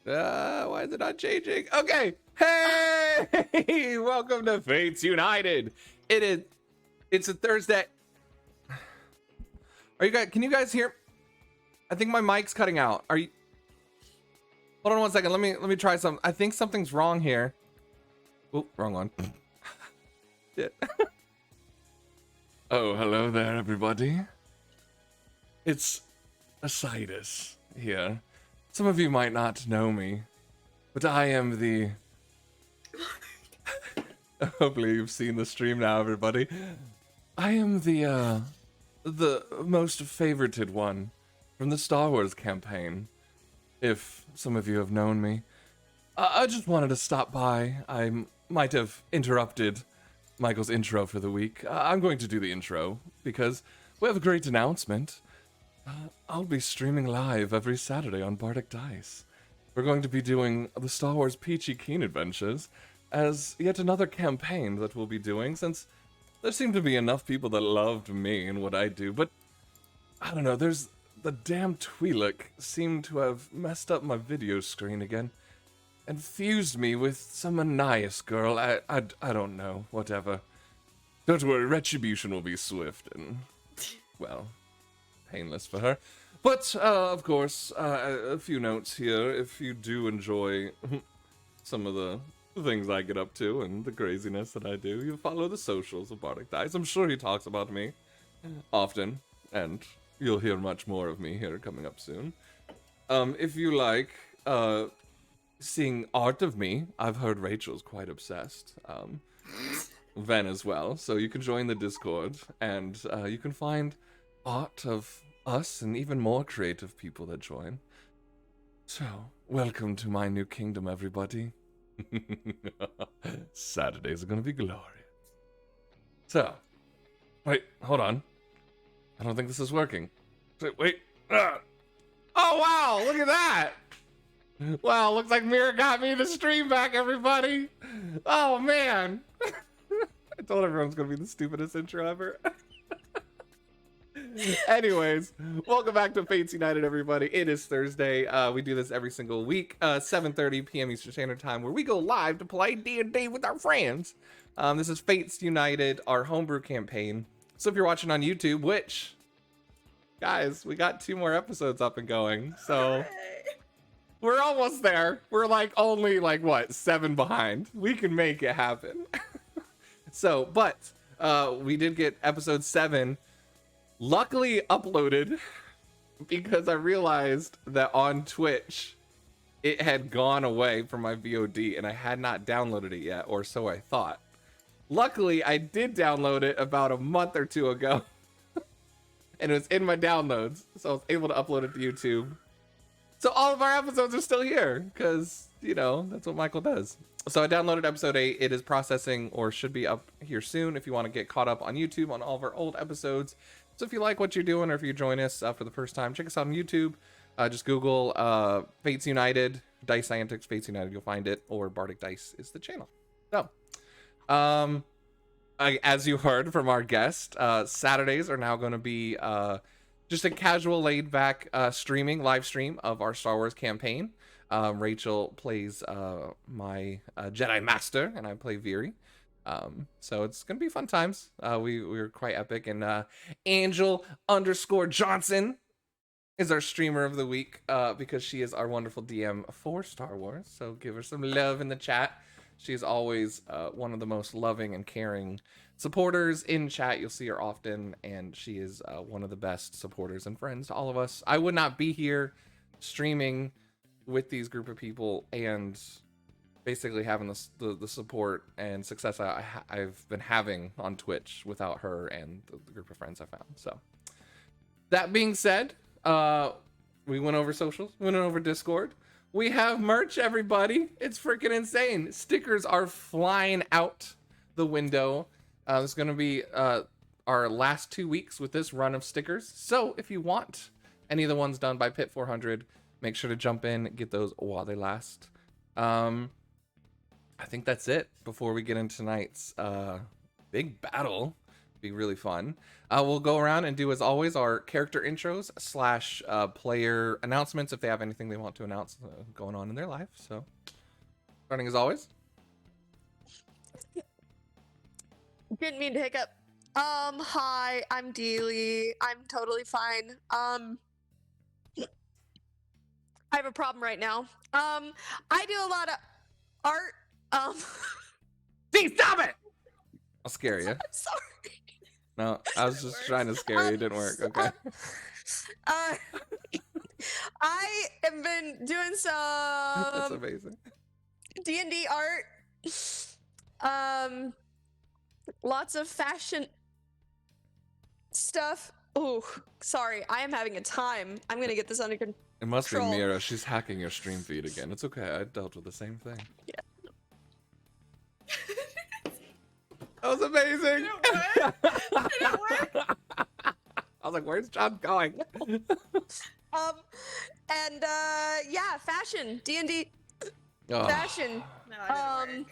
Why is it not changing? Okay. Hey, welcome to Fates United. It's a Thursday. Are you guys, can you guys hear? I think my mic's cutting out. Are you? Hold on one second. Let me try some. I think something's wrong here. Oop, wrong one. Shit. Oh, hello there, everybody. It's Asidus here. Some of you might not know me, but I am the... Hopefully you've seen the stream now, everybody. I am the most favorited one from the Star Wars campaign, if some of you have known me. I just wanted to stop by. I might have interrupted Michael's intro for the week. I'm going to do the intro, because we have a great announcement. I'll be streaming live every Saturday on Bardic Dice. We're going to be doing the Star Wars Peachy Keen Adventures as yet another campaign that we'll be doing, since there seem to be enough people that loved me and what I do, but I don't know, there's the damn Twi'lek seemed to have messed up my video screen again and fused me with some Anais girl. I don't know, whatever. Don't worry, retribution will be swift and, well, painless for her. But, of course, a few notes here. If you do enjoy some of the things I get up to and the craziness that I do, you follow the socials of Bardic Dice. I'm sure he talks about me often, and you'll hear much more of me here coming up soon. If you like seeing art of me, I've heard Rachel's quite obsessed. Ven as well, so you can join the Discord, and you can find art of us and even more creative people that join. So, welcome to my new kingdom, everybody. Saturdays are gonna be glorious. So, wait, hold on. I don't think this is working. Wait. Oh, wow, look at that. Wow, looks like Mira got me the stream back, everybody. Oh, man. I told everyone it's gonna be the stupidest intro ever. Anyways, welcome back to Fates United, everybody. It is Thursday. We do this every single week, 7:30 p.m. Eastern Standard Time, where we go live to play D&D with our friends. This is Fates United, our homebrew campaign. So if you're watching on YouTube, which, guys, we got 2 more episodes up and going, so we're almost there. We're only what, 7 behind. We can make it happen. So, but we did get episode 7 luckily uploaded, because I realized that on Twitch it had gone away from my VOD and I had not downloaded it yet, or so I thought. Luckily, I did download it about a month or 2 ago and it was in my downloads, so I was able to upload it to YouTube. So all of our episodes are still here, because, you know, that's what Michael does. So I downloaded episode 8. It is processing, or should be up here soon if you want to get caught up on YouTube on all of our old episodes. So if you like what you're doing, or if you join us for the first time, check us out on YouTube. Just Google Fates United, Dice Antics, Fates United, you'll find it, or Bardic Dice is the channel. So, as you heard from our guest, Saturdays are now going to be just a casual, laid-back live stream of our Star Wars campaign. Rachel plays my Jedi Master, and I play Veeri. So it's gonna be fun times. We're quite epic, and Angel_Johnson is our streamer of the week, because she is our wonderful DM for Star Wars. So give her some love in the chat. She's always one of the most loving and caring supporters in chat. You'll see her often, and she is one of the best supporters and friends to all of us. I would not be here streaming with these group of people and basically having the support and success I've been having on Twitch without her and the group of friends I found. So that being said, we went over socials, we went over Discord. We have merch, everybody. It's freaking insane. Stickers are flying out the window. It's going to be our last 2 weeks with this run of stickers. So if you want any of the ones done by Pit 400, make sure to jump in, get those while they last. I think that's it before we get into tonight's big battle Be really fun. We'll go around and do, as always, our character intros / player announcements if they have anything they want to announce going on in their life. So, starting as always. Didn't mean to hiccup. Hi, I'm Deely. I'm totally fine. I have a problem right now. I do a lot of art. See, stop it! I'll scare you. I'm sorry. No, I was just trying to scare you. It didn't work. Okay. I have been doing That's some amazing. D&D art. Lots of fashion stuff. Oh, sorry. I am having a time. I'm gonna get this under control. It must be Mira. She's hacking your stream feed again. It's okay. I dealt with the same thing. Yeah. That was amazing. Did it work? I was like, "Where's John going?" Yeah, fashion, D&D Oh, fashion. No, it didn't work.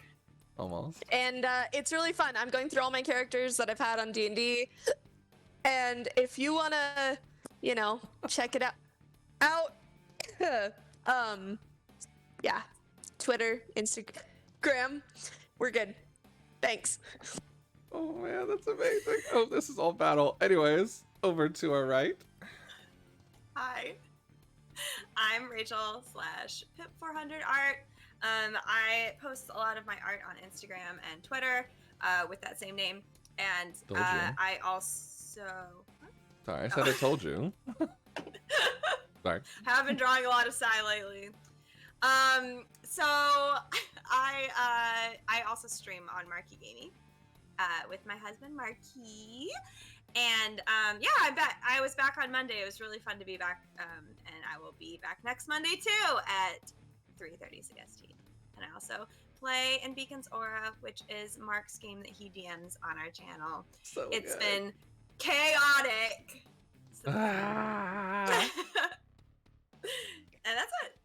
almost. And it's really fun. I'm going through all my characters that I've had on D&D, and if you wanna, check it out, yeah, Twitter, Instagram, we're good. Thanks. Oh man, that's amazing. Oh, this is all battle. Anyways, over to our right. Hi, I'm Rachel / Pip400art. I post a lot of my art on Instagram and Twitter with that same name, and I also. Sorry, I said I told you. Sorry. Have been drawing a lot of Psy lately. So I also stream on Marquee Gaming with my husband Marquee, and I was back on Monday. It was really fun to be back, and I will be back next Monday too at 3:30 CST. And I also play in Beacon's Aura, which is Mark's game that he DMs on our channel. So it's good. been chaotic. And that's it.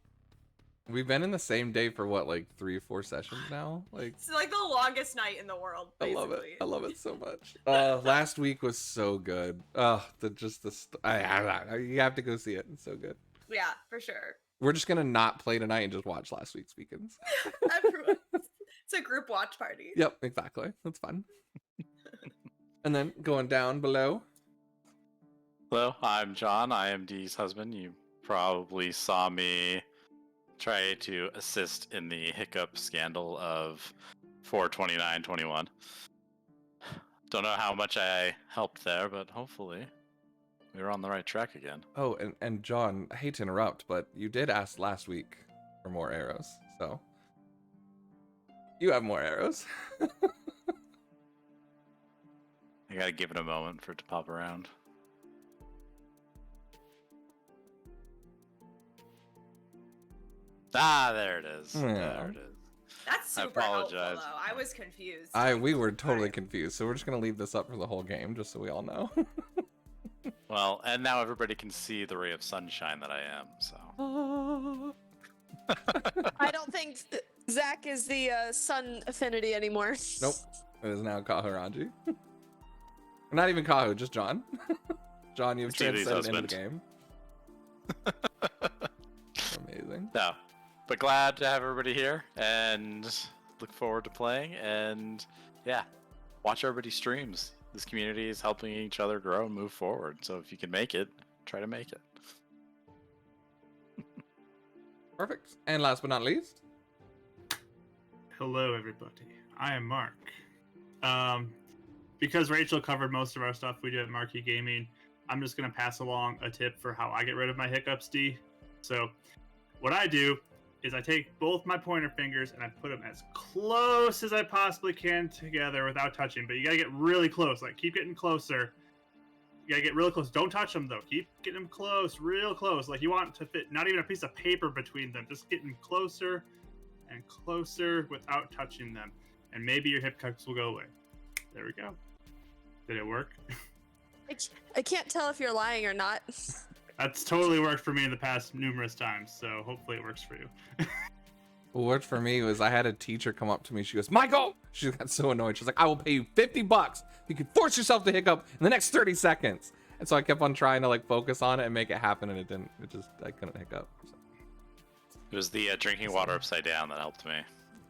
We've been in the same day for what, like 3 or 4 sessions now? Like, It's like the longest night in the world, basically. I love it so much. Last week was so good. You have to go see it. It's so good. Yeah, for sure. We're just gonna not play tonight and just watch last week's Beacons. Everyone. It's a group watch party. Yep, exactly. That's fun. And then going down below. Hello, I'm John. I am Dee's husband. You probably saw me try to assist in the hiccup scandal of 4/29/21. Don't know how much I helped there, but hopefully we were on the right track again. Oh, and John, I hate to interrupt, but you did ask last week for more arrows, so you have more arrows. I gotta give it a moment for it to pop around. Ah, there it is. Yeah. There it is. That's super helpful, though. I was confused. We were totally confused, so we're just gonna leave this up for the whole game, just so we all know. Well, and now everybody can see the ray of sunshine that I am, so. I don't think Zach is the sun affinity anymore. Nope. It is now Kahuranji. Not even Kahu, just John. John, you've transcended into the game. Amazing. No, but glad to have everybody here and look forward to playing. And yeah, watch everybody's streams. This community is helping each other grow and move forward. So if you can make it, try to make it. Perfect. And last but not least. Hello, everybody. I am Mark. Because Rachel covered most of our stuff we did at Marquee Gaming, I'm just going to pass along a tip for how I get rid of my hiccups, D. So, what I do is I take both my pointer fingers and I put them as close as I possibly can together without touching. But you got to get really close. Like, keep getting closer. You got to get really close. Don't touch them, though. Keep getting them close, real close. Like, you want to fit not even a piece of paper between them. Just getting closer and closer without touching them. And maybe your hiccups will go away. There we go. Did it work? I can't tell if you're lying or not. That's totally worked for me in the past numerous times, so hopefully it works for you. What worked for me was I had a teacher come up to me. She goes, Michael! She got so annoyed. She's like, I will pay you $50 if you can force yourself to hiccup in the next 30 seconds. And so I kept on trying to like focus on it and make it happen, and it didn't. I couldn't hiccup. So. It was the drinking water upside down that helped me.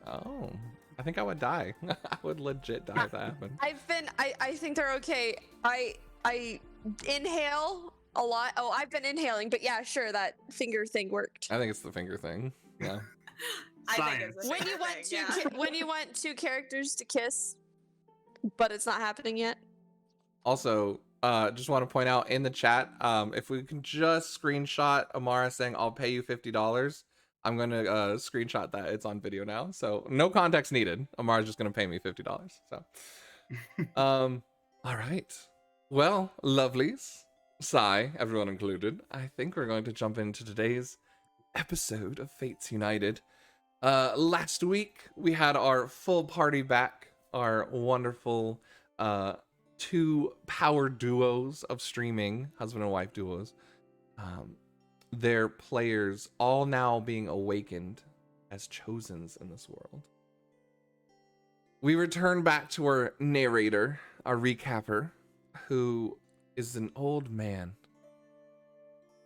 Oh, I think I would die. I would legit die if that happened. I think they're okay. I inhale a lot. Oh, I've been inhaling, but yeah, sure, that finger thing worked. I think it's the finger thing. Yeah. I think Science. it's a When fair you want thing, two yeah. when you want two characters to kiss, but it's not happening yet. Also, just want to point out in the chat, if we can just screenshot Amara saying I'll pay you $50, I'm gonna screenshot that. It's on video now, so no context needed. Amara's just gonna pay me $50. So, all right. Well, lovelies, Sai, everyone included. I think we're going to jump into today's episode of Fates United. Last week we had our full party back, our wonderful 2 power duos of streaming, husband and wife duos. Their players all now being awakened as chosens in this world. We return back to our narrator, our recapper, who is an old man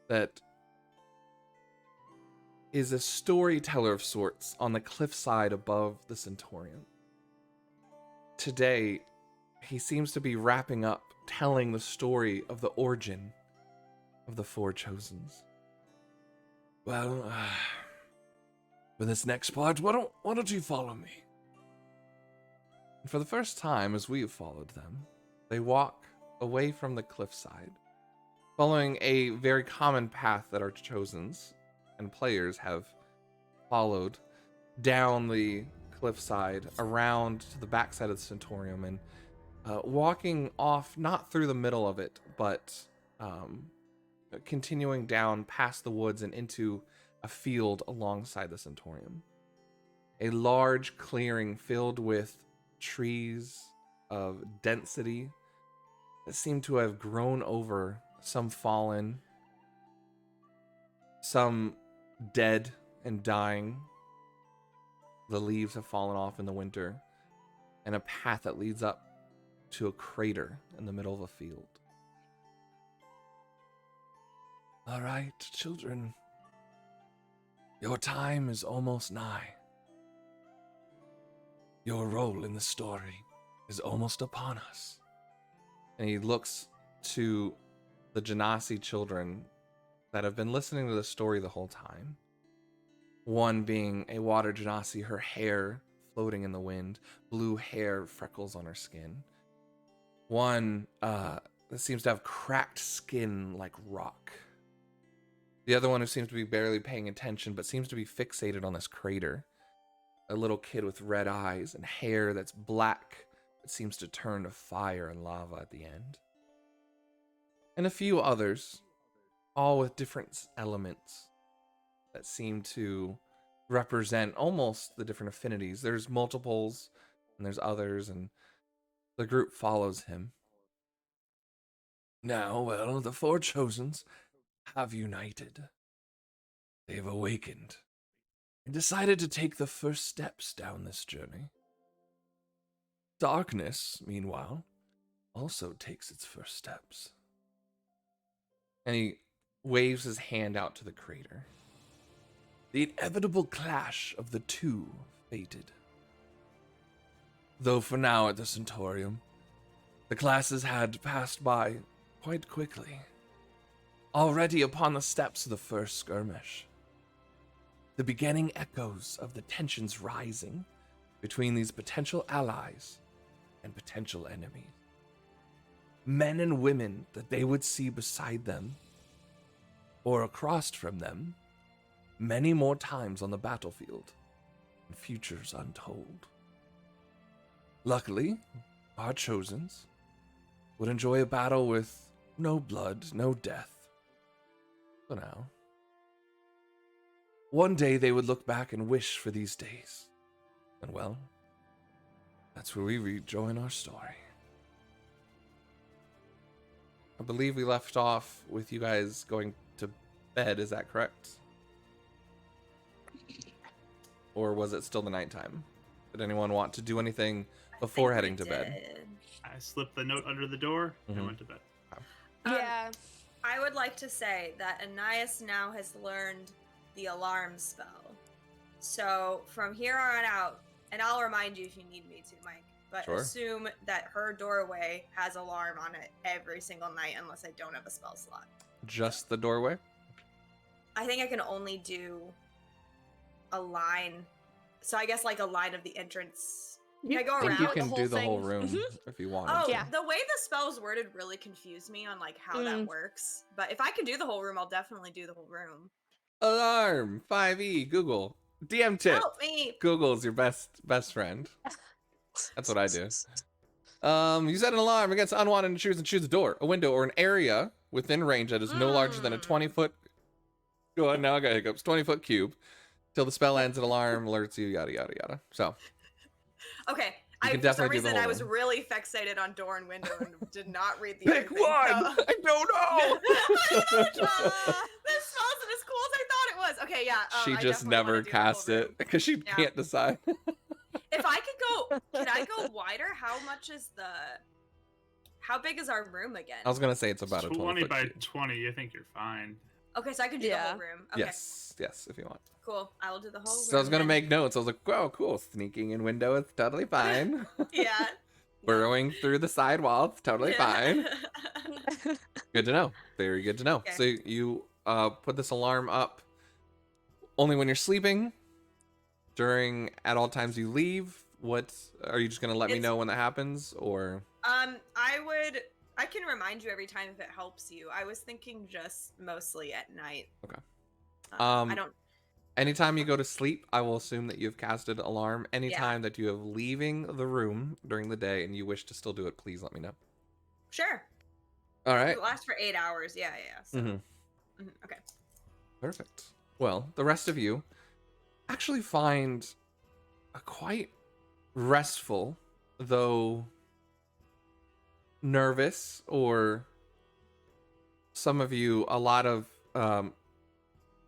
that is a storyteller of sorts on the cliffside above the Centaurium. Today, he seems to be wrapping up telling the story of the origin of the 4 chosens. Well, for this next part, why don't you follow me? And for the first time, as we have followed them, they walk away from the cliffside, following a very common path that our chosens and players have followed down the cliffside, around to the backside of the Centaurium, and walking off, not through the middle of it, but continuing down past the woods and into a field alongside the Centaurium. A large clearing filled with trees of density that seem to have grown over, some fallen, some dead and dying. The leaves have fallen off in the winter, and a path that leads up to a crater in the middle of a field. All right, children. Your time is almost nigh. Your role in the story is almost upon us. And he looks to the Genasi children that have been listening to the story the whole time. One being a water Genasi, her hair floating in the wind, blue hair, freckles on her skin. One that seems to have cracked skin like rock. The other one who seems to be barely paying attention, but seems to be fixated on this crater. A little kid with red eyes and hair that's black, but seems to turn to fire and lava at the end. And a few others, all with different elements that seem to represent almost the different affinities. There's multiples, and there's others, and the group follows him. Now, well, the 4 chosens have united. They've awakened and decided to take the first steps down this journey. Darkness, meanwhile, also takes its first steps. And he waves his hand out to the crater. The inevitable clash of the 2 fated. Though for now at the Centaurium, the classes had passed by quite quickly. Already upon the steps of the first skirmish. The beginning echoes of the tensions rising between these potential allies and potential enemies. Men and women that they would see beside them or across from them many more times on the battlefield, and futures untold. Luckily, our chosens would enjoy a battle with no blood, no death. For now. One day they would look back and wish for these days. And well, that's where we rejoin our story. I believe we left off with you guys going to bed, is that correct? or was it still the nighttime? Did anyone want to do anything before heading to bed? I slipped the note under the door Mhm. and went to bed. Yeah. I would like to say that Ananias now has learned the alarm spell. So from here on out, and I'll remind you if you need me to, Mike, but Sure. assume that her doorway has alarm on it every single night unless I don't have a spell slot. Just the doorway? I think I can only do a line. So I guess like a line of the entrance. Can I go I think around? you the can whole do the whole thing. room Mhm. if you want. Oh, Yeah. the way the spell's worded really confused me on like how that works. But if I can do the whole room, I'll definitely do the whole room. Alarm 5e Google DM tip. Help me! Google's your best friend. That's what I do. You set an alarm against unwanted intruders and choose a door, a window, or an area within range that is no larger than a 20-foot. Go on now. I got hiccups. 20-foot cube. Till the spell ends, an alarm alerts you. Yada yada yada. So Okay. You can For some definitely do the reason, whole I was room. really fixated on door and window and did not read the pick other thing, one. so- I don't know. This spell isn't as cool as I thought it was. Okay, yeah. She I just definitely never wanna do the whole cast it room. because she Yeah. can't decide. If I could go, can I go wider? How much is how big is our room again? I was gonna say it's about a 20 20-foot by cube. 20. I think you're fine. Okay, so I can do the Yeah. whole room. Okay, Yes, if you want. cool. I will do the whole room. So I was gonna then. make notes. I was like, "Wow, cool! Sneaking in window is totally fine. Yeah. Burrowing through the side wall, it's totally Yeah. fine." Good to know. Very good to know. Okay. So you put this alarm up only when you're sleeping. At all times you leave. What are you just gonna let me It's- know when that happens, or? I can remind you every time if it helps you. I was thinking just mostly at night. Okay. I don't. Anytime you go to sleep, I will assume that you've casted alarm. Anytime that you have leaving the room during the day and you wish to still do it, please let me know. Sure. All right. It lasts for 8 hours. Yeah. So, Mhm. Okay. Perfect. Well, the rest of you actually find a quite restful, though nervous, or some of you, a lot of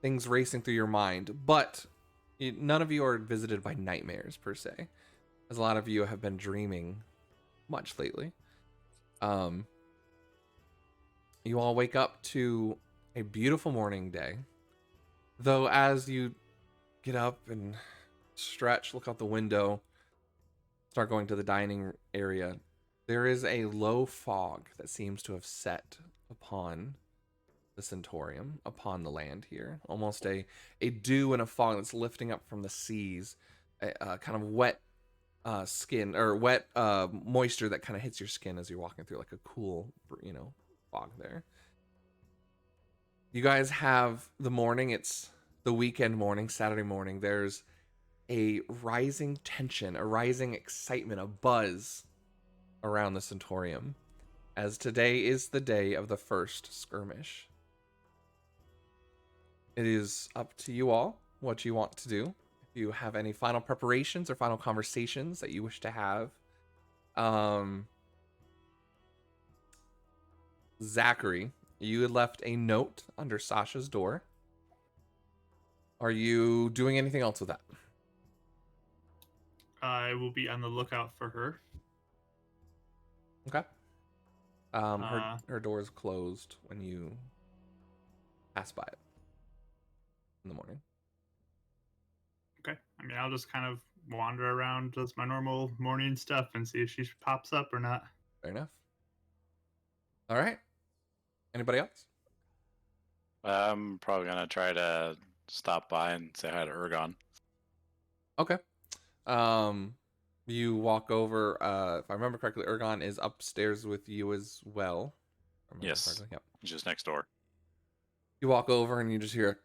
things racing through your mind, but none of you are visited by nightmares per se, as a lot of you have been dreaming much lately. You all wake up to a beautiful morning day, though as you get up and stretch, look out the window, start going to the dining area, there is a low fog that seems to have set upon the Centaurium, upon the land here. Almost a dew and a fog that's lifting up from the seas, a kind of wet skin, or wet moisture that kind of hits your skin as you're walking through, like a cool, fog there. You guys have the morning. It's the weekend morning, Saturday morning. There's a rising tension, a rising excitement, a buzz around the Centaurium, as today is the day of the first skirmish. It is up to you all what you want to do. If you have any final preparations or final conversations that you wish to have. Zachary, you had left a note under Sasha's door. Are you doing anything else with that? I will be on the lookout for her. Okay. Her door is closed when you pass by it in the morning. Okay. I mean, I'll just kind of wander around, does my normal morning stuff, and see if she pops up or not. Fair enough. All right. Anybody else? I'm probably gonna try to stop by and say hi to Ergon. Okay. You walk over. If I remember correctly, Ergon is upstairs with you as well. If I remember Yes. correctly. Yep. He's just next door. You walk over and you just hear.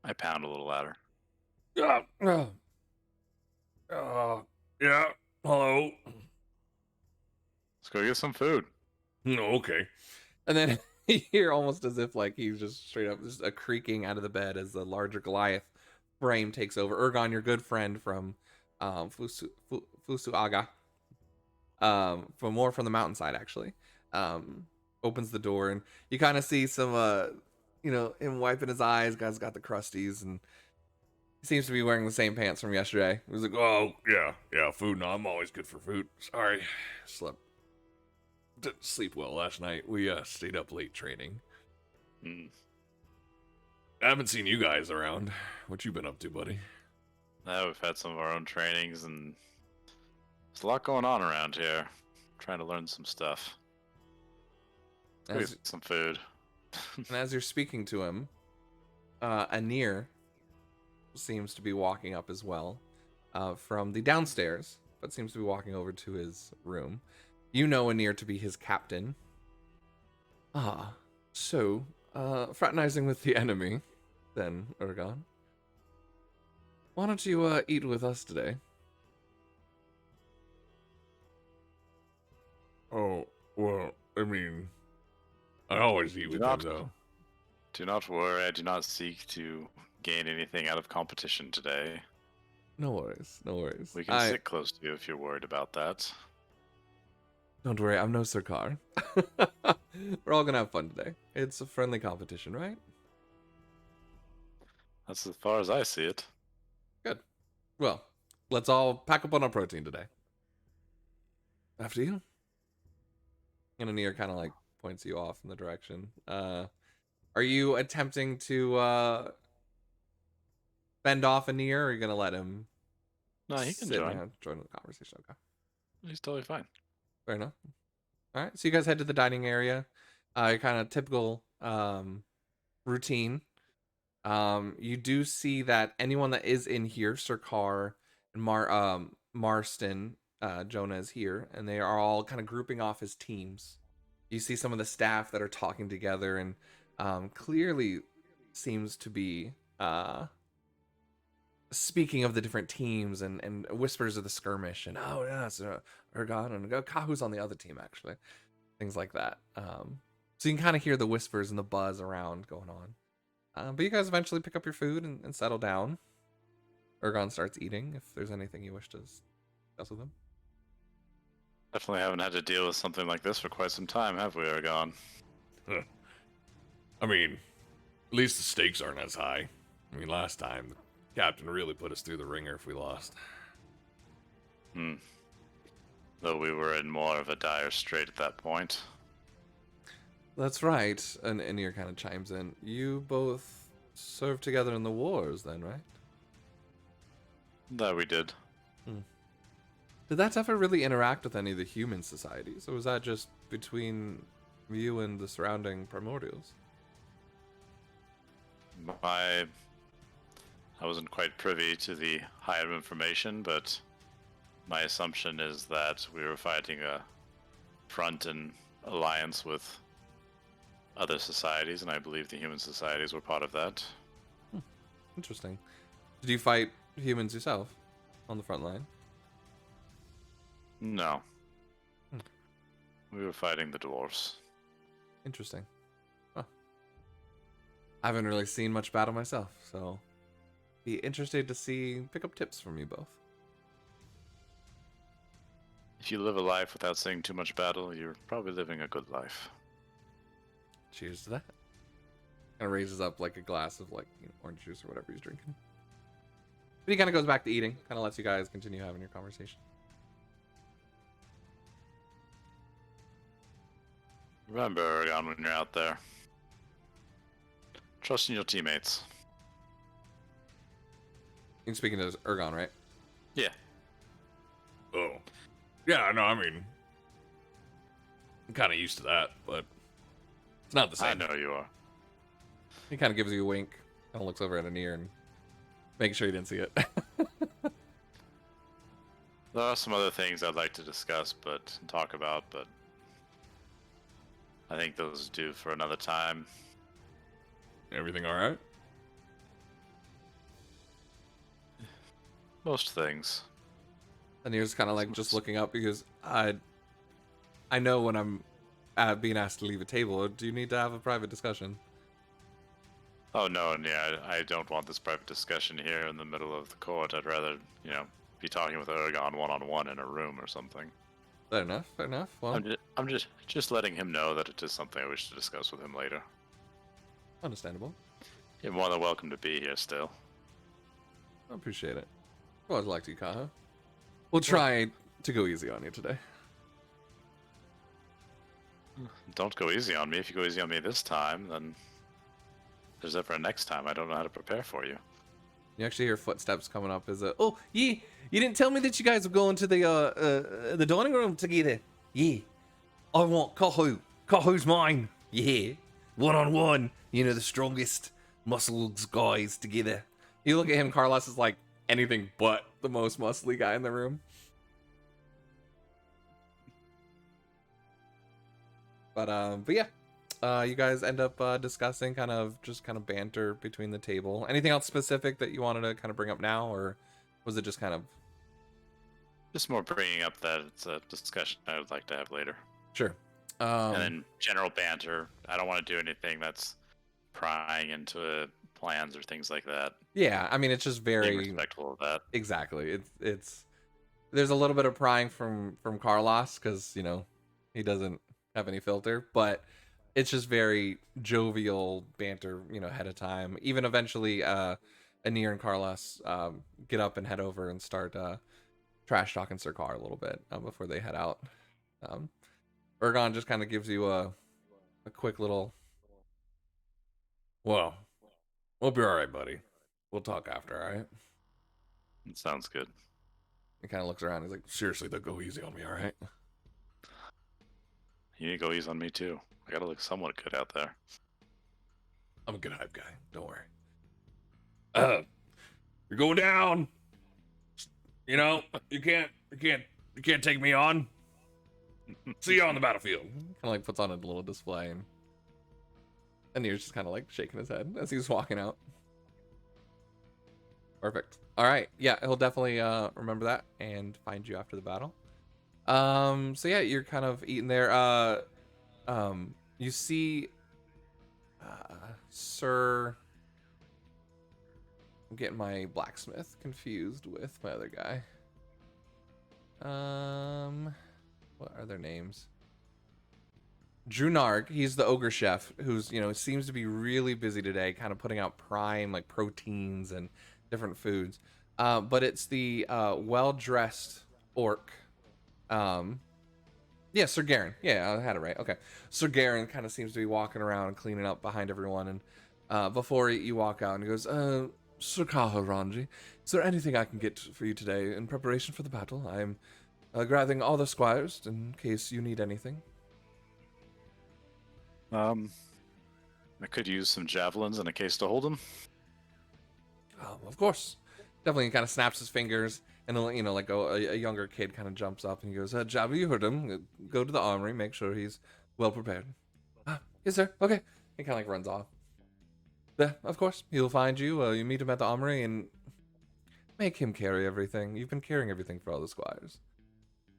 I pound a little louder. Yeah. Hello. Let's go get some food. Okay. And then you hear almost as if like he's just straight up just a creaking out of the bed as the larger Goliath frame takes over. Ergon, your good friend from Fusuaga, from the mountainside actually, opens the door, and you kind of see some him wiping his eyes. Guy's got the crusties, and he seems to be wearing the same pants from yesterday. He was like, "Oh yeah, food. No, I'm always good for food. Sorry, didn't sleep well last night. We stayed up late training. Hmm. I haven't seen you guys around. What you been up to, buddy?" We've had some of our own trainings, and there's a lot going on around here. Trying to learn some stuff. Maybe some food. And as you're speaking to him, Anir seems to be walking up as well from the downstairs, but seems to be walking over to his room. You know Anir to be his captain. So, fraternizing with the enemy, then, Urgon. Why don't you eat with us today? Oh, well, I mean, I always eat with them, though. Do not worry, I do not seek to gain anything out of competition today. No worries, no worries. We can sit close to you if you're worried about that. Don't worry, I'm no Sirkar. We're all gonna have fun today. It's a friendly competition, right? That's as far as I see it. Good. Well, let's all pack up on our protein today. After you. And Anir kind of like points you off in the direction. Are you attempting to fend off Anir, or are you gonna let him? No, he can join the conversation. Okay. He's totally fine. Fair enough. All right, so you guys head to the dining area. Kind of typical routine. You do see that anyone that is in here, Sirkar and Marston, Jonah is here, and they are all kind of grouping off as teams. You see some of the staff that are talking together, and clearly seems to be speaking of the different teams and whispers of the skirmish, and oh yeah, so Urgon and Kahu's on the other team, actually, things like that. So you can kind of hear the whispers and the buzz around going on. But you guys eventually pick up your food and settle down. Urgon starts eating. If there's anything you wish to discuss with him. Definitely haven't had to deal with something like this for quite some time, have we, Urgon? I mean, at least the stakes aren't as high. I mean, last time, the captain really put us through the ringer if we lost. Though we were in more of a dire strait at that point. That's right. And Anir kind of chimes in. You both served together in the wars then, right? That we did. Did that ever really interact with any of the human societies? Or was that just between you and the surrounding primordials? I wasn't quite privy to the higher information, but my assumption is that we were fighting a front and alliance with other societies, and I believe the human societies were part of that. Interesting. Did you fight humans yourself on the front line? No. We were fighting the dwarves. Interesting. Huh. I haven't really seen much battle myself, so be interested to pick up tips from you both. If you live a life without seeing too much battle, you're probably living a good life. Cheers to that. Kind of raises up like a glass of orange juice or whatever he's drinking. But he kind of goes back to eating. Kind of lets you guys continue having your conversation. Remember, Urgon, when you're out there, trust in your teammates. You're speaking to Urgon, right? Yeah. Oh. Yeah, no, I mean, I'm kind of used to that, but it's not the same. I know you are. He kind of gives you a wink. Kind of looks over at Anir and makes sure you didn't see it. There are some other things I'd like to discuss, talk about, but I think those do for another time. Everything all right? Most things. Anir's kind of just looking up because I know when I'm being asked to leave a table. Do you need to have a private discussion? Oh no, and yeah, I don't want this private discussion here in the middle of the court. I'd rather, be talking with Urgon one-on-one in a room or something. Fair enough, fair enough. Well, I'm just letting him know that it is something I wish to discuss with him later. Understandable. You're more than welcome to be here still. I appreciate it. Well, I'd like to, Kaha. We'll try to go easy on you today. Don't go easy on me. If you go easy on me this time, then there's ever a next time. I don't know how to prepare for you. You actually hear footsteps coming up. Oh, yeah. You didn't tell me that you guys were going to the dining room together. Yeah. I want Kahu. Kahu's mine. Yeah. 1-on-1. You know, the strongest muscles guys together. You look at him, Carlos is like anything but the most muscly guy in the room. But yeah, you guys end up discussing kind of banter between the table. Anything else specific that you wanted to kind of bring up now, or was it just kind of Just more bringing up that it's a discussion I would like to have later. sure? And then general banter. I don't want to do anything that's prying into plans or things like that. Yeah, I mean it's just Being very respectful of that. exactly. It's there's a little bit of prying from Carlos because you know he doesn't have any filter, but it's just very jovial banter, you know, ahead of time. Even eventually, Anir and Carlos get up and head over and start trash talking Sirkar a little bit before they head out. Ergon just kind of gives you a quick little. Well, we'll be all right, buddy. We'll talk after, all right? It sounds good. He kind of looks around. He's like, Seriously, though, go easy on me, all right? You need to go easy on me too. I gotta look somewhat good out there. I'm a good hype guy. Don't worry. You're going down. You know, you can't take me on. See you on the battlefield. kind of like puts on a little display, and Anir's just kind of like shaking his head as he's walking out. Perfect. All right. Yeah, he'll definitely remember that and find you after the battle. So yeah, you're kind of eating there. You see Sir, I'm getting my blacksmith confused with my other guy. What are their names? Drunarg, he's the ogre chef who's, you know, seems to be really busy today, kind of putting out prime like proteins and different foods. But it's the well-dressed orc. Yeah, Sir Garen. Yeah, I had it right. Okay. Sir Garen kind of seems to be walking around and cleaning up behind everyone. And before you walk out, and he goes, Sir Kaha Ranji, is there anything I can get for you today in preparation for the battle? I'm gathering all the squires in case you need anything. I could use some javelins in a case to hold them. Of course. Definitely kind of snaps his fingers. And, you know, like a younger kid kind of jumps up and he goes, Jabba, you heard him. Go to the armory, make sure he's well prepared. Yes, sir. Okay. He kind of like runs off. Yeah, of course. He'll find you. You meet him at the armory and make him carry everything. You've been carrying everything for all the squires.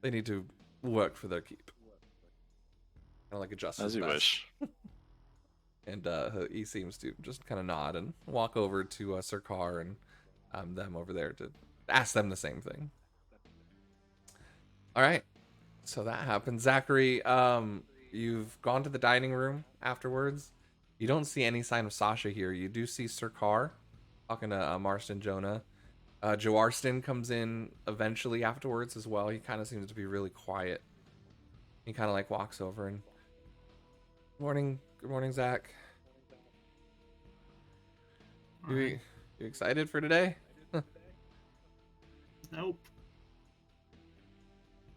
They need to work for their keep. Kind of like adjust As his you vest. wish. And he seems to just kind of nod and walk over to Sir Carr and them over there to ask them the same thing. All right. So that happened. Zachary, you've gone to the dining room afterwards. You don't see any sign of Sasha here. You do see Sir Carr talking to Marston Jonah. Joarston comes in eventually afterwards as well. He kind of seems to be really quiet. He kind of like walks over and Good morning, Zach. You excited for today? Nope.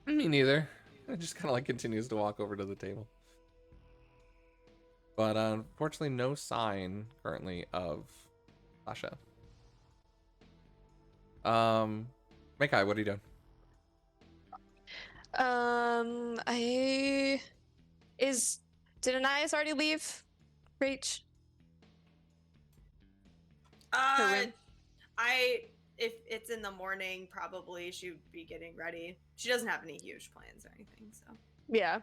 Me neither. It just kind of like continues to walk over to the table. But unfortunately, no sign currently of Sasha. Mekai, what are you doing? Did Anais already leave? Reach? room? If it's in the morning, probably she'd be getting ready. She doesn't have any huge plans or anything, so. Yeah.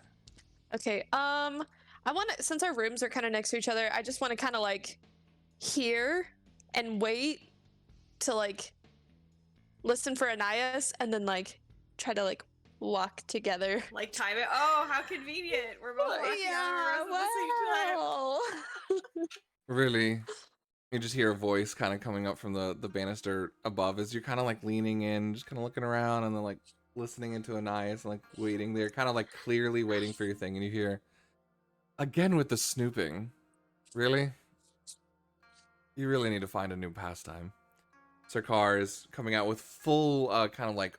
Okay. I want to, since our rooms are kind of next to each other, I just want to kind of like hear and wait to like listen for Anais and then like try to like walk together. Like time it. Oh, how convenient. We're both walking out of our rooms at the same time. well. really, you just hear a voice kind of coming up from the banister above as you're kind of like leaning in, just kind of looking around and then like listening into Anais and like waiting. They're kind of like clearly waiting for your thing, and you hear, again with the snooping. Really? You really need to find a new pastime. Sarkar is coming out with full kind of like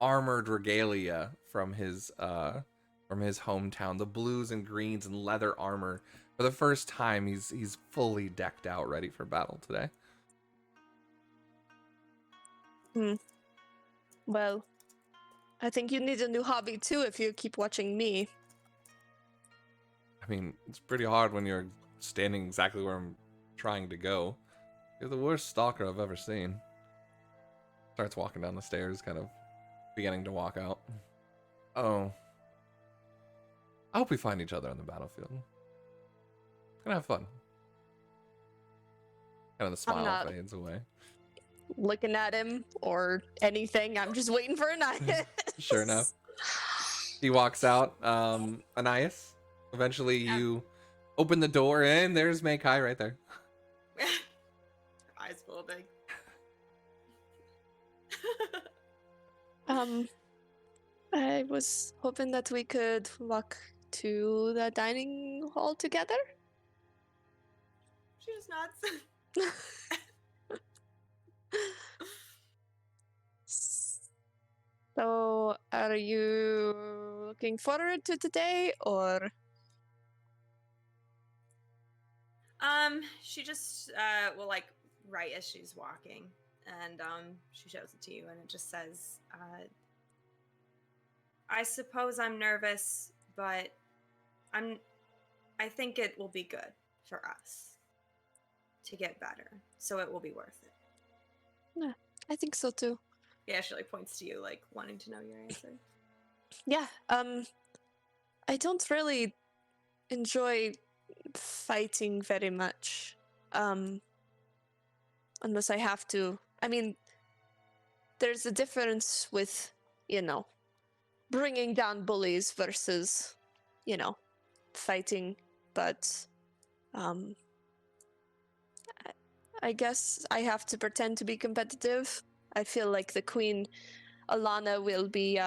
armored regalia from his hometown. The blues and greens and leather armor. For the first time, he's fully decked out, ready for battle today. Well, I think you need a new hobby too if you keep watching me. I mean, it's pretty hard when you're standing exactly where I'm trying to go. You're the worst stalker I've ever seen. Starts walking down the stairs, kind of beginning to walk out. Oh. I hope we find each other on the battlefield. Gonna have fun. Kind of the smile not fades away. looking at him or anything. I'm just waiting for Anais. Sure enough. He walks out. Anais, eventually you open the door and there's Meikai right there. Eyes full big. I was hoping that we could walk to the dining hall together. She just nods. So, are you looking forward to today, or? She just will like write as she's walking, and she shows it to you, and it just says, I suppose I'm nervous, but I think it will be good for us to get better, so it will be worth it. Yeah, I think so too. Yeah, she like points to you, like wanting to know your answer. Yeah, I don't really enjoy fighting very much, unless I have to. I mean, there's a difference with, bringing down bullies versus, fighting, but, I guess I have to pretend to be competitive. I feel like the Queen, Alana, will be,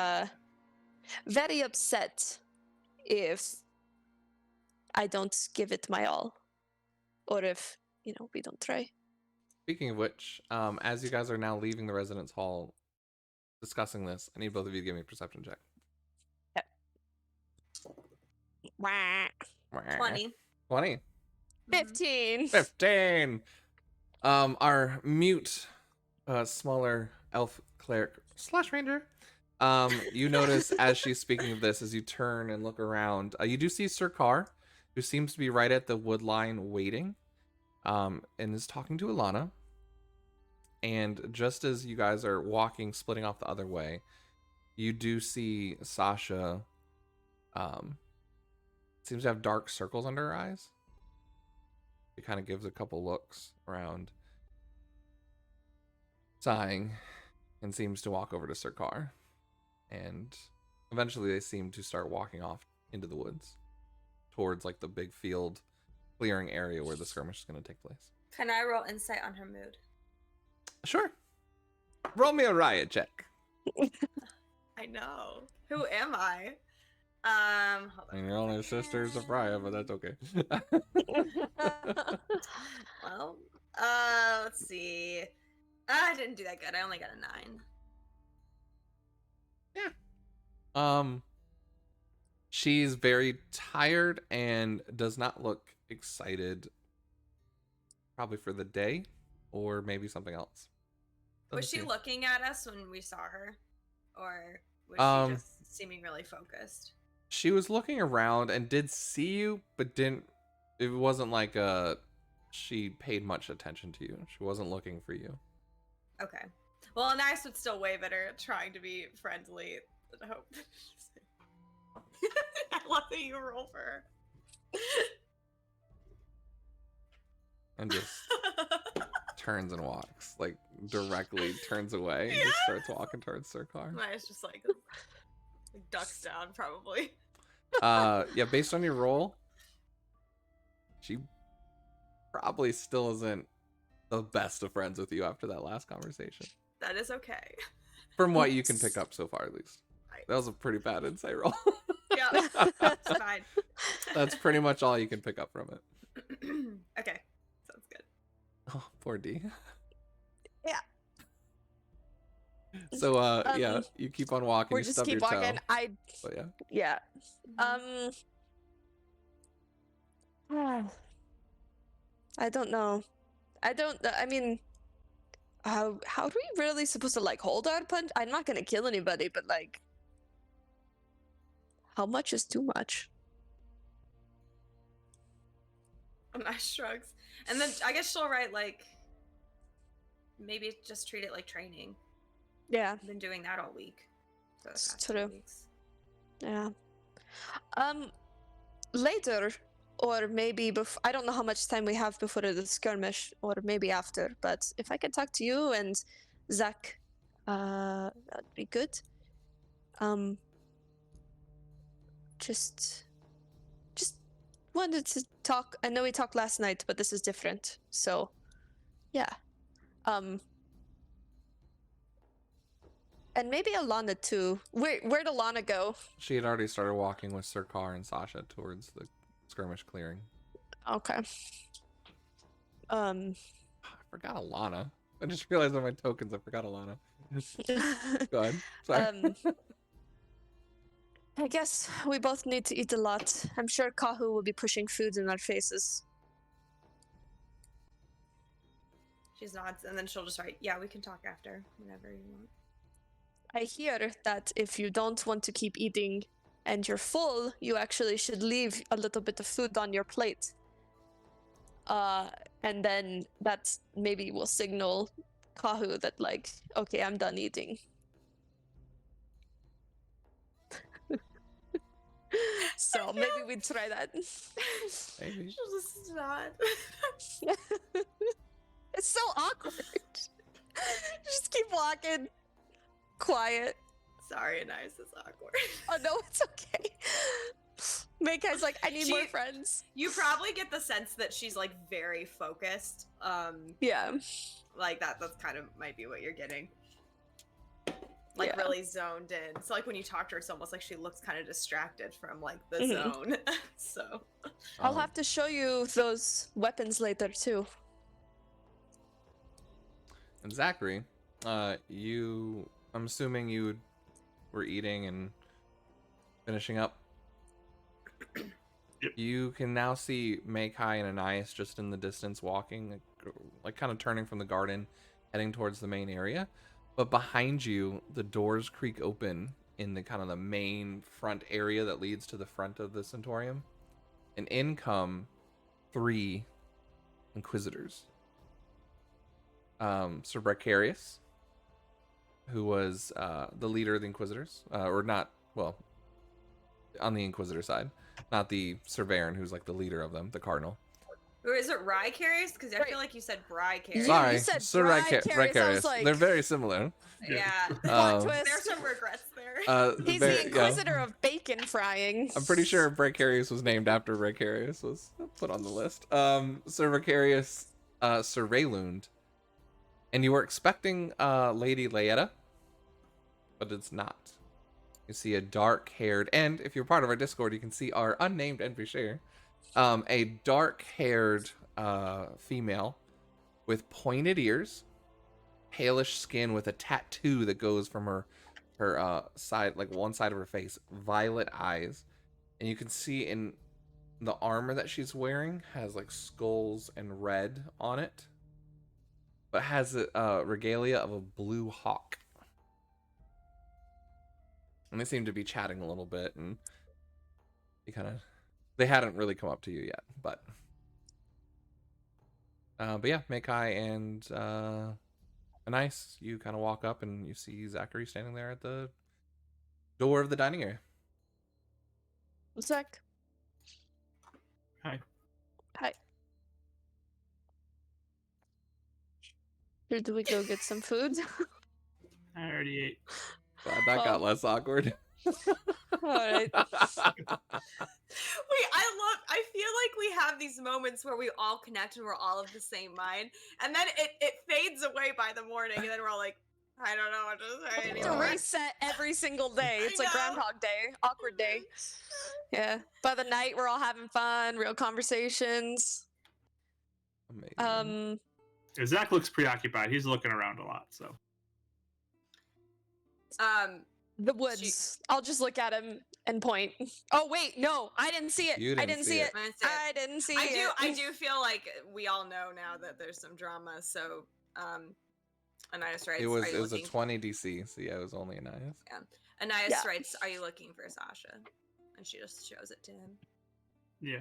very upset if I don't give it my all, or if we don't try. Speaking of which, as you guys are now leaving the residence hall discussing this, I need both of you to give me a perception check. Yep. 20. 20. 15. 15. Our mute, smaller elf cleric / ranger. You notice as she's speaking of this, as you turn and look around, you do see Sarkar, who seems to be right at the wood line waiting, and is talking to Alana. And just as you guys are walking, splitting off the other way, you do see Sasha, seems to have dark circles under her eyes. She kind of gives a couple looks around, sighing, and seems to walk over to Sarkar. And eventually they seem to start walking off into the woods towards like the big field clearing area where the skirmish is going to take place. Can I roll insight on her mood? Sure. Roll me a riot check. I know. Who am I? Hold on. And you're only sisters of Raya, but that's okay. Well, let's see. I didn't do that good. I only got a 9. She's very tired and does not look excited. Probably for the day, or maybe something else. Was she Doesn't seem- looking at us when we saw her? Or was she just seeming really focused? She was looking around and did see you, but didn't. It wasn't like she paid much attention to you. She wasn't looking for you. Okay. Well, Anais would still wave at her, trying to be friendly. I hope. I love that you roll for her. And just turns and walks, like directly turns away and just starts walking towards Sarkar. Anais just like ducks down, probably. Yeah, based on your roll, she probably still isn't the best of friends with you after that last conversation. That is okay. From what you can pick up so far, at least. Right. That was a pretty bad insight roll. Yeah, it's fine. That's pretty much all you can pick up from it. Okay, sounds good. Oh, poor D. Yeah. So, yeah, you keep on walking. We're You just stub keep your toe. walking. But yeah. Yeah. I don't know. I mean, how are we really supposed to like hold our punch? I'm not gonna kill anybody, but like, how much is too much? Nice shrugs. And then I guess she'll write like, maybe just treat it like training. Yeah. I've been doing that all week. For the It's past true. 2 weeks. Yeah. Later, or maybe I don't know how much time we have before the skirmish, or maybe after. But if I can talk to you and Zach, that'd be good. Just wanted to talk. I know we talked last night, but this is different. So, yeah. And maybe Alana too. Where'd Alana go? She had already started walking with Sir Carr and Sasha towards the skirmish clearing. Okay. I forgot Alana. I just realized on my tokens I forgot Alana. Go ahead. Sorry. I guess we both need to eat a lot. I'm sure Kahu will be pushing food in our faces. She nods, and then she'll just write, yeah, we can talk after, whenever you want. I hear that if you don't want to keep eating and you're full, you actually should leave a little bit of food on your plate. And then that maybe will signal Kahu that, like, okay, I'm done eating. So maybe we'd try that. Maybe. She'll just nod. It's so awkward. Just keep walking. Quiet. Sorry, Anais, it's awkward. Oh no, it's okay. Meikai's like, I need more friends. You probably get the sense that she's like very focused. Yeah. Like that's kind of might be what you're getting. Like Yeah. really zoned in. So like when you talk to her, it's almost like she looks kind of distracted from like the Mhm. zone. So I'll have to show you those weapons later too. And Zachary, I'm assuming you were eating and finishing up. Yep. You can now see Meikai and Anais just in the distance walking, like kind of turning from the garden, heading towards the main area. But behind you, the doors creak open in the kind of the main front area that leads to the front of the Centaurium. And in come 3 Inquisitors. Sir Bracarius, who was the leader of the Inquisitors, or not, well, on the Inquisitor side, not the Sir Baron, who's like the leader of them, the Cardinal. or is it Ricarius? Because I Right. feel like you said Bricarius. Yeah, Sorry, you said Sir Bracarius, I was Bracarius. like- They're very similar. Yeah. Plot Um, twist. There's some regrets there. He's Bar- the yeah. Inquisitor of bacon frying. I'm pretty sure Bracarius was named after Bracarius was put on the list. Sir Bracarius, Sir Raylund, and you were expecting Lady Layetta, but it's not. You see a dark-haired, and if you're part of our Discord, you can see our unnamed NPC, a dark-haired female with pointed ears, palish skin with a tattoo that goes from her side, like one side of her face, violet eyes, and you can see in the armor that she's wearing has like skulls and red on it, but has a regalia of a blue hawk. And they seem to be chatting a little bit, and they hadn't really come up to you yet, but yeah, Meikai and Anais, you kind of walk up and you see Zachary standing there at the door of the dining area. Zach. Hi. Hi. Should we go get some food? I already ate. Glad that got less awkward. All right. I feel like we have these moments where we all connect and we're all of the same mind, and then it fades away by the morning, and then we're all like, I don't know what to say To anymore. reset every single day. It's I like know. Groundhog Day, awkward day. Yeah. By the night, we're all having fun, real conversations. Amazing. Zach looks preoccupied. He's looking around a lot. So The woods. I'll just look at him and point. Oh wait, no, I didn't see it. You I didn't didn't see see it. it. I didn't see it. I didn't see it. I do feel like we all know now that there's some drama. So, Anais writes, It was are you a looking? 20 DC, so yeah, it was only an IS. Anais Yeah. writes, are you looking for Sasha? And she just shows it to him. yeah,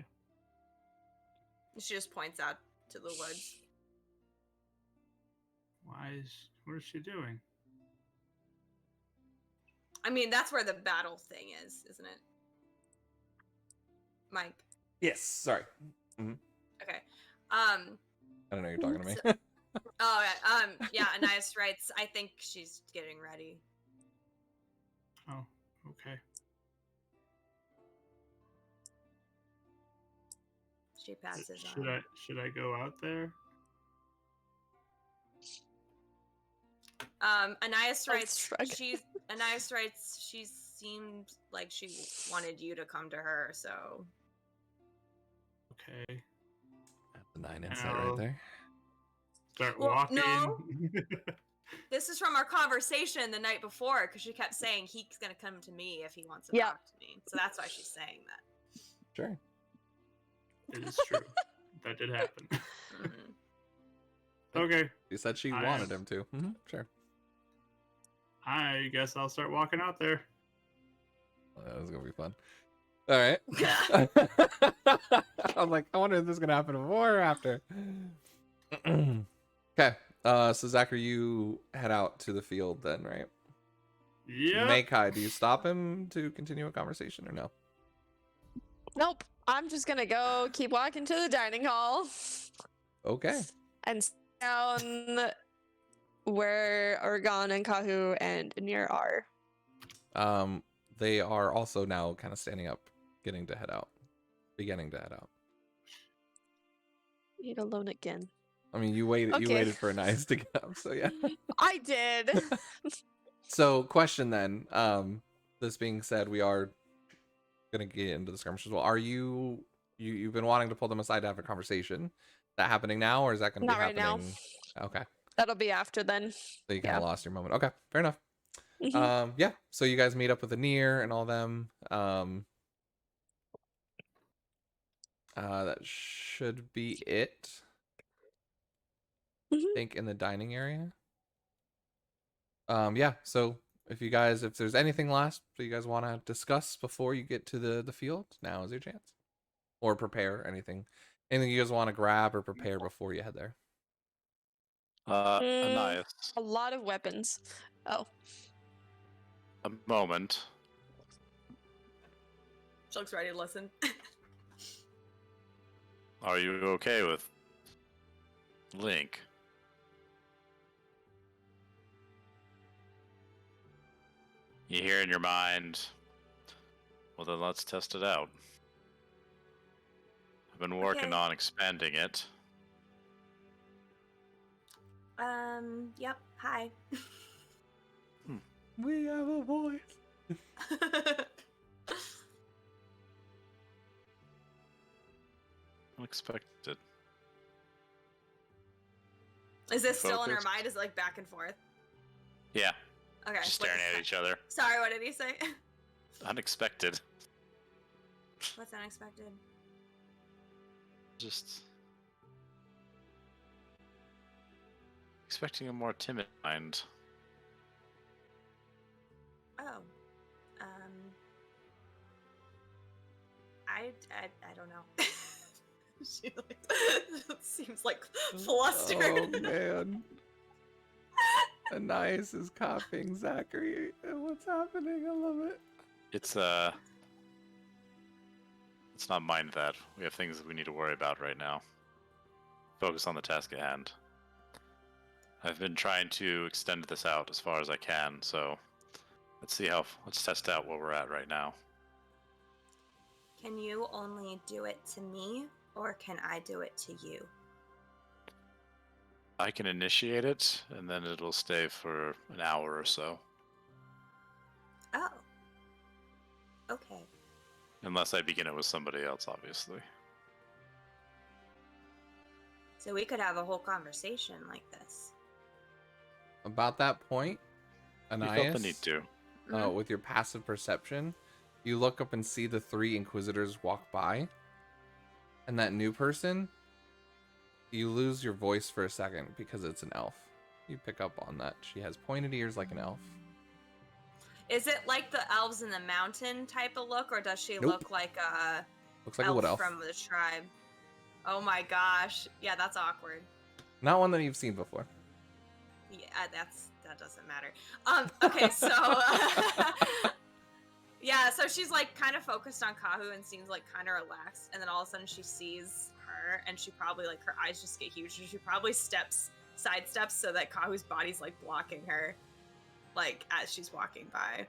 She just points out to the woods. what is she doing? I mean, that's where the battle thing is, isn't it? Mike. Yes, sorry. Okay. I don't know you're talking to me. Yeah, Anais writes, I think she's getting ready. Oh, okay. She passes Should I go out there? Anais writes, shrug. Anais writes, she seemed like she wanted you to come to her, so. Okay. The 9 insight right No. there. Start Well, walking. no. This is from our conversation the night before, because she kept saying he's gonna come to me if he wants to Yep. talk to me. So that's why she's saying that. Sure. It is true. That did happen. Mhm. Okay. She said she I wanted am- him to. Sure. I guess I'll start walking out there. Well, that was gonna be fun. All right. I was like, I wonder if this is gonna happen before or after. Okay. So Zachary, you head out to the field then, right? Yeah. Makai, do you stop him to continue a conversation or no? Nope. I'm just gonna go keep walking to the dining hall Okay. and sit down where Oregon and Kahu and Anir are. They are also now kind of standing up, beginning to head out. Eat alone again. I mean, you waited Okay. for Anais to get up, so yeah. I did. So, question then. This being said, we are gonna get into the skirmish as well. Are you've been wanting to pull them aside to have a conversation? Is that happening now, or is that gonna Not be right now. happening? Okay. That'll be after then. So you kind of Yeah. lost your moment. Okay, fair enough. Mhm. Yeah. So you guys meet up with Anir and all them. That should be it. I Mhm. think in the dining area. Yeah. So if there's anything last that you guys want to discuss before you get to the field, now is your chance. Or prepare anything you guys want to grab or prepare before you head there. Anais, A lot of weapons. Oh. a moment. She looks ready to listen. Are you okay with Link? You hear in your mind, well then let's test it out. I've been working Okay. on expanding it. Yep. Hi. We have a voice. Unexpected. Is this still in her Focus. mind? Is it like back and forth? Yeah, Okay. just what staring did- at each other. Sorry, what did he say? Unexpected. What's unexpected? Just expecting a more timid mind. Oh. I don't know. She like seems like flustered. Oh man. Anais is coughing. Zachary, what's happening? I love it. Let's not mind that. We have things that we need to worry about right now. Focus on the task at hand. I've been trying to extend this out as far as I can, so Let's test out where we're at right now. Can you only do it to me, or can I do it to you? I can initiate it, and then it'll stay for an hour or so. Oh. Okay. Unless I begin it with somebody else, obviously. So we could have a whole conversation like this. About that point, You felt Anais, the need to. with your passive perception, you look up and see the 3 Inquisitors walk by. And that new person, you lose your voice for a second because it's an elf. You pick up on that. She has pointed ears like an elf. Is it like the elves in the mountain type of look, or does she Nope. look like a Looks like a wood elf. from the tribe? Oh my gosh. Yeah, that's awkward. Not one that you've seen before. Yeah, that doesn't matter. Okay, so yeah, so she's like kind of focused on Kahu and seems like kind of relaxed, and then all of a sudden she sees her, and she probably like her eyes just get huge, and she probably sidesteps so that Kahu's body's like blocking her, like as she's walking by.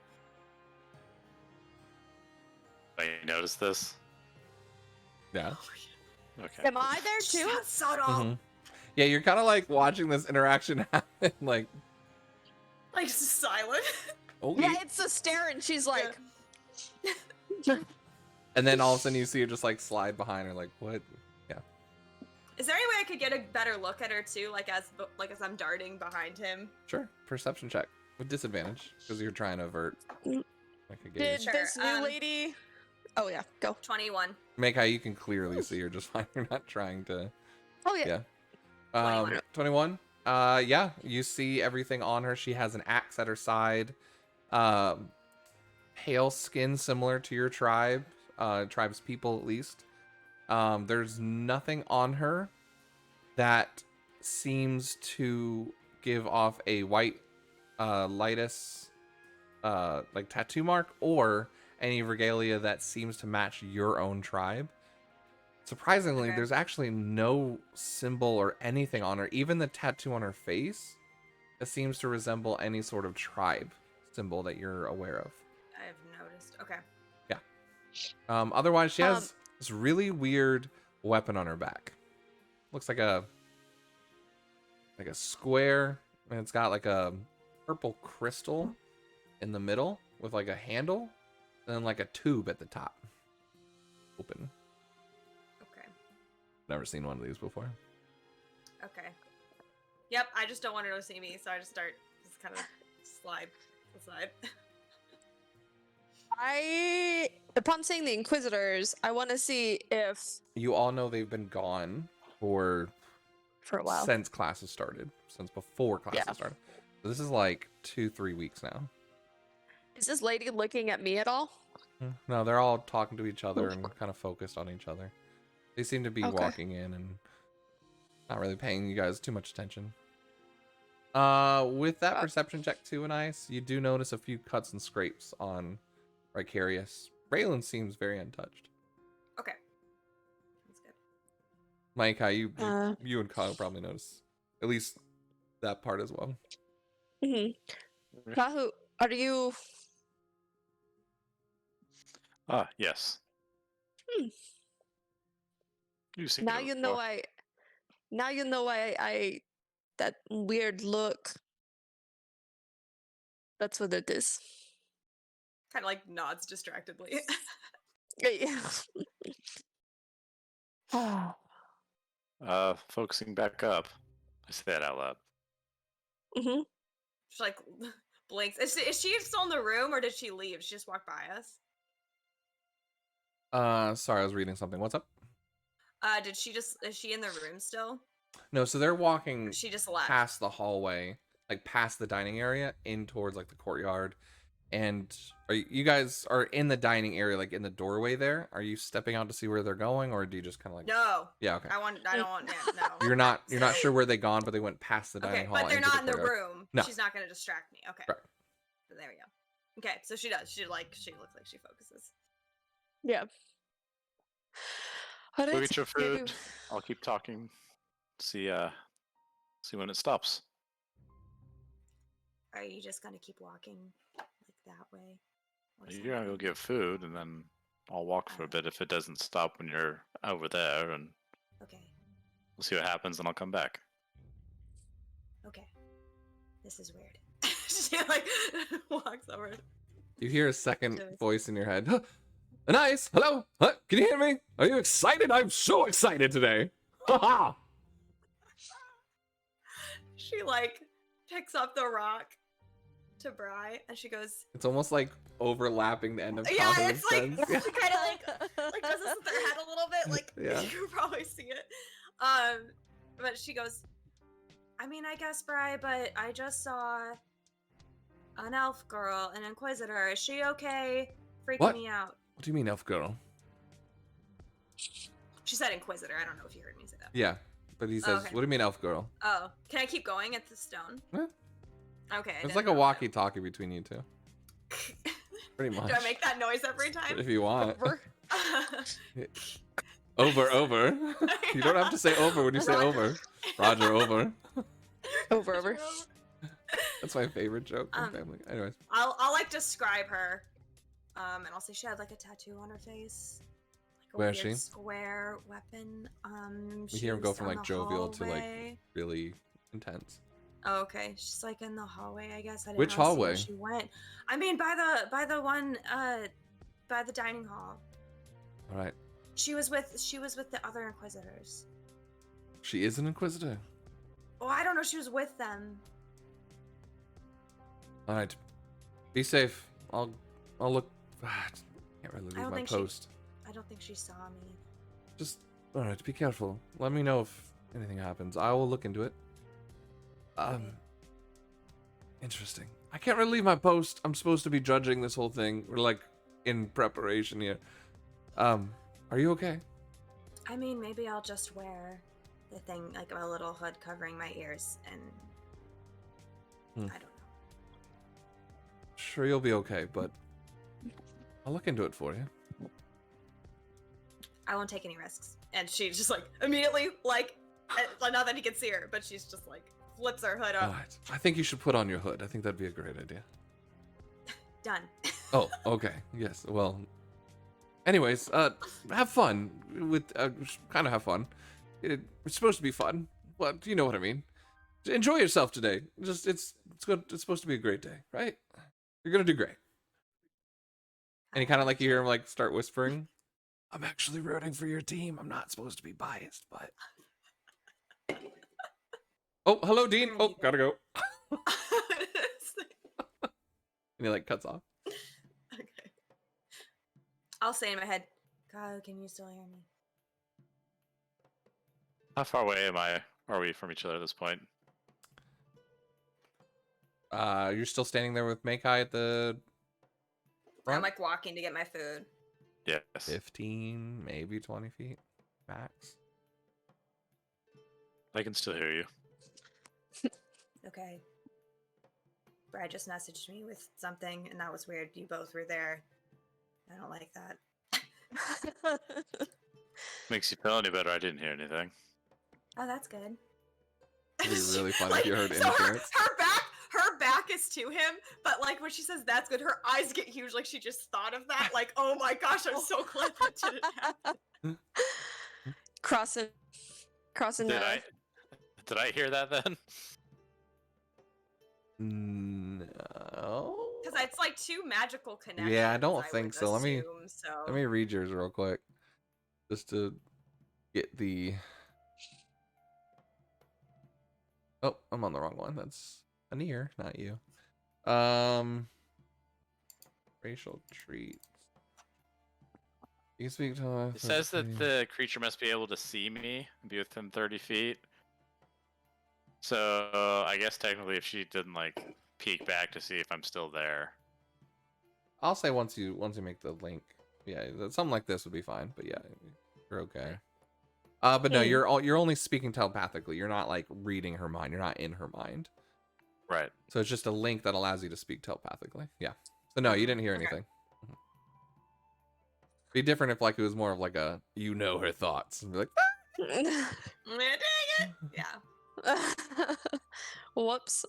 I noticed this. Yeah. Okay. Am I there She's too? not subtle. Mhm. Yeah, you're kind of like watching this interaction happen. Like, Like just silent. okay. Yeah, it's a stare, and she's like, And then all of a sudden you see her just like slide behind her. Like, what? Yeah. Is there any way I could get a better look at her too, like as I'm darting behind him? Sure. Perception check with disadvantage because you're trying to avert. Mm. Like a did gaze. Sure, this new lady? Oh yeah, go. 21. Mekai, you can clearly see her just fine. You're not trying to. Oh yeah. Yeah. 21. 21. Yeah, you see everything on her. She has an axe at her side. Pale skin similar to your tribe's people at least. There's nothing on her that seems to give off a white lightus like tattoo mark or any regalia that seems to match your own tribe. Surprisingly, Okay. there's actually no symbol or anything on her, even the tattoo on her face, that seems to resemble any sort of tribe symbol that you're aware of. I have noticed. Okay. Otherwise, she has this really weird weapon on her back. Looks like a square, and it's got like a purple crystal in the middle with like a handle, and then like a tube at the top. Open. Okay. Never seen one of these before. Okay. Yep, I just don't want her to see me, so I just kind of slide. Upon seeing the Inquisitors, I want to see if You all know they've been gone for for a while. since classes started, since before classes Yeah. started. So this is like 2-3 weeks now. Is this lady looking at me at all? No, they're all talking to each other and kind of focused on each other. They seem to be Okay. walking in and not really paying you guys too much attention. With that perception check too, and Ice, you do notice a few cuts and scrapes on Ricarius. Braylon seems very untouched. Okay. That's good. Maikai, Uh. you and Kyle probably notice at least that part as well. Mm-hmm. Kahu, are you? Yes. Hmm. You've seen Now it you know before. Now you know I that weird look. That's what it is. Kind of like nods distractedly. Yeah. Focusing back up. I say that out loud. Mm-hmm. She like blinks. Is she still in the room, or did she leave? She just walked by us. Sorry, I was reading something. What's up? Is she in the room still? No, so they're walking Or she just left. past the hallway, like past the dining area, in towards like the courtyard. And you guys are in the dining area, like in the doorway there? Are you stepping out to see where they're going, or do you just kind of like? No. Yeah, okay. I don't want. Yeah, no. You're not sure where they gone, but they went past the dining Okay, hall. but they're into not in the courtyard. room. No. She's not gonna distract me. Okay. Right. So there we go. Okay, so she does. She looks like she focuses. Yeah. Go get your food. I'll keep talking. See when it stops. Are you just gonna keep walking like that way. Or You're gonna go something. get food, and then I'll walk for a bit if it doesn't stop when you're over there, and Okay. we'll see what happens, and I'll come back. Okay. This is weird. She like walks over. You hear a second Nice. voice in your head. Huh, nice. Hello. Huh, can you hear me? Are you excited? I'm so excited today. Ha ha. She like picks up the rock to Bri and she goes, It's almost like overlapping the end of yeah, confidence it's like sense. she kind of like does this with her head a little bit, like Yeah. you can probably see it. But she goes, I mean, I guess Bri, but I just saw an elf girl, an inquisitor. Is she okay? Freaking What? me out. What do you mean, elf girl? She said inquisitor. I don't know if you heard me say that. Yeah, but he says, Okay. "What do you mean, elf girl?" Oh, can I keep going at the stone? Yeah. Okay. I It's didn't like a know that. walkie-talkie between you two, pretty much. Do I make that noise every time? If you want. Over. Over. You don't have to say over when you say Roger. over. Roger, over. Over. That's my favorite joke from Um, Family. Anyways, I'll like describe her, and I'll say she had like a tattoo on her face, like a Where is weird she? square weapon. we She hear him go was from down like the jovial to like hallway. really intense. Oh, okay, she's like in the hallway. I guess I didn't Which really see hallway? where she went. I mean, by the one by the dining hall. All right. She was with the other inquisitors. She is an inquisitor. Oh, I don't know. She was with them. All right. Be safe. I'll look. Can't really I leave don't my think post. I don't think she saw me. Just all right. Be careful. Let me know if anything happens. I will look into it. Interesting. I can't really leave my post. I'm supposed to be judging this whole thing. We're like in preparation here. Are you okay? I mean, maybe I'll just wear the thing, like a little hood covering my ears, and I don't know. Sure, you'll be okay, but I'll look into it for you. I won't take any risks. And she just like immediately like, not that he can see her, but she's just like flips her hood All up. right. I think you should put on your hood. I think that'd be a great idea. Done. Oh, okay. Yes. Well. Anyways, have fun with. Kind of have fun. It's supposed to be fun, but you know what I mean. Enjoy yourself today. Just it's good. It's supposed to be a great day, right? You're gonna do great. And you kind of like you hear him like start whispering. I'm actually rooting for your team. I'm not supposed to be biased, but. Oh, hello, Dean. Oh, gotta go. And he like cuts off. Okay. I'll say in my head, God, can you still hear me? How far away are we from each other at this point? You're still standing there with Makai at the front? I'm like walking to get my food. Yes. 15, maybe 20 feet max. I can still hear you. Okay. Brad just messaged me with something, and that was weird. You both were there. I don't like that. Makes you feel any better? I didn't hear anything. Oh, that's good. It'd be really fun if you heard so interference. her back is to him, but like when she says that's good, her eyes get huge, like she just thought of that. Like, oh my gosh, I'm so glad that didn't happen. Crossing Did I hear that then? No. Because it's like two magical connections. Yeah, I don't would think so. Let me assume, read yours real quick, just to get the. Oh, I'm on the wrong one. That's Anir, not you. Racial treats. You can speak to. It says that the creature must be able to see me and be within 30 feet. So I guess technically, if she didn't like peek back to see if I'm still there. I'll say once you make the link, yeah, something like this would be fine. But yeah, you're okay. But no, you're only speaking telepathically. You're not like reading her mind. You're not in her mind. Right. So it's just a link that allows you to speak telepathically. Yeah. So no, you didn't hear anything. Be different if like it was more of like a her thoughts and be like. dang it. Yeah. Whoops.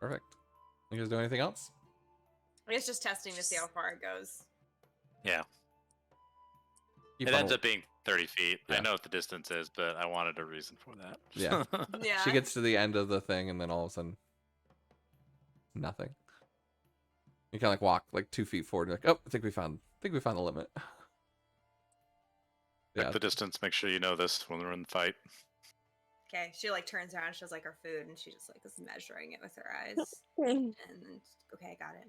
Perfect. You guys do anything else? I guess just testing to see how far it goes. Yeah. Keep It on- ends up being 30 feet. Yeah. I know what the distance is, but I wanted a reason for that. Yeah. Yeah. She gets to the end of the thing, and then all of a sudden, nothing. You kind of like walk like 2 feet forward. You're like, oh, I think we found the limit. Check Yeah. the distance. Make sure you know this when we're in the fight. Okay, she like turns around, she has like her food, and she just like is measuring it with her eyes, and then okay, got it.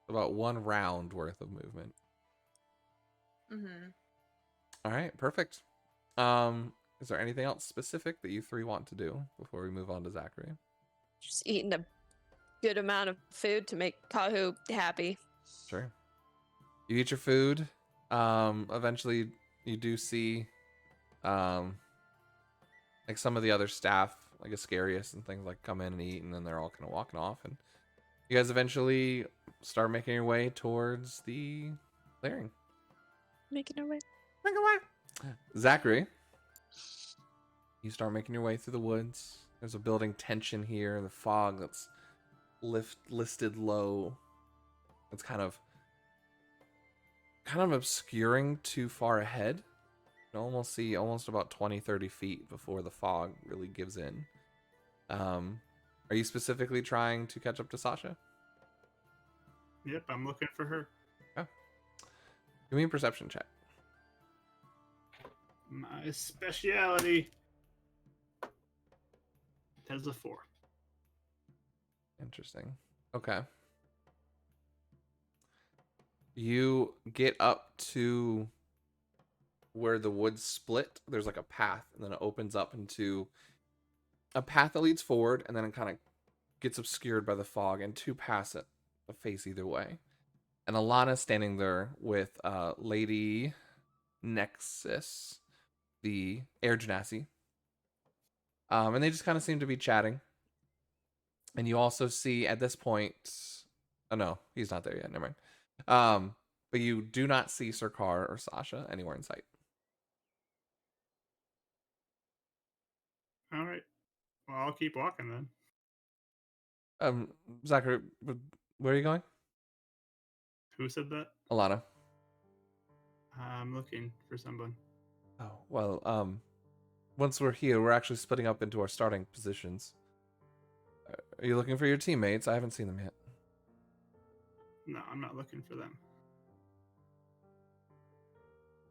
About 1 round worth of movement. Mm-hmm. All right, perfect. Is there anything else specific that you 3 want to do before we move on to Zachary? Just eating a good amount of food to make Kahu happy. Sure. You eat your food. Eventually you do see like some of the other staff, like Ascarius and things, like come in and eat, and then they're all kind of walking off, and you guys eventually start making your way towards the clearing. Making our way. Zachary, you start making your way through the woods. There's a building tension here, the fog that's listed low. It's kind of obscuring too far ahead. You can almost see about 20-30 feet before the fog really gives in. Are you specifically trying to catch up to Sasha? Yep, I'm looking for her. Give me a perception check. My speciality. That's a 4. Interesting. Okay. You get up to where the woods split. There's like a path, and then it opens up into a path that leads forward, and then it kind of gets obscured by the fog, and 2 paths that face either way. And Alana's standing there with Lady Nexus, the air genasi. And they just kind of seem to be chatting. And you also see at this point, oh no, he's not there yet. Never mind. But you do not see Sirkar or Sasha anywhere in sight. All right. Well, I'll keep walking then. Zachary, where are you going? Who said that? Alana. I'm looking for someone. Oh, well, once we're here, we're actually splitting up into our starting positions. Are you looking for your teammates? I haven't seen them yet. No, I'm not looking for them.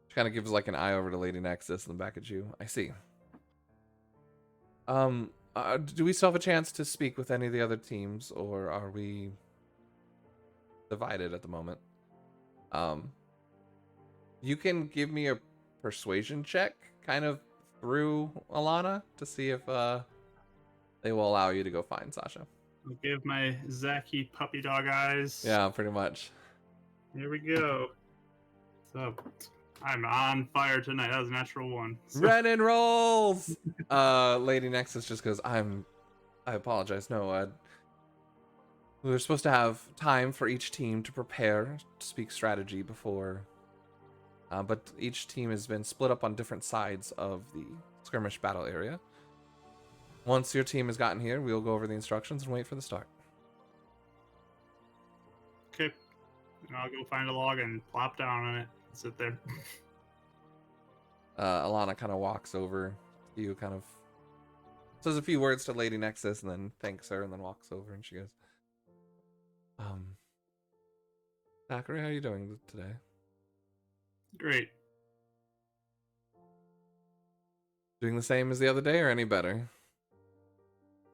She kind of gives like an eye over to Lady Nexus and then back at you. I see. Do we still have a chance to speak with any of the other teams, or are we divided at the moment? You can give me a persuasion check kind of through Alana to see if they will allow you to go find Sasha. I'll give my Zacky puppy dog eyes. Yeah, pretty much. Here we go. So I'm on fire tonight. That was a natural 1. So, Renan rolls. Lady Nexus just goes, I apologize. No, we were supposed to have time for each team to prepare to speak strategy before, but each team has been split up on different sides of the skirmish battle area. Once your team has gotten here, we'll go over the instructions and wait for the start. okay. And I'll go find a log and plop down on it and sit there. Alana kind of walks over to you, kind of says a few words to Lady Nexus, and then thanks her, and then walks over, and she goes, Zachary, how are you doing today? Great. Doing the same as the other day, or any better?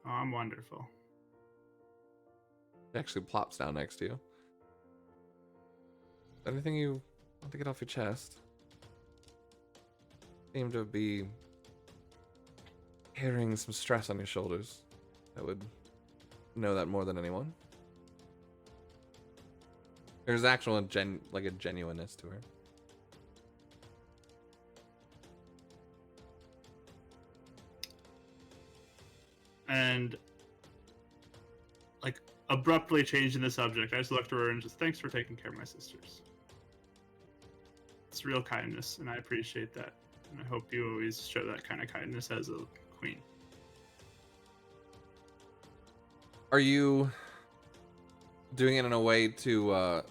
Oh, I'm wonderful. She actually plops down next to you. Anything you want to get off your chest? Seem to be carrying some stress on your shoulders. I would know that more than anyone. There's actual a genuineness to her. And like abruptly changing the subject, I just looked at her and just thanks for taking care of my sisters. It's real kindness, and I appreciate that. And I hope you always show that kind of kindness as a queen. Are you doing it in a way to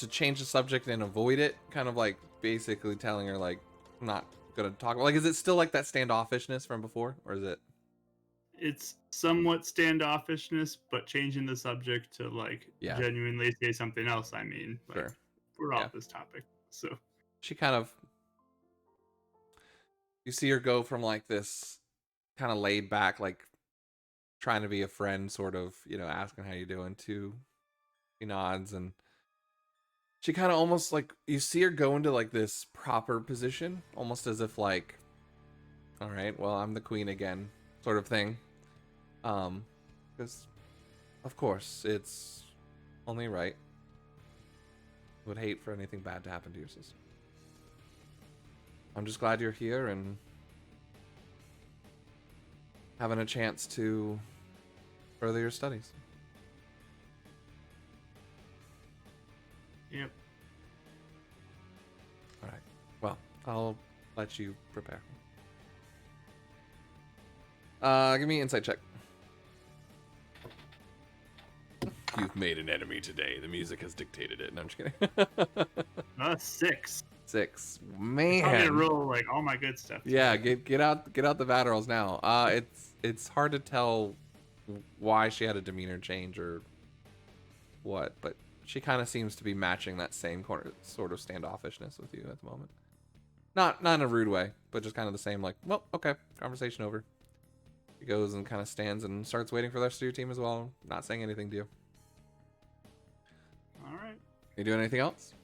change the subject and avoid it? Kind of like basically telling her like, I'm not gonna talk. Like, is it still like that standoffishness from before, or is it? It's somewhat standoffishness, but changing the subject to like Yeah. genuinely say something else. I mean, like, Sure. we're Yeah. off this topic, so She kind of, you see her go from like this kind of laid back, like trying to be a friend, sort of, you know, asking how you doing, to she nods, and she kind of almost like, you see her go into like this proper position, almost as if like, all right, well, I'm the queen again, sort of thing. Because of course it's only right. Would hate for anything bad to happen to your sister. I'm just glad you're here and having a chance to further your studies. yep. All right. Well, I'll let you prepare. Give me an insight check. You've made an enemy today. The music has dictated it. No, I'm just kidding. 6. 6. I'm gonna Man. roll like all my good stuff. Yeah, get out the bad rolls now. It's hard to tell why she had a demeanor change or what, but she kind of seems to be matching that same sort of standoffishness with you at the moment. Not in a rude way, but just kind of the same, like, well, okay, conversation over. She goes and kind of stands and starts waiting for the rest of your team as well, not saying anything to you. All right. You doing anything else?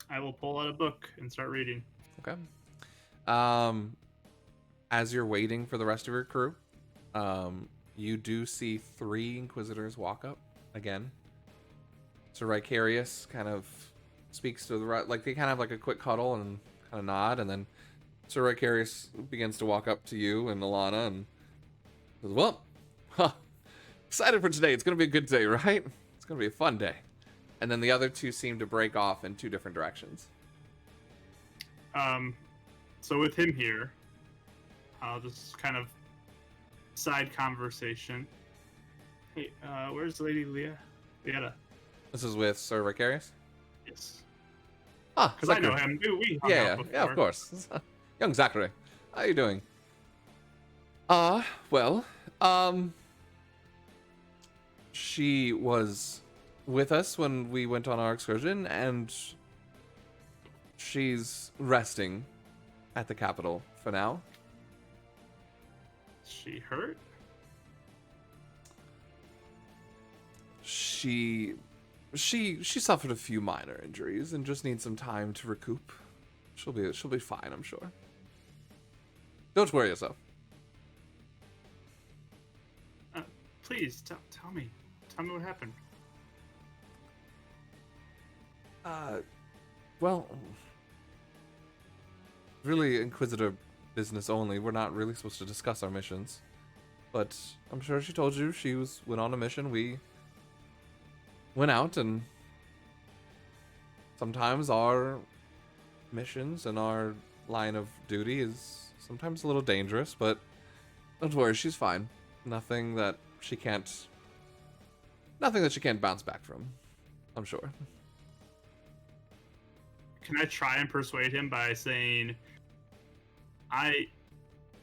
I will pull out a book and start reading. Okay. As you're waiting for the rest of your crew, you do see 3 Inquisitors walk up again. So Ricarius kind of speaks to the right, like they kind of have like a quick cuddle and kind of nod, and then Sir Ricarius begins to walk up to you and Alana and says, well, excited for today. It's going to be a good day, right? It's going to be a fun day. And then the other 2 seem to break off in 2 different directions. So with him here, I'll just kind of side conversation. Hey, where's Lady Lieta? This is with Sir Ricarius? Yes. Ah, Because I know him. We hung out yeah, of before. course. Young Zachary, how you doing? Well, she was with us when we went on our excursion, and she's resting at the capital for now. Is she hurt? She suffered a few minor injuries and just needs some time to recoup. She'll be fine, I'm sure. Don't worry yourself. Please tell me. Tell me what happened. Well, really Inquisitor business only. We're not really supposed to discuss our missions. But I'm sure she told you she went on a mission. We went out, and sometimes our missions and our line of duty is sometimes a little dangerous, but don't worry, she's fine. Nothing that she can't bounce back from, I'm sure. Can I try and persuade him by saying, I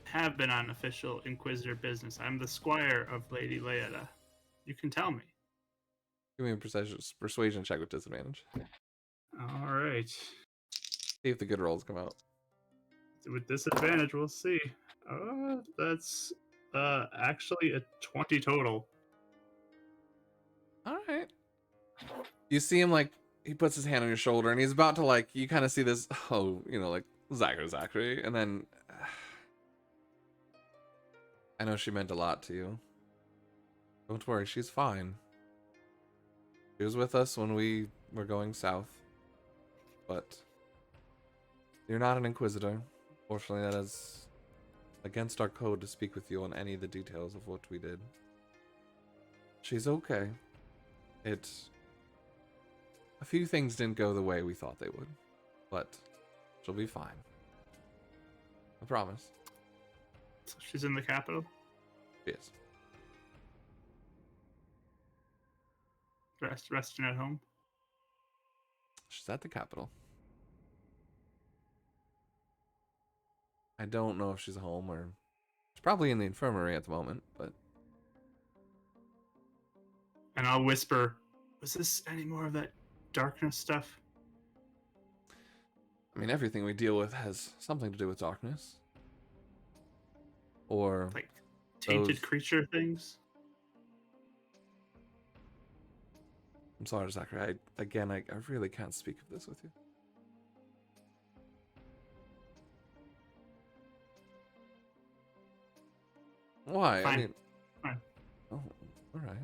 have been on official Inquisitor business. I'm the squire of Lady Lieta. You can tell me. Give me a persuasion check with disadvantage. All right. See if the good rolls come out. With disadvantage, we'll see. That's actually a 20 total. All right. You see him, like, he puts his hand on your shoulder, and he's about to, like, you kind of see this, like, Zachary, and then I know she meant a lot to you. Don't worry, she's fine. She was with us when we were going south, but you're not an Inquisitor. Fortunately, that is against our code to speak with you on any of the details of what we did. She's okay. A few things didn't go the way we thought they would, but she'll be fine. I promise. So she's in the capital. Yes. Resting at home. She's at the capital. I don't know if she's home or she's probably in the infirmary at the moment, but And I'll whisper, was this any more of that darkness stuff? I mean everything we deal with has something to do with darkness. Or Like tainted those- creature things? I'm sorry, Zachary. I really can't speak of this with you. Why? I Fine. mean, Fine. oh, all right.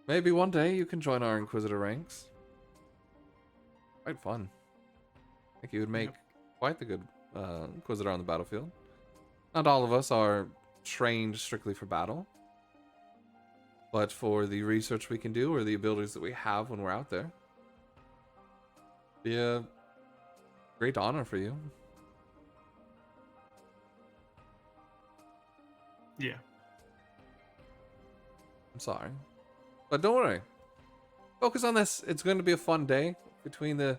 Maybe one day you can join our Inquisitor ranks. Quite fun. I think you would make Yep. quite the good Inquisitor on the battlefield. Not all of us are trained strictly for battle, but for the research we can do or the abilities that we have when we're out there, be a great honor for you. Yeah. I'm sorry, but don't worry. Focus on this. It's going to be a fun day between the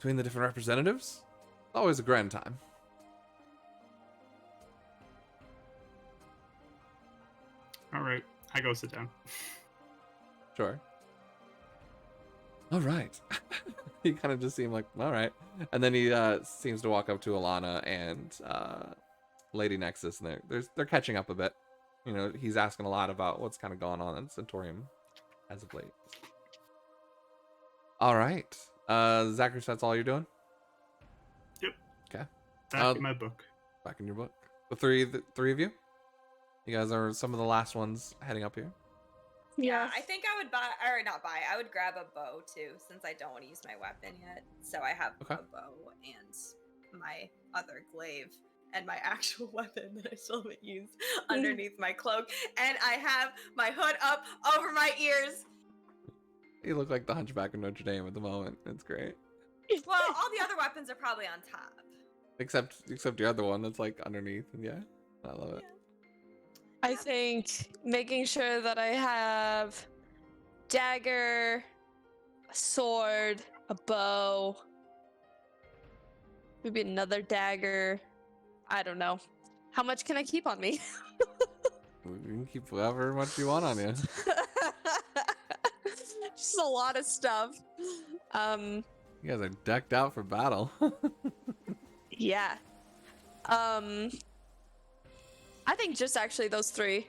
different representatives. Always a grand time. All right. I go sit down. Sure. All right. He kind of just seemed like, all right. And then he seems to walk up to Alana and Lady Nexus, and they're catching up a bit. You know, he's asking a lot about what's kind of going on in Centaurium as of late. All right. Zachary, so that's all you're doing? Yep. Okay. Back in my book. Back in your book. The three of you? You guys are some of the last ones heading up here. Yeah, I think I would I would grab a bow too, since I don't want to use my weapon yet. So I have Okay. a bow and my other glaive and my actual weapon that I still haven't used underneath my cloak. And I have my hood up over my ears. You look like the Hunchback of Notre Dame at the moment. It's great. Well, all the other weapons are probably on top. Except your other one that's like underneath. And yeah, I love it. I think making sure that I have dagger, a sword, a bow, maybe another dagger. I don't know. How much can I keep on me? You can keep whatever much you want on you. Just a lot of stuff. You guys are decked out for battle. Yeah. I think just actually those three.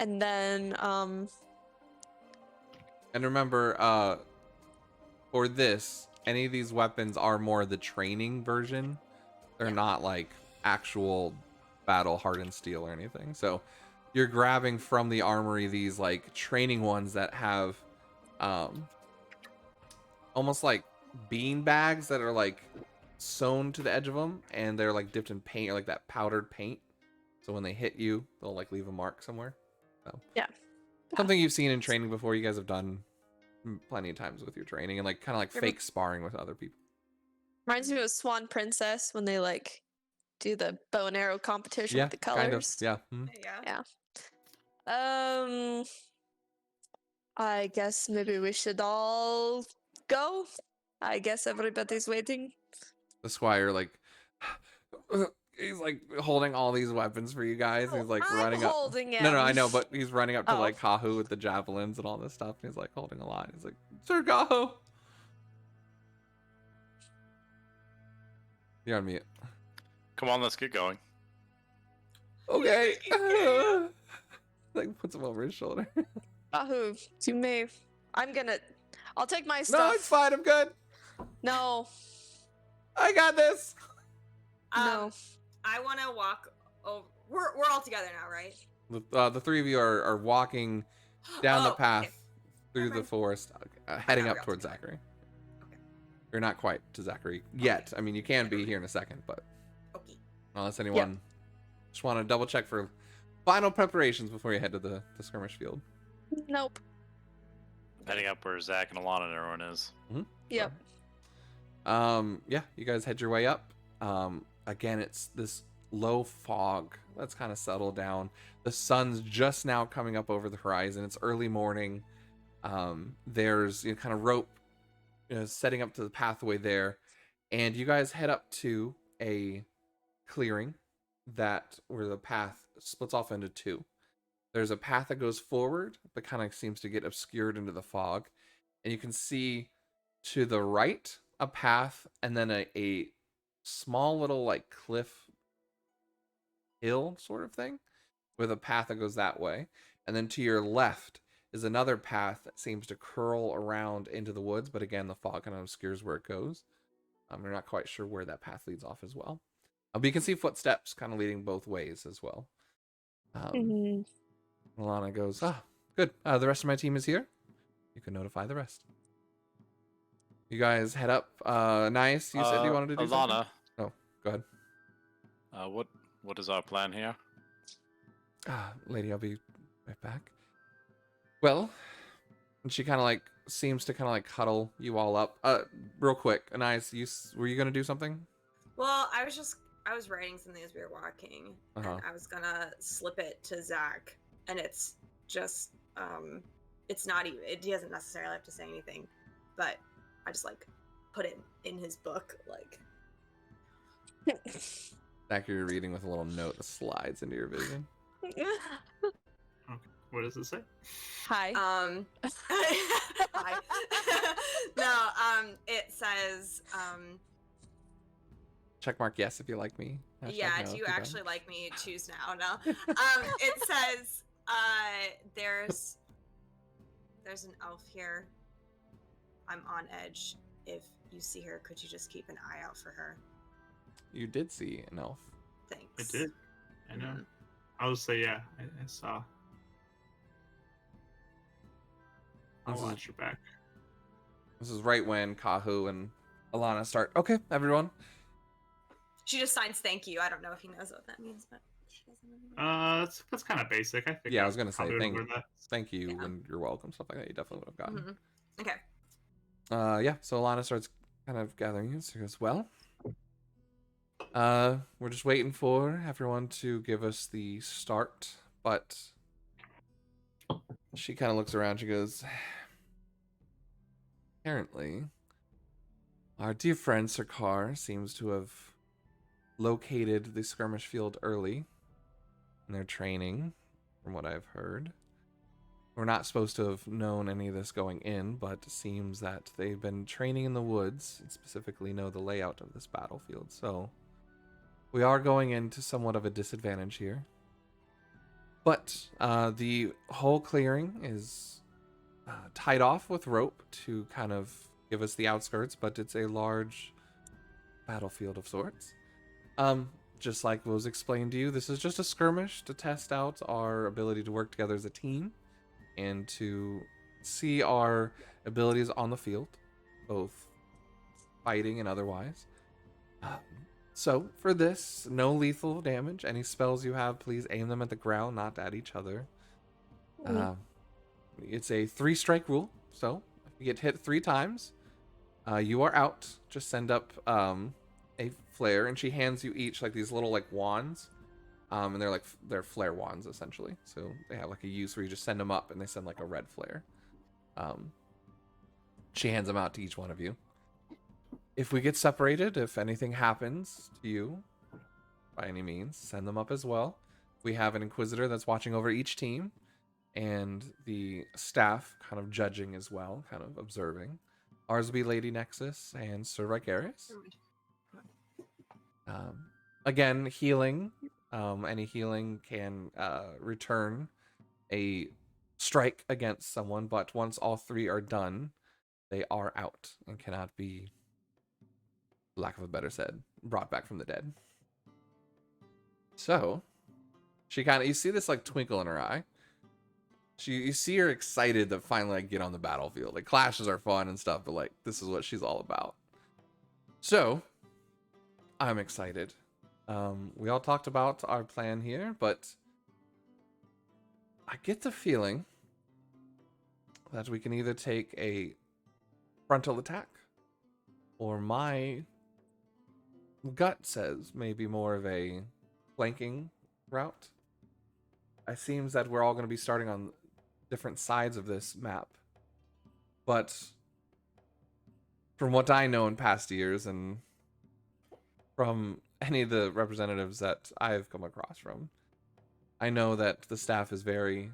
And then, And remember, for this, any of these weapons are more the training version. They're not like actual battle hardened steel or anything. So you're grabbing from the armory these like training ones that have almost like bean bags that are like sewn to the edge of them, and they're like dipped in paint, or like that powdered paint. So when they hit you, they'll like leave a mark somewhere. So Yeah. something you've seen in training before. You guys have done plenty of times with your training, and like kind of like fake sparring with other people. reminds me of Swan Princess when they like do the bow and arrow competition Yeah, with the colors. kind of. Yeah. Mhm. Yeah. I guess maybe we should all go. I guess everybody's waiting. The squire like he's like holding all these weapons for you guys. He's like I'm running up. holding No, him. I know, but he's running up to Oh. like Kahu with the javelins and all this stuff. And he's like holding a lot. He's like, Sir Kahu. You're on mute. Come on, let's get going. Okay. Like puts him over his shoulder. Ahu, you may. I'll take my No, stuff. it's fine. I'm good. No, I got this. no. I want to walk over. We're all together now, right? The three of you are walking down the Oh, path okay. through Never the mind. forest, heading thought up we all towards together. Zachary. Okay. You're not quite to Zachary yet. I mean, you can be here in a second, but Okay. unless anyone just want to double check for final preparations before you head to the skirmish field. Nope. Heading up where Zach and Alana and everyone is. Yep. Yeah, you guys head your way up. again, it's this low fog that's kind of settled down. The sun's just now coming up over the horizon. It's early morning. There's kind of rope setting up to the pathway there, and you guys head up to a clearing where the path splits off into two. There's a path that goes forward, but kind of seems to get obscured into the fog, and you can see to the right a path, and then a small little like cliff hill sort of thing with a path that goes that way, and then to your left is another path that seems to curl around into the woods, but again the fog kind of obscures where it goes. You're not quite sure where that path leads off as well, but you can see footsteps kind of leading both ways as well. Alana goes, good, the rest of my team is here. You can notify the rest. You guys head up. Nice. You said you wanted to do something? Alana. Oh, go ahead. What is our plan here? Lady, I'll be right back. Well, and she kind of like seems to kind of like huddle you all up. Real quick, Anais, were you gonna do something? Well, I was writing something as we were walking, and I was gonna slip it to Zach, and it's just it's not even. He doesn't necessarily have to say anything, but I just like put it in his book, like. Back you're reading with a little note that slides into your vision. Okay. What does it say? Hi. Hi. No, it says Checkmark yes if you like me. Hashtag yeah, no do if you don't. actually like me? Choose now. No. It says there's an elf here. I'm on edge. If you see her, could you just keep an eye out for her? You did see an elf. Thanks. I did. I know. I would say yeah. I saw. I'll watch your back. This is right when Kahu and Alana start. Okay, everyone. She just signs thank you. I don't know if he knows what that means, but she doesn't know. That's kind of basic. I think. Yeah, I was gonna say thank you Yeah. and you're welcome, stuff like that. You definitely would have gotten. Okay. Yeah. So Alana starts kind of gathering you. So she goes, well, we're just waiting for everyone to give us the start, but she kind of looks around. She goes, apparently, our dear friend Sarkar seems to have located the skirmish field early in their training, from what I've heard. We're not supposed to have known any of this going in, but it seems that they've been training in the woods and specifically know the layout of this battlefield. So we are going into somewhat of a disadvantage here. But the whole clearing is tied off with rope to kind of give us the outskirts, but it's a large battlefield of sorts. Just like was explained to you, this is just a skirmish to test out our ability to work together as a team and to see our abilities on the field, both fighting and otherwise. So for this, no lethal damage. Any spells you have, please aim them at the ground, not at each other. It's a 3-strike rule, so if you get hit 3 times, you are out. Just send up a flare, and she hands you each like these little like wands, and they're flare wands essentially. So they have like a use where you just send them up, and they send like a red flare. She hands them out to each one of you. If we get separated, if anything happens to you, by any means, send them up as well. We have an Inquisitor that's watching over each team, and the staff kind of judging as well, kind of observing. Ours will be Lady Nexus and Sir Vicarious. Again, healing. Any healing can return a strike against someone, but once all 3 are done, they are out and cannot be, lack of a better said, brought back from the dead. So, she kind of, you see this like twinkle in her eye. You see her excited to finally like get on the battlefield. Like clashes are fun and stuff, but like this is what she's all about. So, I'm excited. We all talked about our plan here, but I get the feeling that we can either take a frontal attack, or my gut says maybe more of a flanking route. It seems that we're all going to be starting on different sides of this map. But from what I know in past years and from any of the representatives that I've come across from, I know that the staff is very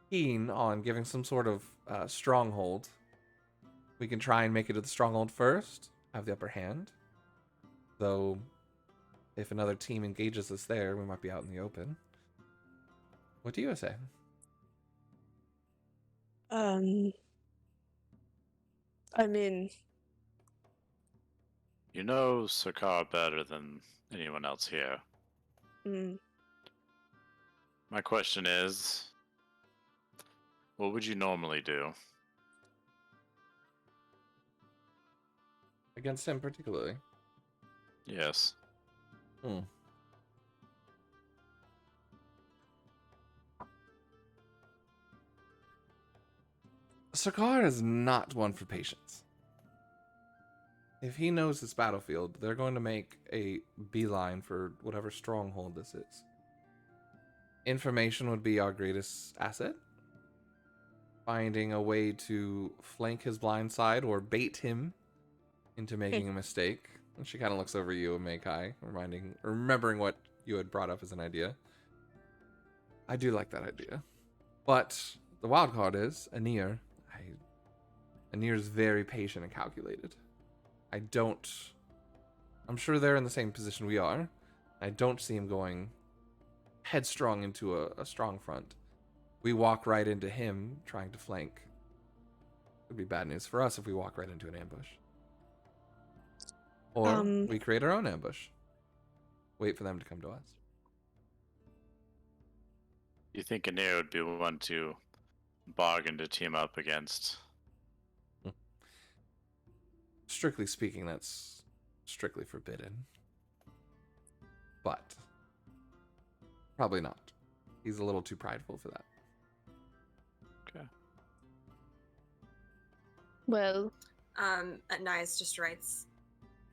keen on giving some sort of stronghold. We can try and make it to the stronghold first, have the upper hand. Though, if another team engages us there, we might be out in the open. What do you say? I mean, You know Sakar better than anyone else here. mm, My question is, what would you normally do? Against him particularly. Yes. Sakar is not one for patience. If he knows this battlefield, they're going to make a beeline for whatever stronghold this is. Information would be our greatest asset. Finding a way to flank his blind side or bait him into making a mistake. And she kind of looks over you and Makai, remembering what you had brought up as an idea. I do like that idea. But the wild card is Anir. Anir is very patient and calculated. I'm sure they're in the same position we are. I don't see him going headstrong into a strong front. We walk right into him trying to flank. It would be bad news for us if we walk right into an ambush. Or we create our own ambush. Wait for them to come to us. You think Anir would be one to bargain to team up against? Strictly speaking, that's strictly forbidden. But probably not. He's a little too prideful for that. Okay. well, Nice just writes,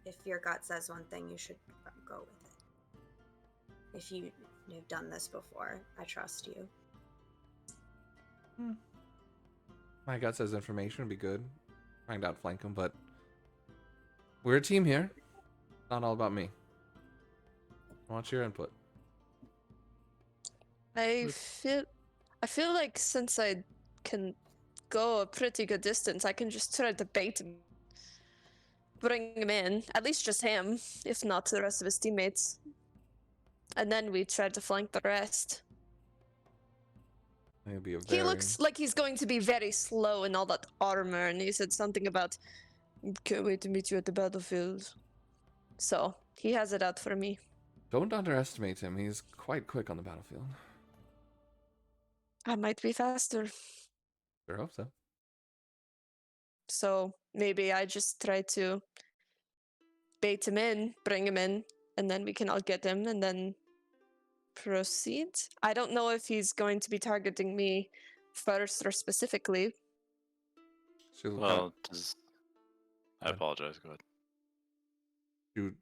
if your gut says one thing, you should go with it. If you've done this before, I trust you. My gut says information would be good. Trying to outflank him, but we're a team here. Not all about me. I want your input. I feel like since I can go a pretty good distance, I can just try to bait him. Bring him in. At least just him, if not the rest of his teammates. And then we try to flank the rest. It'll be a He looks like he's going to be very slow in all that armor, and he said something about, can't wait to meet you at the battlefield. So, he has it out for me. Don't underestimate him. He's quite quick on the battlefield. I might be faster. Sure hope so. So, maybe I just try to bait him in, bring him in, and then we can all get him, and then proceed. I don't know if he's going to be targeting me first or specifically. Well, I apologize. Go ahead.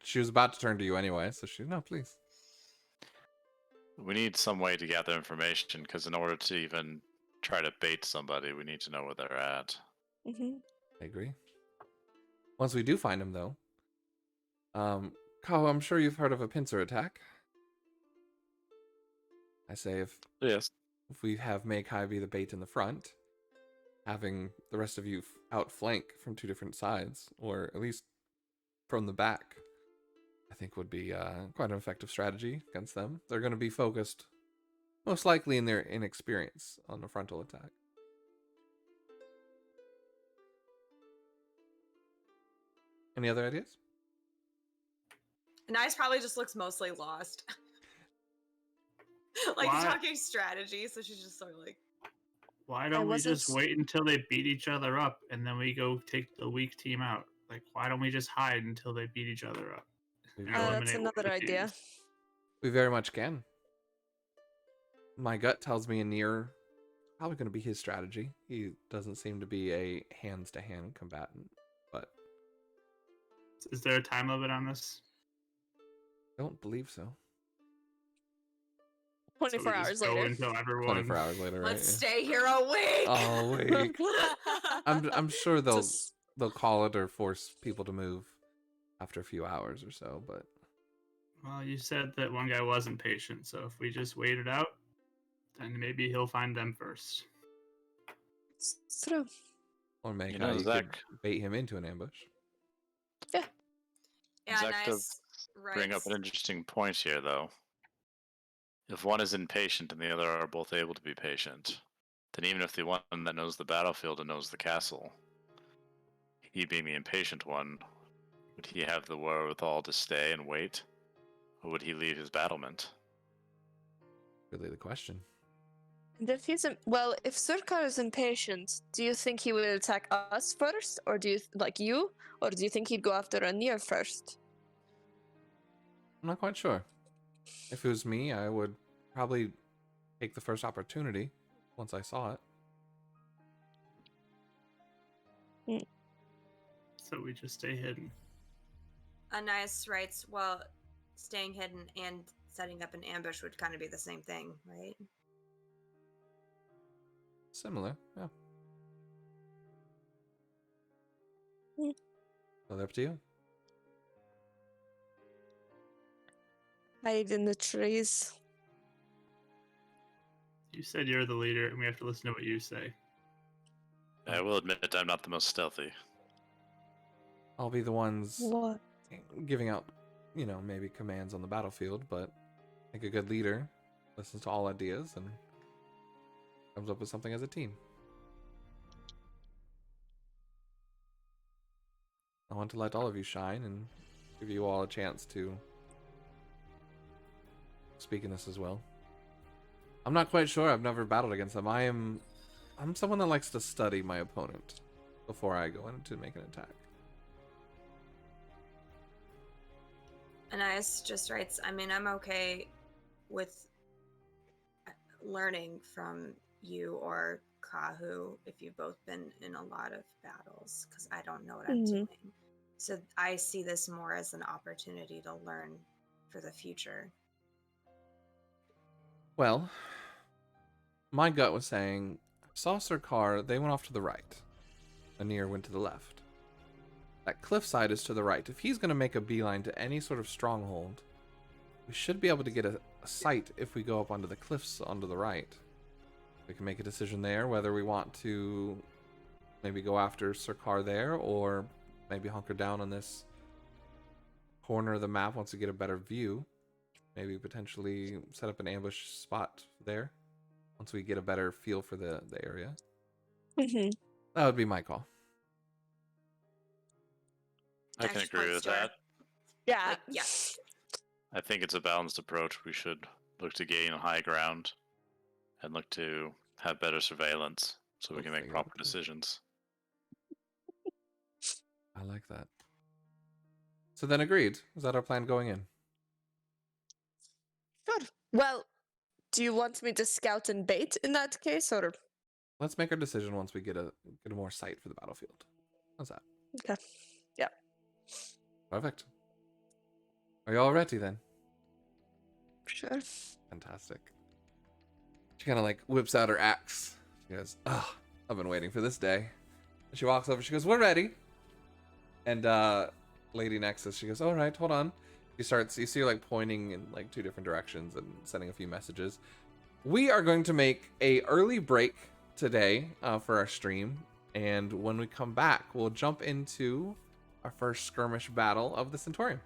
She was about to turn to you anyway, so no, please. We need some way to gather information, because in order to even try to bait somebody, we need to know where they're at. Mm-hmm. I agree. Once we do find him, though, Kao, I'm sure you've heard of a pincer attack. I say if we have Makai be the bait in the front, having the rest of you outflank from two different sides, or at least from the back, I think would be quite an effective strategy against them. They're going to be focused, most likely in their inexperience, on the frontal attack. Any other ideas? Nice probably just looks mostly lost. Like Why? talking strategy, so she's just sort of like, Why don't we just wait until they beat each other up and then we go take the weak team out? Like, why don't we just hide until they beat each other up? and That's eliminate one of another the idea. teams? We very much can. My gut tells me Anir probably going to be his strategy. He doesn't seem to be a hands-to-hand combatant, but Is there a time limit on this? Don't believe so. So we 24 just hours go later. until everyone. 24 hours later, right? Let's stay here a week. Oh, week. I'm sure Just- they'll call it or force people to move after a few hours or so, but Well, you said that one guy wasn't patient, so if we just wait it out, then maybe he'll find them first. it's true. or make You how know, you Zach, could bait him into an ambush. Yeah, Zach does nice. bring up Right. an interesting point here, though. If one is impatient and the other are both able to be patient, then even if the one that knows the battlefield and knows the castle, he being the impatient one, would he have the wherewithal to stay and wait? Or would he leave his battlement? Really the question. And if he's well, if Surkar is impatient, do you think he will attack us first, or do you like you, or do you think he'd go after Anir first? I'm not quite sure. If it was me, I would probably take the first opportunity once I saw it. So we just stay hidden. Nice writes, well, staying hidden and setting up an ambush would kind of be the same thing, right? Similar, yeah. Hmm. So up to you. Hide in the trees. You said you're the leader, and we have to listen to what you say. I will admit I'm not the most stealthy. I'll be the ones What? giving out, maybe commands on the battlefield, but I think a good leader listens to all ideas and comes up with something as a team. I want to let all of you shine and give you all a chance to speak in this as well. I'm not quite sure. I've never battled against them. I'm someone that likes to study my opponent before I go in to make an attack. Anais just writes, I mean, I'm okay with learning from you or Kahu if you've both been in a lot of battles, because I don't know what I'm doing. So I see this more as an opportunity to learn for the future. Well, my gut was saying, saw Surkar, they went off to the right. Anir went to the left. That cliffside is to the right. If he's going to make a beeline to any sort of stronghold, we should be able to get a sight if we go up onto the cliffs onto the right. We can make a decision there whether we want to maybe go after Surkar there or maybe hunker down on this corner of the map once we get a better view. Maybe potentially set up an ambush spot there once we get a better feel for the area. Mm-hmm. That would be my call. I can Next agree point, with Stuart. that. Yeah. Like, yes. I think it's a balanced approach. We should look to gain high ground and look to have better surveillance so we can make proper decisions. I like that. So then agreed. Is that our plan going in? Good. Well, do you want me to scout and bait in that case, or? Let's make our decision once we get a more sight for the battlefield. How's that? Okay. Yeah. Perfect. Are you all ready then? Sure. Fantastic. She kind of like whips out her axe. She goes, "Ah, I've been waiting for this day." And she walks over. She goes, "We're ready." And lady next us, she goes, "All right, hold on." She starts. You see her like pointing in like two different directions and sending a few messages. We are going to make a early break today for our stream, and when we come back, we'll jump into our first skirmish battle of the Centaurium.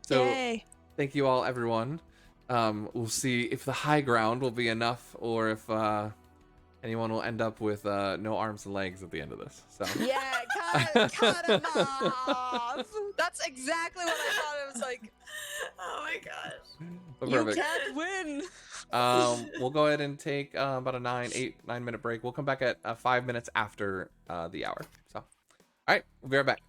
So Yay. thank you all, everyone. We'll see if the high ground will be enough, or if anyone will end up with no arms and legs at the end of this. So Yeah, cut him off. That's exactly what I thought. It was like, Oh my gosh. but you perfect. can't win. We'll go ahead and take about a 9-minute break. We'll come back at 5 minutes after the hour. So, all right, we'll be right back.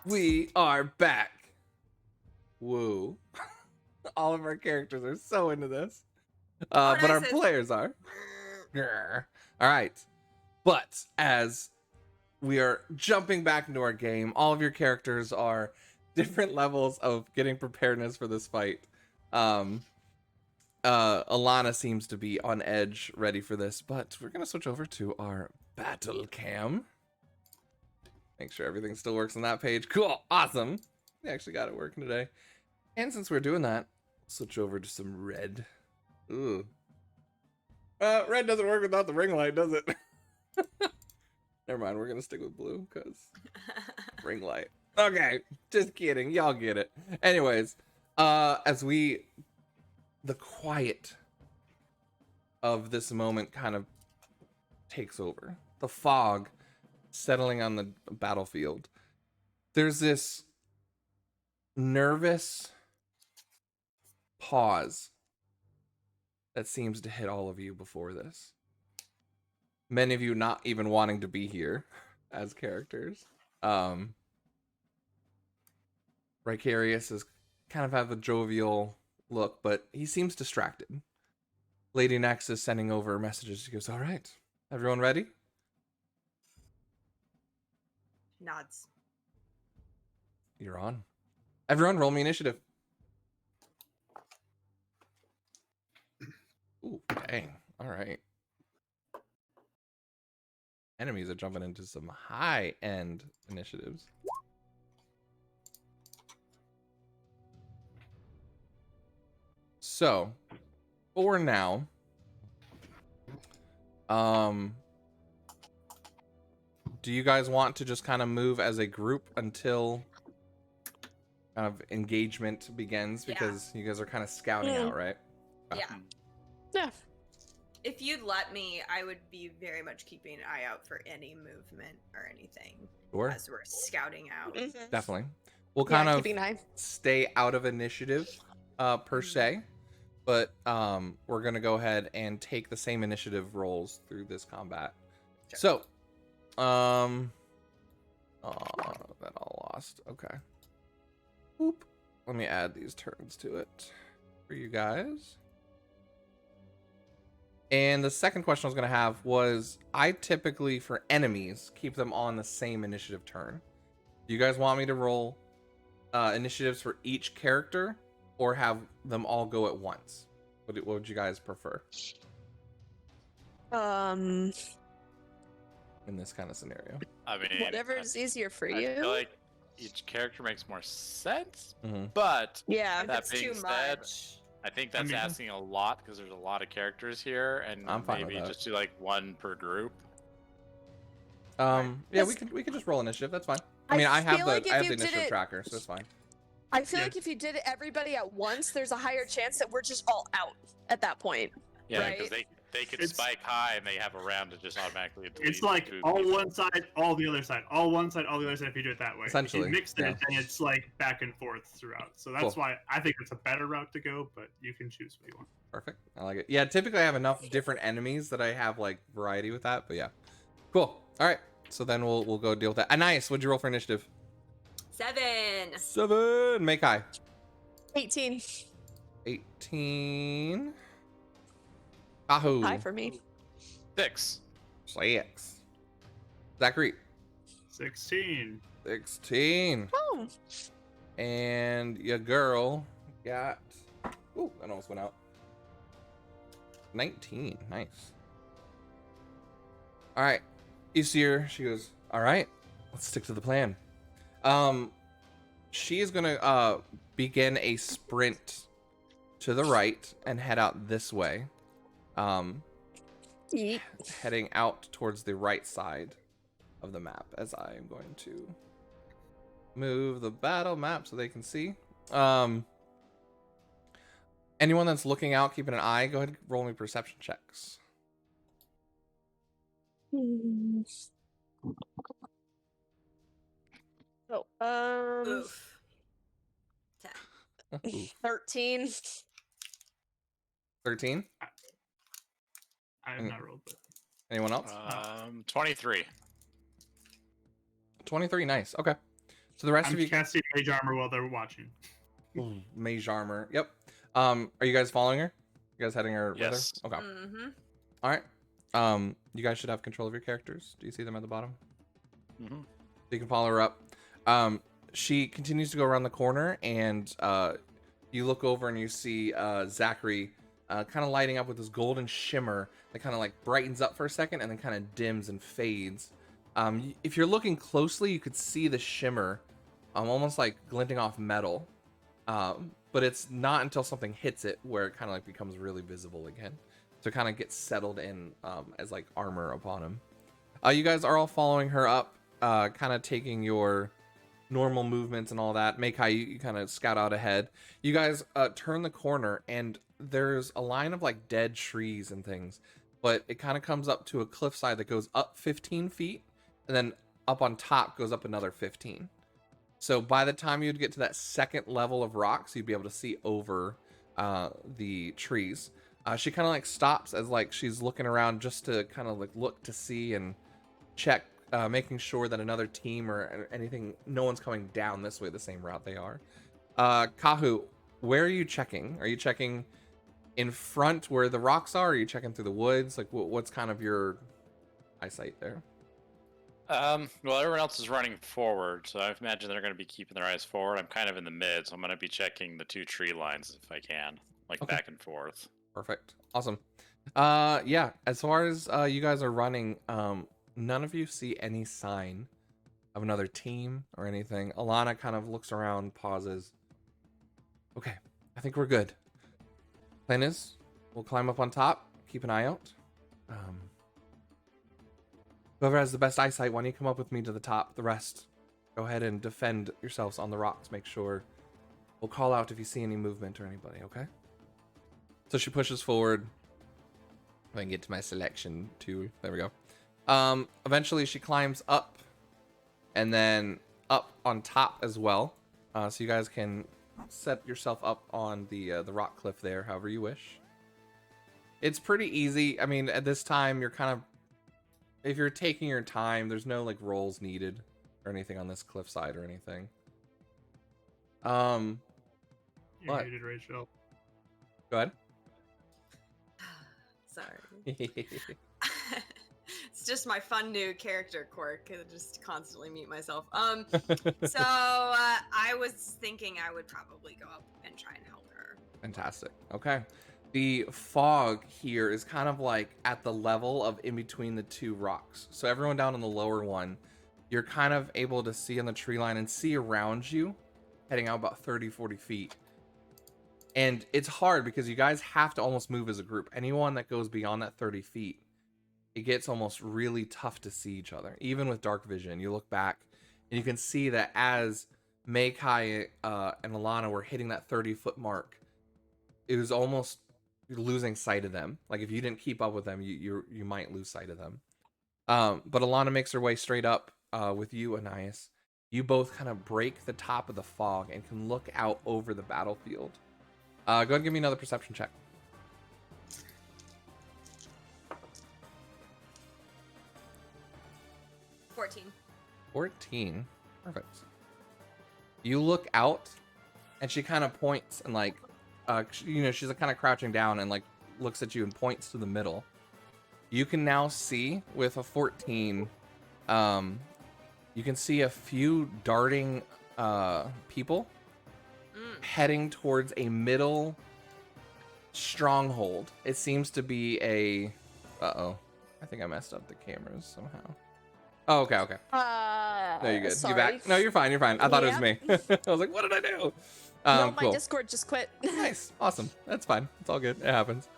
We are back. Woo. All of our characters are so into this. But no, our sis. players are. Grr. All right. But as we are jumping back into our game, all of your characters are different levels of getting preparedness for this fight. Alana seems to be on edge, ready for this, but we're going to switch over to our battle cam. Make sure everything still works on that page. Cool. Awesome. We actually got it working today. And since we're doing that, switch over to some red. Ooh. Red doesn't work without the ring light, does it? Never mind. We're going to stick with blue because ring light. Okay. Just kidding. Y'all get it. Anyways, the quiet of this moment kind of takes over. The fog settling on the battlefield. There's this nervous pause that seems to hit all of you before this. Many of you not even wanting to be here as characters. Ricarius is kind of have a jovial look, but he seems distracted. Lady Nex is sending over messages. She goes, "All right, everyone ready?" Nods. You're on. Everyone, roll me initiative. Ooh, dang. All right. Enemies are jumping into some high-end initiatives. So, for now, do you guys want to just kind of move as a group until kind of engagement begins? Yeah. Because you guys are kind of scouting out, right? Yeah. Yeah. If you'd let me, I would be very much keeping an eye out for any movement or anything Sure. as we're scouting out. Mhm. Definitely. We'll Yeah, kind of keeping an eye. stay out of initiative per se, but we're going to go ahead and take the same initiative rolls through this combat. Sure. So, oh, that all lost. Okay. Boop. Let me add these turns to it for you guys. And the second question I was going to have was, I typically, for enemies, keep them on the same initiative turn. Do you guys want me to roll initiatives for each character, or have them all go at once? What would you guys prefer in this kind of scenario? I mean, Whatever is easier for I you. feel like each character makes more sense. Mhm. But Yeah. If that it's being too said, much. I think that's mean- asking a lot because there's a lot of characters here, and I'm fine with maybe that. just do like one per group. Yeah, Yes. we can just roll initiative. That's fine. I mean, I have feel the like if I have you the did initiative it- tracker, so it's fine. I feel Yeah. like if you did it everybody at once, there's a higher chance that we're just all out at that point. Yeah, because Right. they could It's- spike high and they have a round to just automatically delete. It's like two all people. one side, all the other side, all one side, all the other side. If you do it that way, Essentially, if you mix it, yeah. then it's like back and forth throughout. So that's Cool. why I think it's a better route to go. But you can choose what you want. Perfect. I like it. Yeah, typically I have enough different enemies that I have like variety with that, but yeah. Cool. All right. So then we'll go deal with that. Nice. What'd you roll for initiative? 7. 7. Make high. 18. 18. Kahoo. High for me. 6. 6. Zachary. 16. 16. Oh. And your girl got. Ooh, that almost went out. 19. Nice. All right. You see her. She goes, all right, let's stick to the plan. She is going to begin a sprint to the right and head out this way. Yeet. Heading out towards the right side of the map as I am going to move the battle map so they can see. Anyone that's looking out, keeping an eye, go ahead and roll me perception checks. Oh, Oof. 10. 13. 13. I have not rolled, but Anyone else? 23. 23. Nice. Okay. So the rest I'm of you casting mage armor while they're watching. mage armor. Yep. Are you guys following her? You guys heading her Yes. with her? Okay. Mm-hmm. All right. You guys should have control of your characters. Do you see them at the bottom? Mm-hmm. So you can follow her up. She continues to go around the corner, and you look over and you see Zachary kind of lighting up with this golden shimmer that kind of like brightens up for a second and then kind of dims and fades. If you're looking closely, you could see the shimmer almost like glinting off metal. But it's not until something hits it where it kind of like becomes really visible again. So it kind of gets settled in as like armor upon him. You guys are all following her up, kind of taking your normal movements and all that. Makai, you kind of scout out ahead. You guys turn the corner and there's a line of like dead trees and things, but it kind of comes up to a cliffside that goes up 15 feet and then up on top goes up another 15. So by the time you'd get to that second level of rocks, you'd be able to see over the trees. She kind of like stops as like she's looking around just to kind of like look to see and check, making sure that another team or anything, no one's coming down this way the same route they are. Kahu, where are you checking? Are you checking in front where the rocks are? Or are you checking through the woods? Like what's kind of your eyesight there? Well, everyone else is running forward, so I imagine they're going to be keeping their eyes forward. I'm kind of in the mid, so I'm going to be checking the two tree lines if I can, like Okay. back and forth. Perfect. Awesome. Yeah, as far as you guys are running, none of you see any sign of another team or anything. Alana kind of looks around, pauses. Okay, I think we're good. Plan is, we'll climb up on top, keep an eye out. Whoever has the best eyesight, why don't you come up with me to the top? The rest, go ahead and defend yourselves on the rocks. Make sure we'll call out if you see any movement or anybody, okay? So she pushes forward. If I can get to my selection tool. There we go. Eventually she climbs up and then up on top as well. So you guys can set yourself up on the rock cliff there, however you wish. It's pretty easy. I mean, at this time, you're kind of, if you're taking your time, there's no like rolls needed or anything on this cliffside or anything. You're What? muted, Rachel. Go ahead. Sorry. It's just my fun new character quirk. I just constantly mute myself. So I was thinking I would probably go up and try and help her. Fantastic. Okay. The fog here is kind of like at the level of in between the two rocks. So everyone down on the lower one, you're kind of able to see on the tree line and see around you, heading out about 30-40 feet. And it's hard because you guys have to almost move as a group. Anyone that goes beyond that 30 feet, it gets almost really tough to see each other. Even with dark vision, you look back and you can see that as Meikai and Alana were hitting that 30-foot mark, it was almost you're losing sight of them. Like if you didn't keep up with them, you might lose sight of them. But Alana makes her way straight up with you, Anais. You both kind of break the top of the fog and can look out over the battlefield. Go ahead and give me another perception check. 14. Perfect. You look out, and she kind of points and like, she's kind of crouching down and like looks at you and points to the middle. You can now see with a 14, you can see a few darting people heading towards a middle stronghold. It seems to be a... Uh-oh. I think I messed up the cameras somehow. Oh, okay. No, you're good. Sorry. You back? No, you're fine. I thought it was me. I was like, what did I do? No, my cool. Discord just quit. Nice. Awesome. That's fine. It's all good. It happens.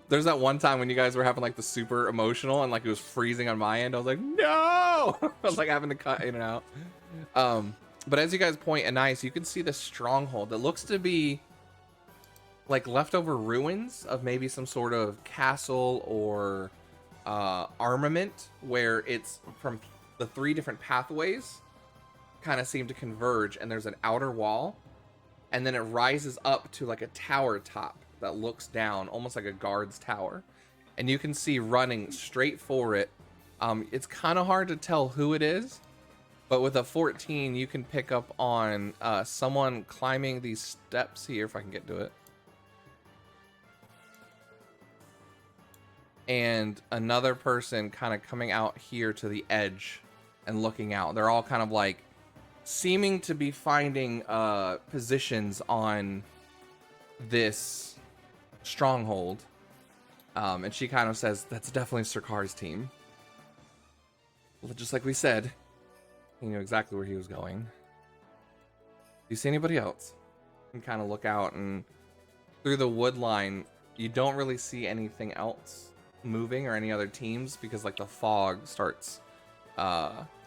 There's that one time when you guys were having like the super emotional and like it was freezing on my end. I was like, no! I was like having to cut in and out. But as you guys point and Anais, you can see the stronghold that looks to be like leftover ruins of maybe some sort of castle or armament, where it's from the 3 different pathways kind of seem to converge, and there's an outer wall, and then it rises up to like a tower top that looks down almost like a guard's tower, and you can see running straight for it. It's kind of hard to tell who it is, but with a 14 you can pick up on someone climbing these steps here, if I can get to it, and another person kind of coming out here to the edge and looking out. They're all kind of like seeming to be finding positions on this stronghold. And she kind of says, that's definitely Sirkar's team. Well, just like we said, he knew exactly where he was going. Do you see anybody else? You can kind of look out, and through the wood line, you don't really see anything else moving or any other teams, because like the fog starts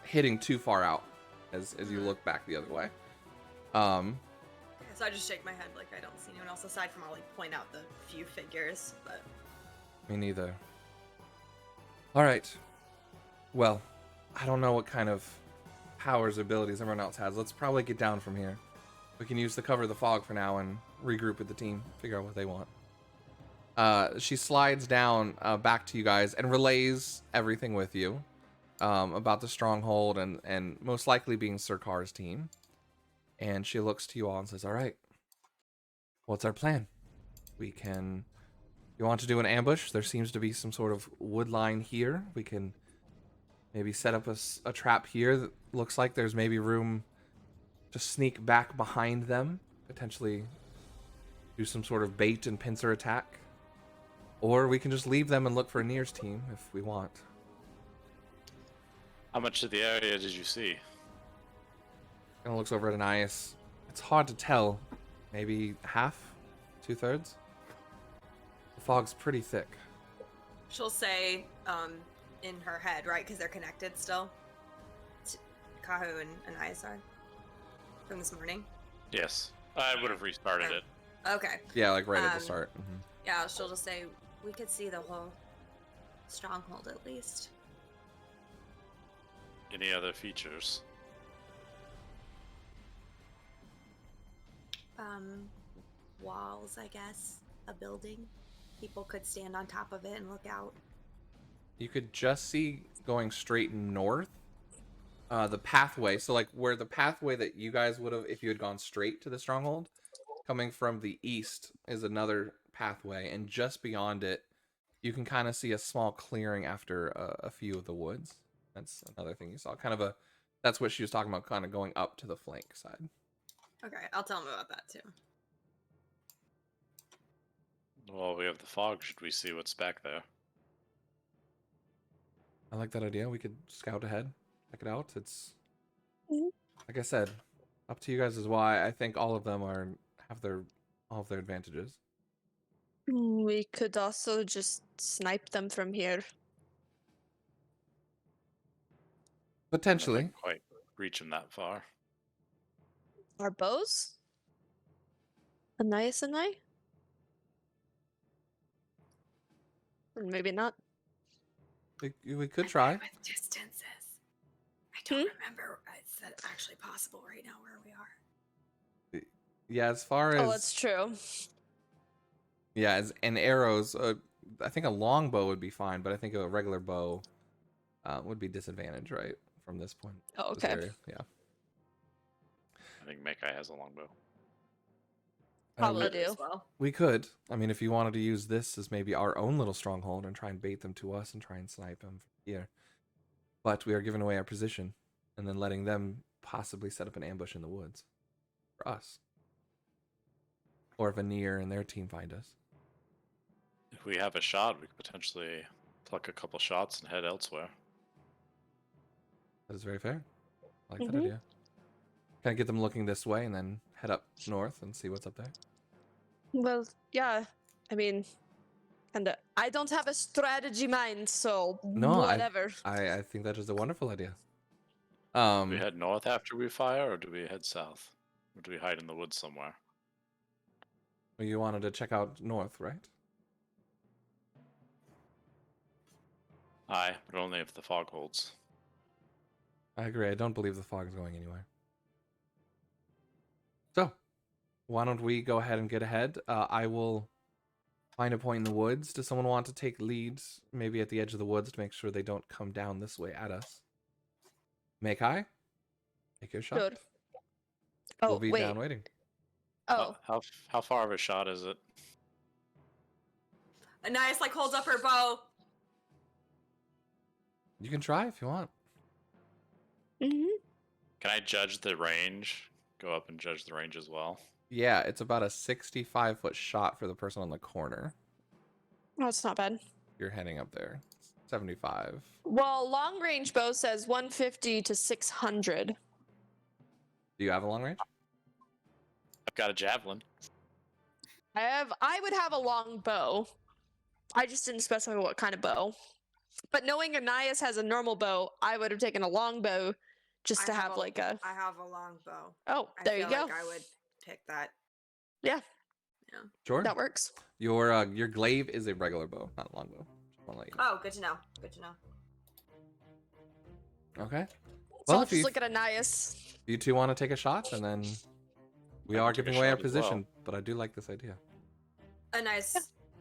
hitting too far out as you look back the other way. So I just shake my head like I don't see anyone else aside from I'll like point out the few figures, but Me neither. All right. Well, I don't know what kind of powers or abilities everyone else has. Let's probably get down from here. We can use the cover of the fog for now and regroup with the team, figure out what they want. She slides down back to you guys and relays everything with you about the stronghold and most likely being Sirkar's team. And she looks to you all and says, all right, what's our plan? You want to do an ambush? There seems to be some sort of wood line here. We can maybe set up a trap here that looks like there's maybe room to sneak back behind them, potentially do some sort of bait and pincer attack. Or we can just leave them and look for Anir's team if we want. How much of the area did you see? Kind of looks over at Anais. It's hard to tell. Maybe half? 2/3? The fog's pretty thick. she'll say in her head, right? Because they're connected still. Kahu and Ayasar from this morning. Yes, I would have restarted it. Okay. Yeah, like right at the start. Mm-hmm. Yeah, she'll just say, we could see the whole stronghold at least. Any other features? Walls, I guess. A building. People could stand on top of it and look out. You could just see going straight north. The pathway, so like where the pathway that you guys would have, if you had gone straight to the stronghold, coming from the east is another pathway, and just beyond it, you can kind of see a small clearing after a few of the woods. That's another thing you saw. That's what she was talking about, kind of going up to the flank side. Okay, I'll tell them about that too. Well, we have the fog. Should we see what's back there? I like that idea. We could scout ahead. check it out. It's Mhm. like I said, up to you guys as why I think all of them have all of their advantages. We could also just snipe them from here. I don't know if I Potentially. can quite reach him that far. Our bows? Anais and I? Or maybe not. We could I'm try. bad with distances. I don't Hmm? remember is that actually possible right now where we are. Yeah, as far Oh, as that's true. yeah, and arrows, I think a longbow would be fine, but I think a regular bow would be disadvantage, right? From this point. Oh, This okay. area, yeah. I think Mekai has a longbow. Probably we, do. As well. we could. I mean, if you wanted to use this as maybe our own little stronghold and try and bait them to us and try and snipe them from here. But we are giving away our position and then letting them possibly set up an ambush in the woods for us. Or if Anir and their team find us. If we have a shot, we could potentially pluck a couple shots and head elsewhere. That is very fair. I like that Mhm. idea. Kind of get them looking this way and then head up north and see what's up there. Well, yeah. I mean, kinda. I don't have a strategy mind, so No, whatever. I think that is a wonderful idea. Do we head north after we fire, or do we head south? Or do we hide in the woods somewhere? You wanted to check out north, right? Aye, but only if the fog holds. I agree. I don't believe the fog is going anywhere. So, why don't we go ahead and get ahead? I will find a point in the woods. Does someone want to take leads, maybe at the edge of the woods, to make sure they don't come down this way at us? Mekai? Take your shot. Sure. Oh, We'll be wait. down waiting. Oh, How far of a shot is it? Anais like holds up her bow. You can try if you want. hmm Can I judge the range? Go up and judge the range as well. Yeah, it's about a 65-foot shot for the person on the corner. Oh, it's not bad. You're heading up there. 75. Well, long range bow says 150 to 600. Do you have a long range? I've got a javelin. I would have a long bow. I just didn't specify what kind of bow. But knowing Anais has a normal bow, I would have taken a long bow just to have like a. I have a long bow. Oh, I there you feel go. like I would pick that. Yeah, Sure. that works. Your glaive is a regular bow, not a long bow. Just want to let you know. Oh, good to know. Good to know. Okay. So Well, I'll if just you, look at Anais. you two want to take a shot, and then we I are can take a giving away our shot as well. position, but I do like this idea. Anais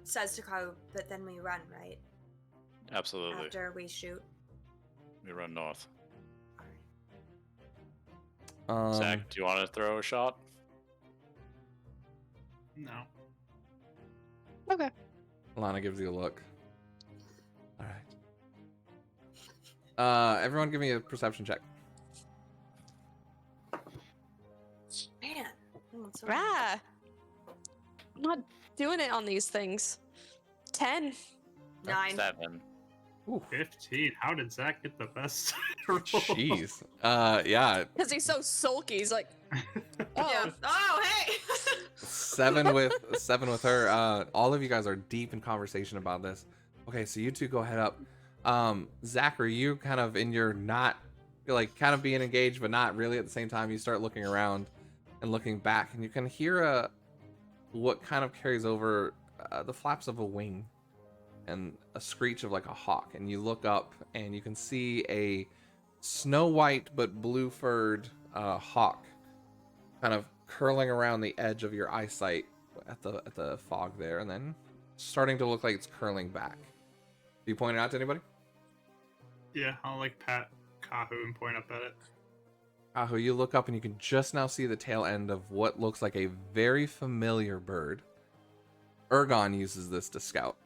says to Karu, but then we run, right? Absolutely. After we shoot. We run north. Alright. Zach, do you want to throw a shot? No. Okay. Lana gives you a look. All right. Everyone, give me a perception check. Man. That's so Ah. I'm not doing it on these things. 10. 9. 7. Ooh, 15. How did Zach get the best roll? jeez. Yeah, Because he's so sulky. He's like, oh. Yeah. Oh, hey! 7 with her. All of you guys are deep in conversation about this. Okay, so you two go head up. Zach, are you kind of in your not, like, kind of being engaged, but not really at the same time? You start looking around and looking back, and you can hear what kind of carries over the flaps of a wing and a screech of like a hawk. And you look up, and you can see a snow white but blue furred hawk kind of curling around the edge of your eyesight at the fog there, and then starting to look like it's curling back. Do you point it out to anybody? Yeah, I'll like pat Kahu and point up at it. Ahu, you look up and you can just now see the tail end of what looks like a very familiar bird. Ergon uses this to scout.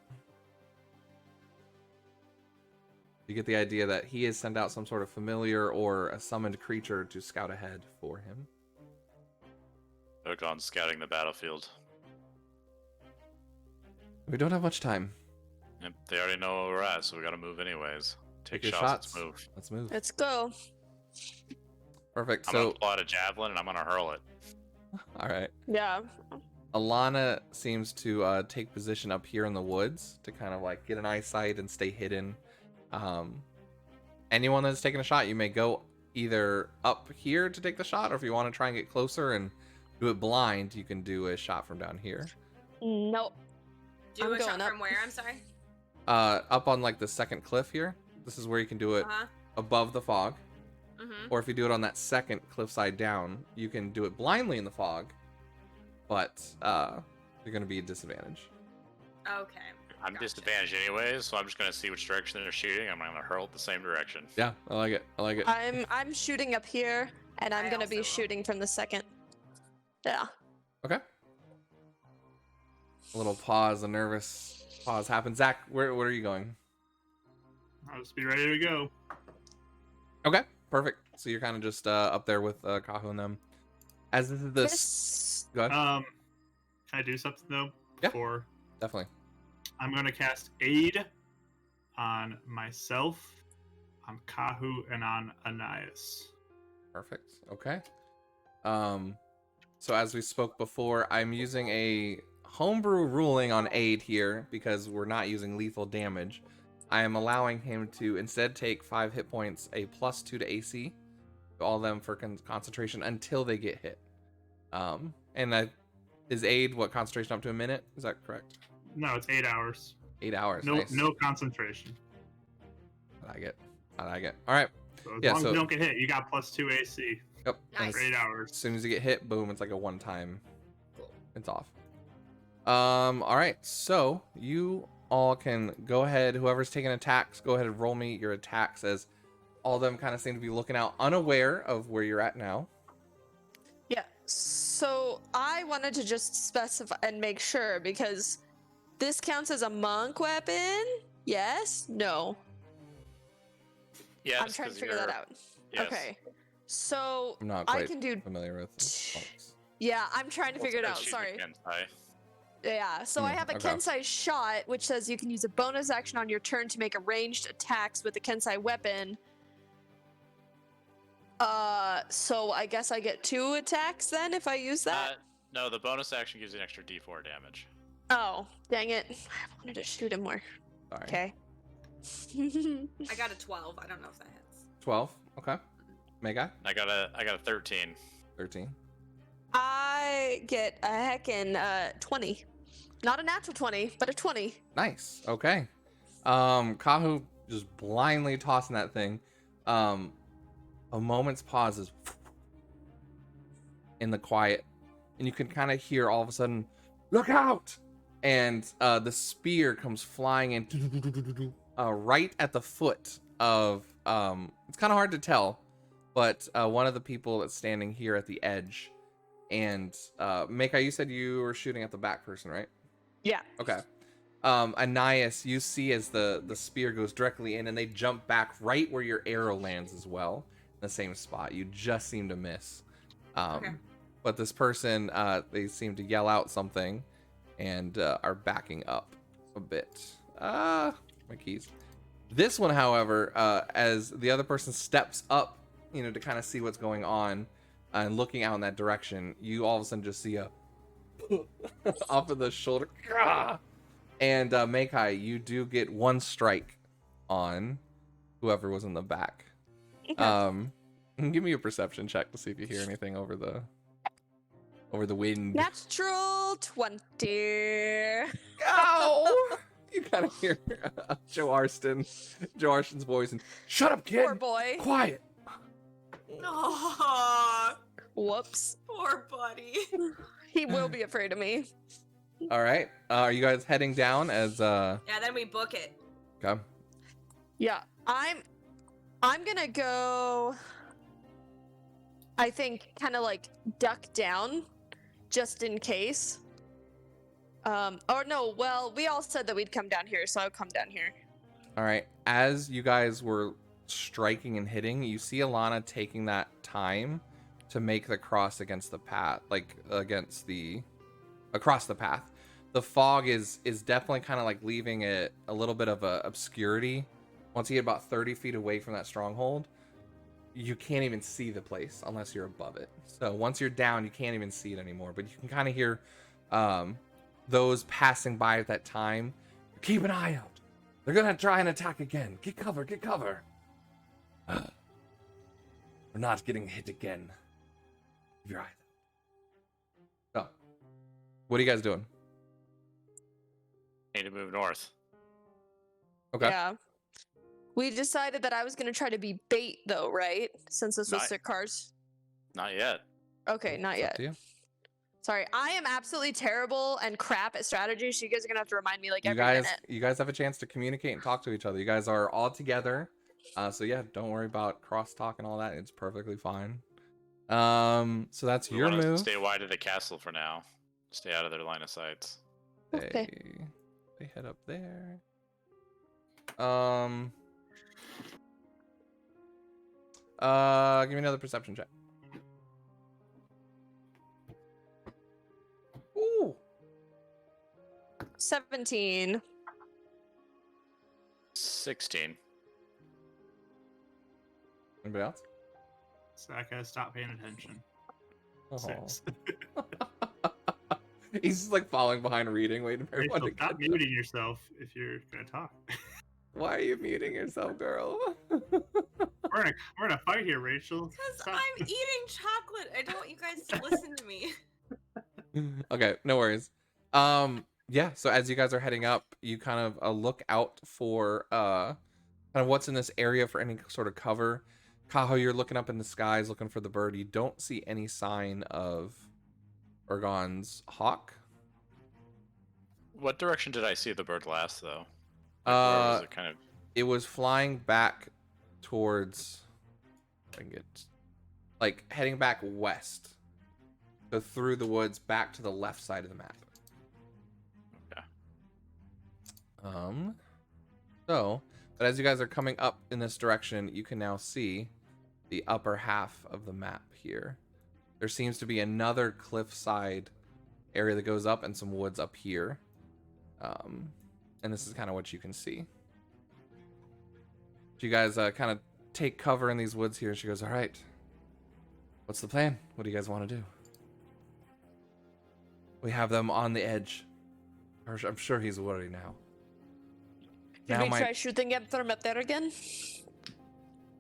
You get the idea that he has sent out some sort of familiar or a summoned creature to scout ahead for him. Ergon scouting the battlefield. We don't have much time. Yep, they already know where we're at, so we gotta move anyways. Take your shots. Let's move. Let's move. Let's go. Perfect. I'm So, gonna pull out a javelin and I'm gonna hurl it. all right. Yeah. Alana seems to take position up here in the woods to kind of like get an eyesight and stay hidden. Anyone that's taking a shot, you may go either up here to take the shot, or if you want to try and get closer and do it blind, you can do a shot from down here. Nope. Do I'm a shot going up. from where? I'm sorry. Up on like the second cliff here. This is where you can do it Uh-huh. above the fog. Mm-hmm. Or if you do it on that second cliffside down, you can do it blindly in the fog, but you're going to be at disadvantage. Okay. I'm Gotcha. disadvantaged anyways, so I'm just gonna see which direction they're shooting. I'm gonna hurl it the same direction. Yeah, I like it. I like it. I'm shooting up here, and I'm I gonna also be will. shooting from the second. Yeah. Okay. A little pause, a nervous pause happens. Zach, where are you going? I'll just be ready to go. Okay, perfect. So you're kind of just up there with Kahu and them. As this is this. This. Go ahead. Can I do something though? Yeah. Before Definitely. I'm gonna cast Aid on myself, on Kahu, and on Anais. Perfect. Okay. So as we spoke before, I'm using a homebrew ruling on aid here because we're not using lethal damage. I am allowing him to instead take 5 hit points, a +2 to AC, to all of them for concentration until they get hit. And that is aid what, concentration up to a minute? Is that correct? No, it's 8 hours. 8 hours. No, Nice. no concentration. I like it. I like it. All right. So as Yeah, long as so- you don't get hit, you got +2 AC Yep. Nice. for 8 hours. As soon as you get hit, boom, it's like a one-time. Cool. It's off. All right. So you all can go ahead. Whoever's taking attacks, go ahead and roll me your attacks, as all of them kind of seem to be looking out, unaware of where you're at now. Yeah. So I wanted to just specify and make sure, because this counts as a monk weapon. Yes. No. Yeah, I'm trying to figure that out. Yes. Okay. So I'm not I quite can do. familiar with monks. Yeah, I'm trying to figure it out. Sorry. Yeah, so I have a okay. Kensai shot, which says you can use a bonus action on your turn to make a ranged attacks with a Kensai weapon. So I guess I get 2 attacks then if I use that? No, the bonus action gives you an extra D4 damage. Oh, dang it. I wanted to shoot him more. Sorry. Okay. I got a 12. I don't know if that hits. 12. Okay. Mega. I got a 13. 13. I get a heckin' 20. Not a natural 20, but a 20. Nice. Okay. Kahu just blindly tossing that thing. A moment's pause is in the quiet, and you can kind of hear all of a sudden, "Look out!" And the spear comes flying in right at the foot of. It's kind of hard to tell, but one of the people that's standing here at the edge. And Meika, you said you were shooting at the back person, right? Yeah. Okay. Anais, you see as the spear goes directly in, and they jump back right where your arrow lands as well, in the same spot. You just seem to miss. Okay. But this person, they seem to yell out something, and are backing up a bit. My keys. This one, however, as the other person steps up, to kind of see what's going on, and looking out in that direction, you all of a sudden just see a off of the shoulder. And Meikai, you do get 1 strike on whoever was in the back. Give me a perception check to see if you hear anything over the wind. Natural 20. Ow! You kind of hear Joe Arston's voice, and shut up, kid. Poor boy. Quiet. Oh, Whoops. poor buddy. He will be afraid of me. All right. Are you guys heading down as Yeah, then we book it. Okay. Yeah, I'm gonna go, I think, kind of like duck down just in case. Or no, well, we all said that we'd come down here, so I'll come down here. All right. As you guys were striking and hitting, you see Alana taking that time to make the cross against the path, across the path. The fog is definitely kind of like leaving it a little bit of a obscurity Once you get about 30 feet away from that stronghold, you can't even see the place unless you're above it. So once you're down, you can't even see it anymore. But you can kind of hear those passing by at that time. Keep an eye out. They're going to try and attack again. Get cover, get cover. We're not getting hit again. Keep your eye out. So, what are you guys doing? Need to move north. Okay. Yeah. We decided that I was gonna try to be bait though, right? Since this was Not- sick cars. Not yet. Okay, not It's up yet. to you. Sorry, I am absolutely terrible and crap at strategy, so you guys are gonna have to remind me like You every guys, minute. you guys have a chance to communicate and talk to each other. You guys are all together. So yeah, don't worry about crosstalk and all that. It's perfectly fine. So that's We your wanna move. Stay wide of the castle for now. Stay out of their line of sights. Okay. They head up there. Give me another perception check. Ooh. 17. 16. Anybody else? Zach has stopped paying attention. Oh. 6. He's just like falling behind reading, waiting for everyone Rachel, to stop catch up. muting yourself if you're gonna talk. Why are you muting yourself, girl? we're in a fight here, Rachel. Because Stop. I'm eating chocolate. I don't want you guys to listen to me. Okay, no worries. Yeah, so as you guys are heading up, you kind of look out for kind of what's in this area for any sort of cover. Kaho, you're looking up in the skies looking for the bird. You don't see any sign of Urgon's hawk. What direction did I see the bird last, though? Like, where was it kind of? It was flying back towards, I can get, like heading back west. So through the woods back to the left side of the map. Okay. But as you guys are coming up in this direction, you can now see the upper half of the map here. There seems to be another cliffside area that goes up and some woods up here. And this is kind of what you can see. So you guys kind of take cover in these woods here. She goes, all right, what's the plan? What do you guys want to do? We have them on the edge. I'm sure he's worried now. Did we try shooting him from up there again?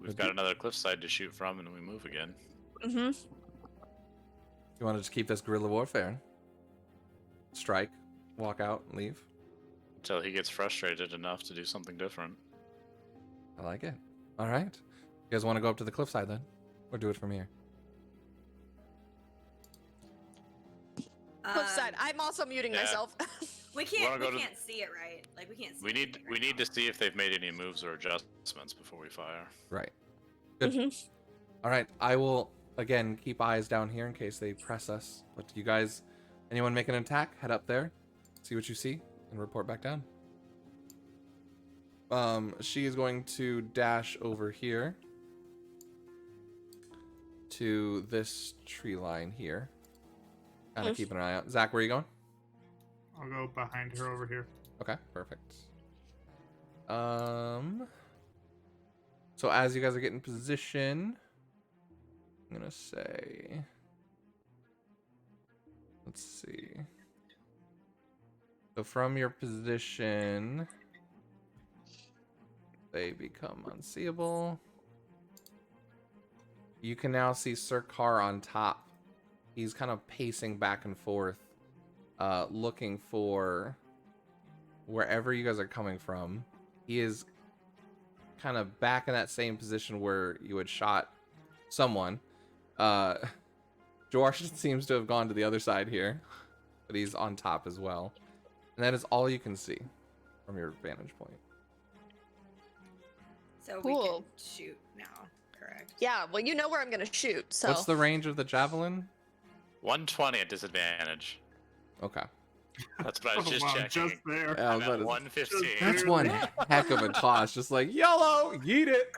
We've got another cliffside to shoot from, and we move again. Mm-hmm. You want to just keep this guerrilla warfare? Strike, walk out, and leave? Until he gets frustrated enough to do something different. I like it. All right. You guys want to go up to the cliffside then? Or do it from here? Cliffside. I'm also muting yeah. myself. We Wanna go to- can't see it right. Like we can't see. We need anything right we need now. to see if they've made any moves or adjustments before we fire. Right. Good. Mhm. All right. I will, again, keep eyes down here in case they press us. But you guys, anyone make an attack, head up there, see what you see, and report back down. She is going to dash over here to this tree line here. Kind of keeping an eye out. Zach, where are you going? I'll go behind her over here. Okay, perfect. So as you guys are getting position, I'm gonna say, let's see. So from your position, they become unseeable. You can now see Sir Carr on top. He's kind of pacing back and forth, looking for wherever you guys are coming from. He is kind of back in that same position where you had shot someone. George seems to have gone to the other side here, but he's on top as well. And that is all you can see from your vantage point. So we Cool. can shoot now, correct? Yeah, well, you know where I'm gonna shoot, so. What's the range of the javelin? 120 at disadvantage. Okay. That's what I was just wow, checking. just there. Yeah, I I'm was at about to- 115. That's one heck of a toss. Just like, YOLO, yeet it.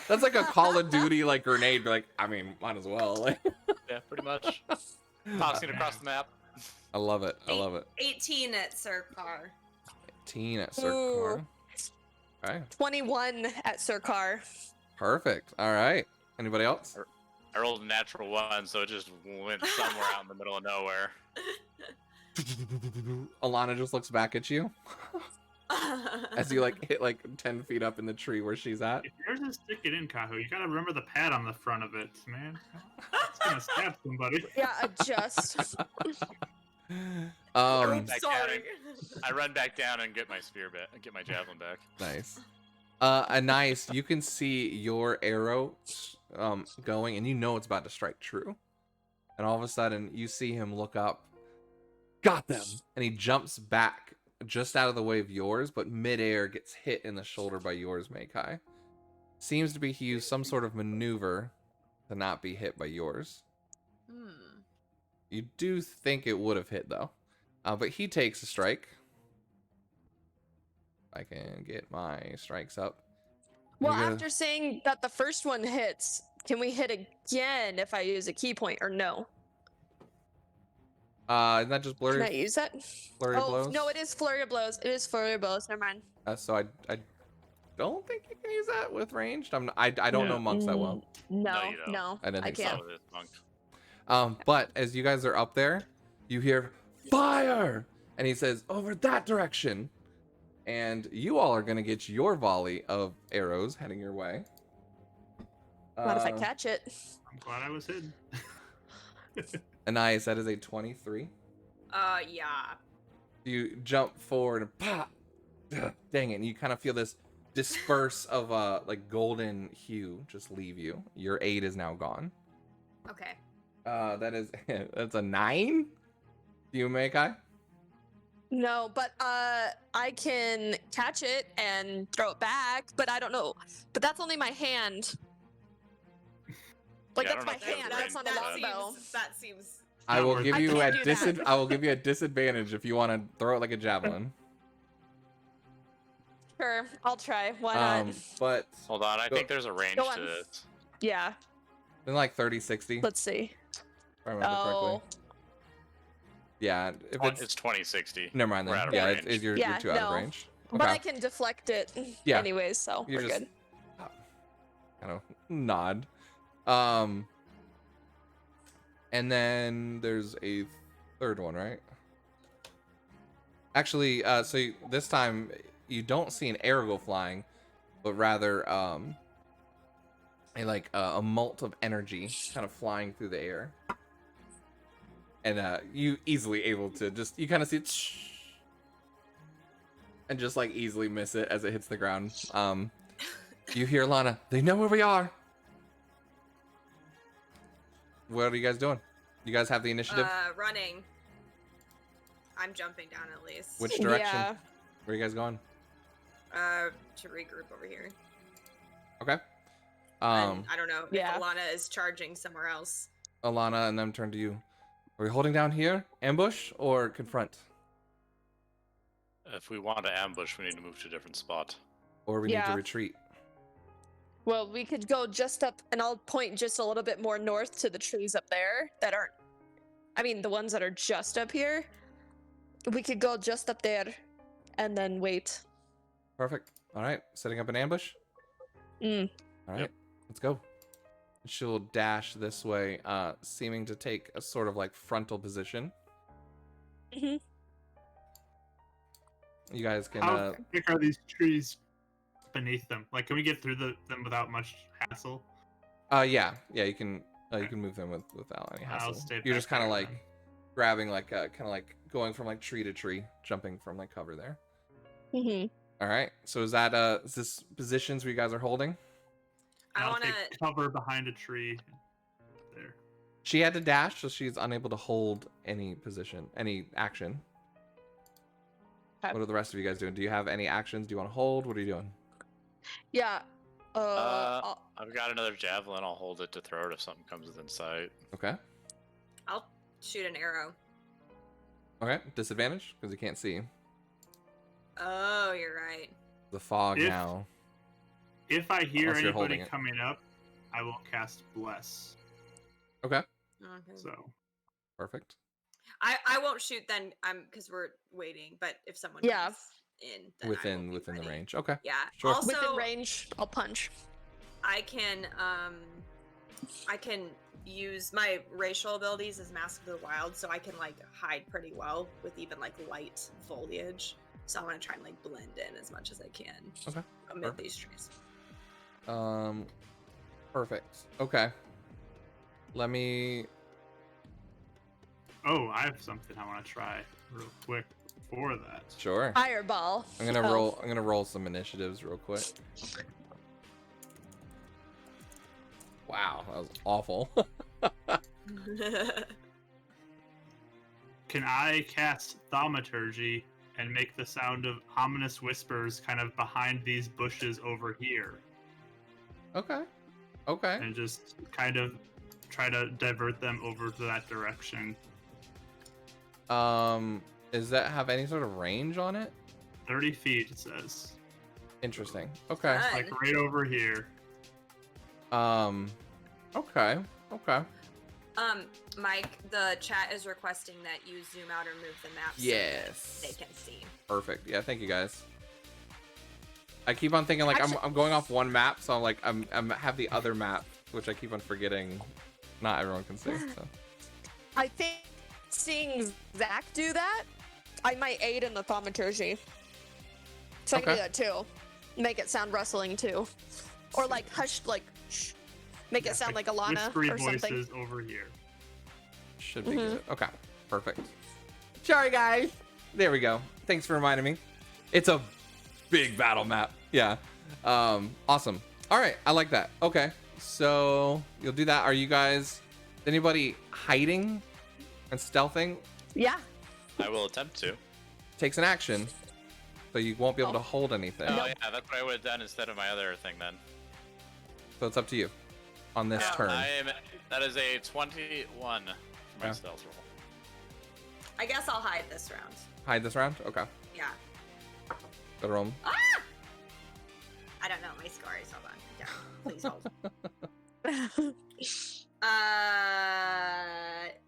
That's like a Call of Duty like grenade. Like, I mean, might as well. Like, Yeah, pretty much. Tossing it across the map. I love it. I love it. 18 at Sir Carr. 18 at Cirque Ooh. Car. Okay. 21 at Sirkar. Perfect. All right. Anybody else? I rolled a natural 1, so it just went somewhere out in the middle of nowhere. Alana just looks back at you as you like hit like 10 feet up in the tree where she's at. If yours is stick it in, Kahu, you gotta remember the pad on the front of it, man. It's gonna stab somebody. Yeah, adjust. Back Sorry. I run back down and get my spear back, get my javelin back. Nice. Anais, you can see your arrow going, and you know it's about to strike true. And all of a sudden, you see him look up. Got them! And he jumps back just out of the way of yours, but midair gets hit in the shoulder by yours, Meikai. Seems to be he used some sort of maneuver to not be hit by yours. You do think it would have hit, though. But he takes a strike. I can get my strikes up. Well, You gotta- after saying that the first one hits, can we hit again if I use a key point or no? Isn't that just Can I blurry use that? blows? No, it is flurry of blows. It is flurry of blows. Never mind. So I don't think you can use that with ranged. I don't know monks that well. No, you don't. no, I didn't think so. can't. Some of this monk. But as you guys are up there, you hear fire, and he says over that direction, and you all are gonna get your volley of arrows heading your way. What if I catch it? I'm glad I was hidden. Anais, that is a 23. Yeah. You jump forward and pop. Dang it! And you kind of feel this disperse of like golden hue just leave you. Your aid is now gone. Okay. That's a 9. Do you make I? No, but I can catch it and throw it back, but I don't know. But that's only my hand. Like Yeah, I that's don't know my if you have hand. range That's not a for longbow. That seems. I will worth give it. you I a can't do that. I will give you a disadvantage if you want to throw it like a javelin. Sure, I'll try. Why not? But Hold on, I Go- think there's a range Go to on. this. Yeah. in like 30, 60. If Let's see. I remember Oh, correctly. Yeah, if It's it's 2060. never mind we're then. out of Yeah, range. you're Yeah, too out of no. range. but I Okay. can deflect it Yeah. anyways, so You're we're just- good. Kind of nod. And then there's a third one, right? Actually, this time you don't see an arrow go flying, but rather a mult of energy kind of flying through the air. And you easily able to you kind of see it and just like easily miss it as it hits the ground. You hear Lana, they know where we are. What are you guys doing? You guys have the initiative? Running. I'm jumping down at least. Which direction? Yeah. Where are you guys going? To regroup over here. Okay. And I don't know yeah. if Alana is charging somewhere else. Alana and them turn to you. Are we holding down here? Ambush or confront? If we want to ambush, we need to move to a different spot. Or we need Yeah. to retreat? Well, we could go just up, and I'll point just a little bit more north to the trees up there that aren't. I mean, the ones that are just up here. We could go just up there, and then wait. Perfect. All right. Setting up an ambush? Mm. All right. Yep. Let's go. She'll dash this way, seeming to take a sort of like frontal position. Mhm. You guys can... How thick are these trees beneath them? Like, can we get through them without much hassle? Yeah, you can move them without any I'll hassle. stay You're back just kind of there like then. grabbing like kind of like going from like tree to tree, jumping from like cover there. Mhm. All right. So is this positions where you guys are holding? I I'll want to. take cover behind a tree. There. She had to dash, so she's unable to hold any position, any action. Okay. What are the rest of you guys doing? Do you have any actions? Do you want to hold? What are you doing? Yeah. I've got another javelin. I'll hold it to throw it if something comes within sight. Okay. I'll shoot an arrow. Okay. Disadvantage because you can't see Oh, you're right. the fog If- now. If I hear Unless you're holding anybody it. coming up, I will cast Bless. Okay. Okay. So Perfect. I won't shoot then. Because we're waiting. But if someone. Yeah. comes- in, then I will within be the ready. range. Okay. Yeah. Sure. Also, Within range, I'll punch. I can use my racial abilities as Mask of the Wild, so I can like hide pretty well with even like light foliage. So I want to try and like blend in as much as I can Okay. amid Perfect. these trees. Perfect. Okay. Let me. Oh, I have something I want to try real quick before that. Sure. Fireball. I'm gonna Oh. roll. I'm gonna roll some initiatives real quick. Wow, that was awful. Can I cast Thaumaturgy and make the sound of ominous whispers kind of behind these bushes over here? Okay. Okay. And just kind of try to divert them over to that direction. Does that have any sort of range on it? 30 feet, it says. Interesting. Okay. Fun. Like right over here. Okay. Okay. Mike, the chat is requesting that you zoom out or move the map so Yes. that they can see. Perfect. Yeah, thank you guys. I keep on thinking like Actually- I'm going off one map, so I'm like I'm have the other map, which I keep on forgetting. Not everyone can see. So. I think seeing Zach do that, I might aid in the thaumaturgy. So I can Okay. do that too. Make it sound rustling too. Or like hush, like shh. Make it sound like Alana Whispery or something. voices over here. Should be good. Okay. Perfect. Sorry guys. There we go. Thanks for reminding me. It's a big battle map. Yeah. Awesome. All right. I like that. Okay. So you'll do that. Are you guys? Anybody hiding and stealthing? Yeah. I will attempt to. Takes an action, so you won't be able to Oh. hold anything. Oh yeah, that's what I would have done instead of my other thing then. So it's up to you on this turn. That is a 21 for my Yeah. stealth roll. I guess I'll hide this round. Hide this round. Okay. Yeah. Go to roll. I don't know what my score is. Hold on. Yeah. Please hold.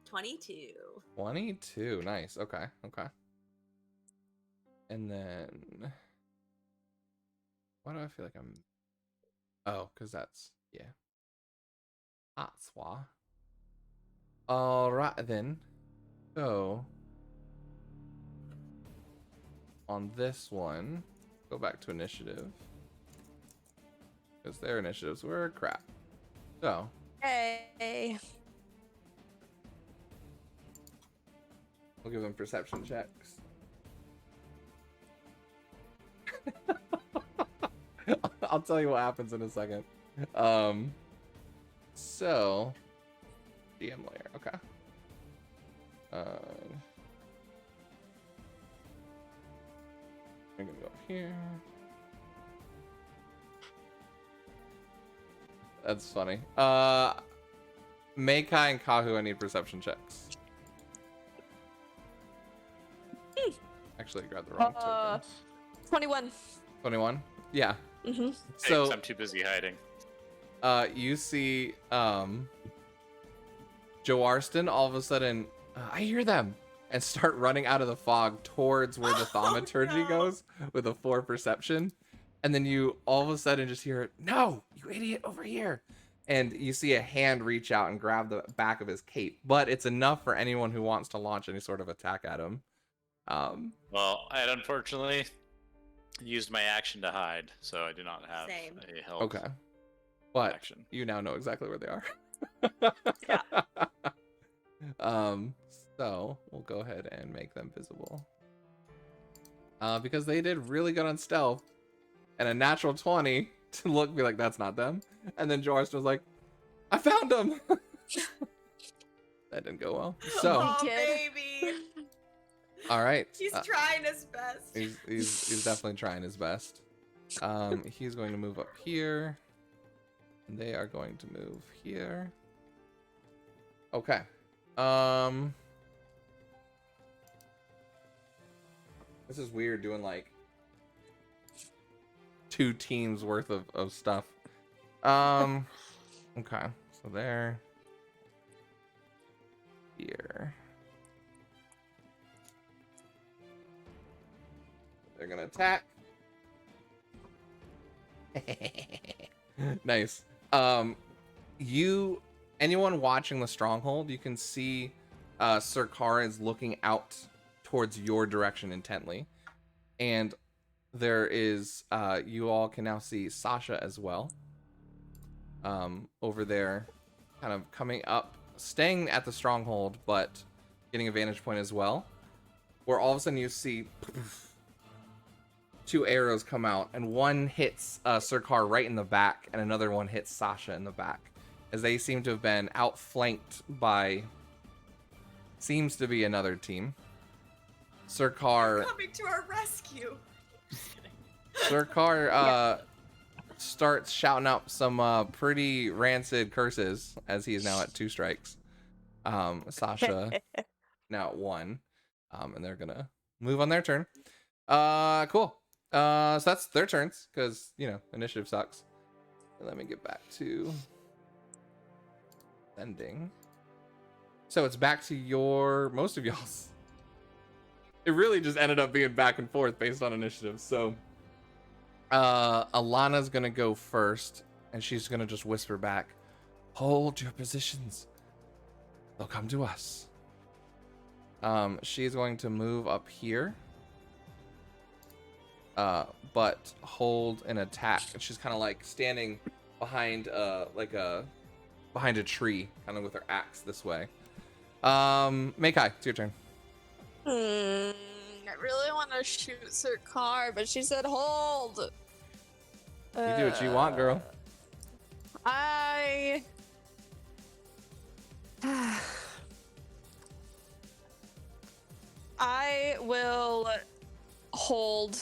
22. 22. Nice. Okay. Okay. And then, why do I feel like I'm? Oh, because that's hot swa. All right then. So on this one, go back to initiative because their initiatives were crap. So Hey. we'll give them perception checks. I'll tell you what happens in a second. So DM layer, okay. I'm gonna go here. That's funny. Meikai and Kahu, I need perception checks. Actually, I grabbed the wrong token. 21. 21? Yeah. Mm-hmm. So, Hey, I'm too busy hiding. you see, Joarston all of a sudden, I hear them, and start running out of the fog towards where the thaumaturgy no. goes with a 4 perception. And then you all of a sudden just hear, no, you idiot, over here. And you see a hand reach out and grab the back of his cape. But it's enough for anyone who wants to launch any sort of attack at him. Well, I had unfortunately used my action to hide, so I do not have Same. a held Okay. But action. you now know exactly where they are. Yeah. So we'll go ahead and make them visible. Because they did really good on stealth. And a natural 20 to look be like, that's not them. And then Jorston was like, I found them. That didn't go well. So, Oh, did. baby. all right. He's trying his best. He's definitely trying his best. He's going to move up here. And they are going to move here. Okay. This is weird doing like 2 teams worth of stuff. Okay. So there. Here. They're gonna attack. Nice. Anyone watching the stronghold, you can see Sir Kar is looking out towards your direction intently. And there is, you all can now see Sasha as well. Over there, kind of coming up, staying at the stronghold, but getting a vantage point as well. Where all of a sudden you see two arrows come out, and one hits Sir Kar right in the back, and another one hits Sasha in the back, as they seem to have been outflanked by, seems to be another team. Sir Kar coming to our rescue. Sir Kar starts shouting out some pretty rancid curses as he is now at 2 strikes. Sasha now at 1. And they're gonna move on their turn. Cool. So that's their turns, because, you know, initiative sucks. Let me get back to sending. So it's back to most of y'all's. It really just ended up being back and forth based on initiative. So Alana's gonna go first, and she's gonna just whisper back, "Hold your positions. They'll come to us." She's going to move up here, but hold an attack. And she's kind of like standing behind behind a tree, kind of with her axe this way. Meikai, it's your turn. I really want to shoot Sir Kar, but she said hold. You do what you want, girl. I will hold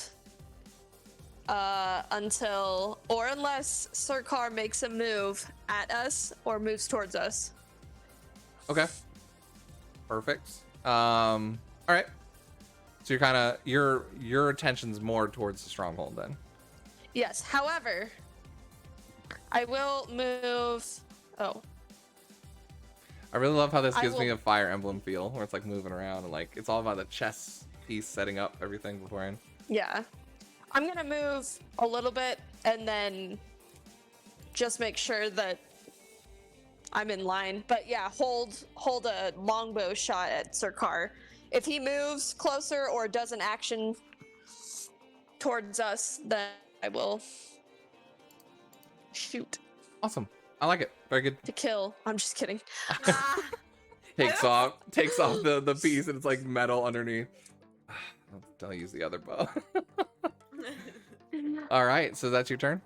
until or unless Sir Kar makes a move at us or moves towards us. Okay. Perfect. All right. So you're kind of your attention's more towards the stronghold then. Yes. However, I will move. Oh. I really love how this gives me a Fire Emblem feel, where it's like moving around and like it's all about the chess piece setting up everything beforehand. Yeah. I'm gonna move a little bit and then just make sure that I'm in line. But yeah, hold a longbow shot at Sir Kar. If he moves closer or does an action towards us, then I will shoot Awesome. I like it. Very good. to kill. I'm just kidding. Takes off the piece, and it's like metal underneath. Don't use the other bow. All right, so that's your turn?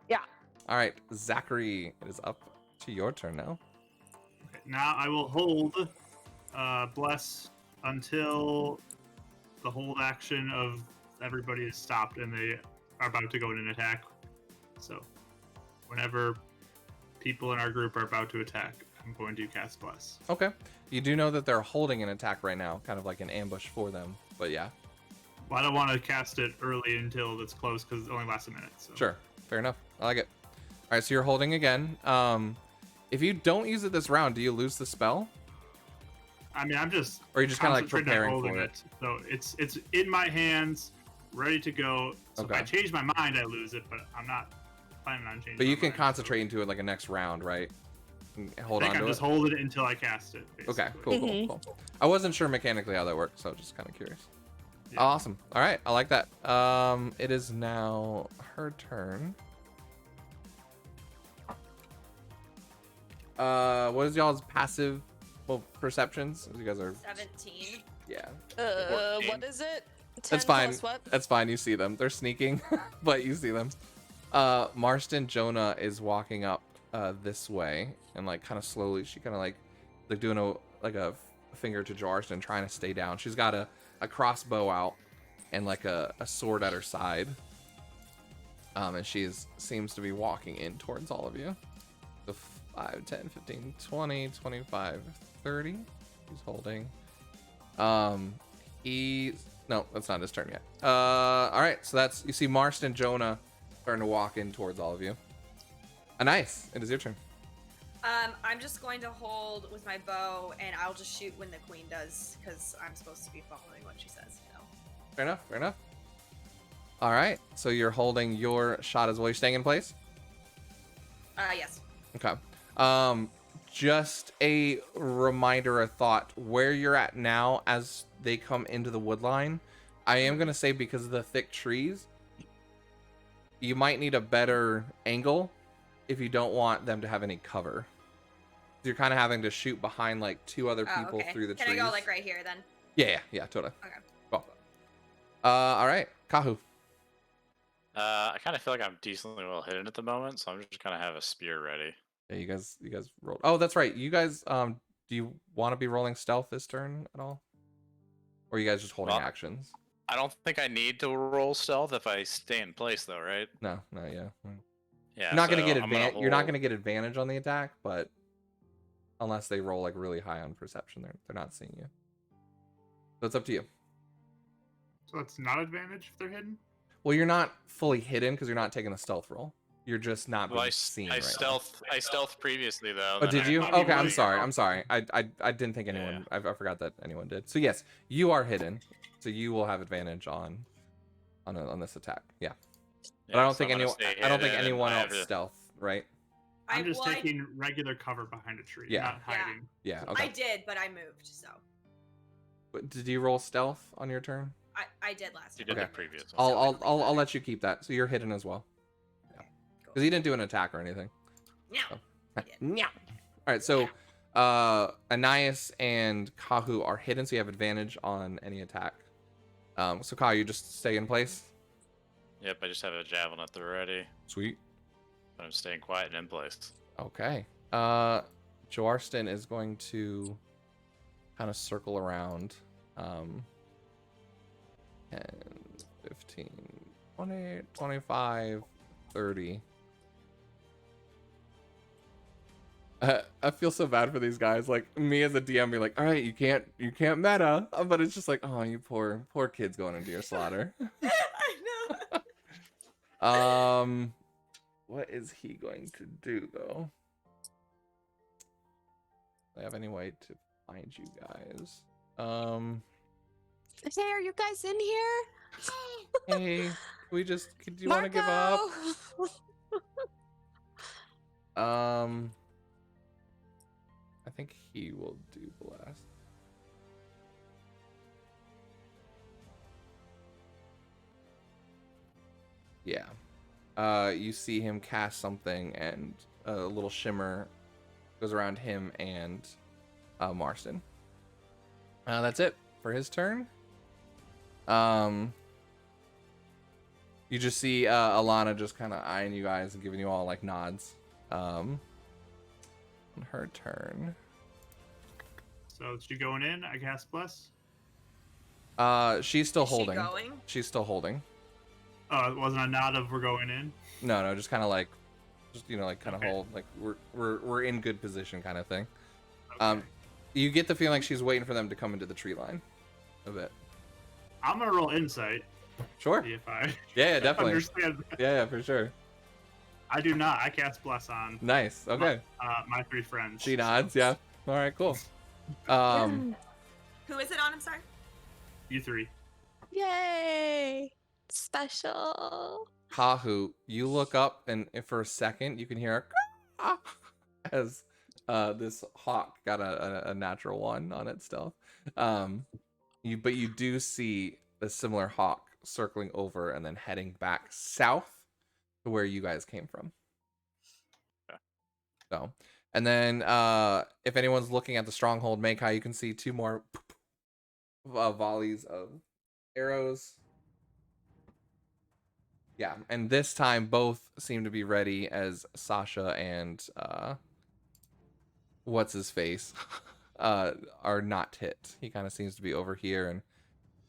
Yeah. All right, Zachary, it is up to your turn now. Okay, now I will hold bless until the hold action of everybody is stopped and they are about to go in an attack. So whenever people in our group are about to attack, I'm going to cast bless. Okay. You do know that they're holding an attack right now, kind of like an ambush for them, but yeah. Well, I don't want to cast it early until it's close because it only lasts a minute. So. Sure. Fair enough. I like it. All right, so you're holding again. If you don't use it this round, do you lose the spell? I mean, I'm just. Or are you just kind of like concentrating on preparing holding for it? So it's in my hands, ready to go. So Okay. if I change my mind, I lose it, but I'm not planning on changing. But you my can mind, concentrate into it like a next round, right? And hold I on think to I'm just it. holding it until I cast it. Okay, Basically. cool. I wasn't sure mechanically how that worked, so just kind of curious. Yeah. Awesome. All right, I like that. It is now her turn. What is y'all's passive perceptions? You guys are 17. yeah. 14. What is it? 10 That's fine. plus what? That's fine. You see them. They're sneaking, but you see them. Marston Jonah is walking up this way, and like kind of slowly, she kind of like doing a finger to Jarston, trying to stay down. She's got a crossbow out and like a sword at her side. And seems to be walking in towards all of you. So 5, 10, 15, 20, 25, 30. He's holding. No, that's not his turn yet. All right, so you see Marston Jonah starting to walk in towards all of you. Nice. It is your turn. I'm just going to hold with my bow, and I'll just shoot when the queen does, because I'm supposed to be following what she says. You know. Fair enough. All right. So you're holding your shot as well. You're staying in place. Yes. Okay. Just a reminder, a thought, where you're at now as they come into the wood line, I am going to say because of the thick trees, you might need a better angle if you don't want them to have any cover. You're kind of having to shoot behind like two other people okay. through the Can trees. I go like right here then? Yeah, totally. Okay. Cool. All right, Kahu. I kind of feel like I'm decently well hidden at the moment, so I'm just gonna have a spear ready. Yeah, you guys rolled. Oh, that's right. You guys, do you want to be rolling stealth this turn at all? Or are you guys just holding Well, actions? I don't think I need to roll stealth if I stay in place, though, right? No, yeah. Yeah. You're not gonna so get I'm gonna advantage. You're not hold- gonna get advantage on the attack, but unless they roll like really high on perception, they're not seeing you. So it's up to you. So it's not advantage if they're hidden? Well, you're not fully hidden because you're not taking the stealth roll. You're just not Well, being seen I right stealth. I stealth previously though. now. Oh, then did I- you? thought you Okay, I'm were. sorry. I'm sorry. I didn't think anyone. I forgot that anyone did. So yes, you are hidden. So you will have advantage on this attack. Yeah. But I don't think anyone. I don't think anyone else stealth. Right? I'm just well, taking regular cover behind a tree, Yeah. not hiding. Yeah. I Okay. did, but I moved, so But did you roll stealth on your turn? I did last You time. did Okay. the previous one. So I I'll don't think that- let you keep that. So you're hidden as well. Yeah. Cool. Because he didn't do an attack or anything. Yeah. Oh. I did. Yeah. All right. So, Anais and Kahu are hidden, so you have advantage on any attack. So Kahu, you just stay in place. Yep, I just have a javelin at the ready, Sweet. but I'm staying quiet and in place. Okay. Joarston is going to kind of circle around. 10, 15, 20, 25, 30. I feel so bad for these guys. Like me as a DM, be like, all right, you can't meta, but it's just like, oh, you poor kids going into your slaughter. I know. What is he going to do though? Do I have any way to find you guys? Hey, are you guys in here? Hey, do you want to give up? I think he will do blast. Yeah. You see him cast something, and a little shimmer goes around him and Marston. That's it for his turn. You just see Alana just kind of eyeing you guys and giving you all like nods. On her turn. So she going in, I cast Bless. She's still Is she holding. going? She's still holding. Oh, it wasn't a nod of we're going in. No, just kind of like, like kind of Okay. hold, like we're in good position kind of thing. Okay. You get the feeling like she's waiting for them to come into the tree line, a bit. I'm gonna roll insight. Sure. See if I Yeah, definitely. understand. Yeah, for sure. I do not. I cast Bless on Nice. Okay. my three friends. She nods. Yeah. All right. Cool. Um. Who is it on? I'm sorry. You three. Yay! Special. Kahu, you look up and for a second you can hear a caw as this hawk got a natural one on its stealth. But you do see a similar hawk circling over and then heading back south to where you guys came from. Okay. So, and then if anyone's looking at the stronghold Makai, you can see two more volleys of arrows. Yeah, and this time both seem to be ready as Sasha and what's his face are not hit. He kind of seems to be over here, and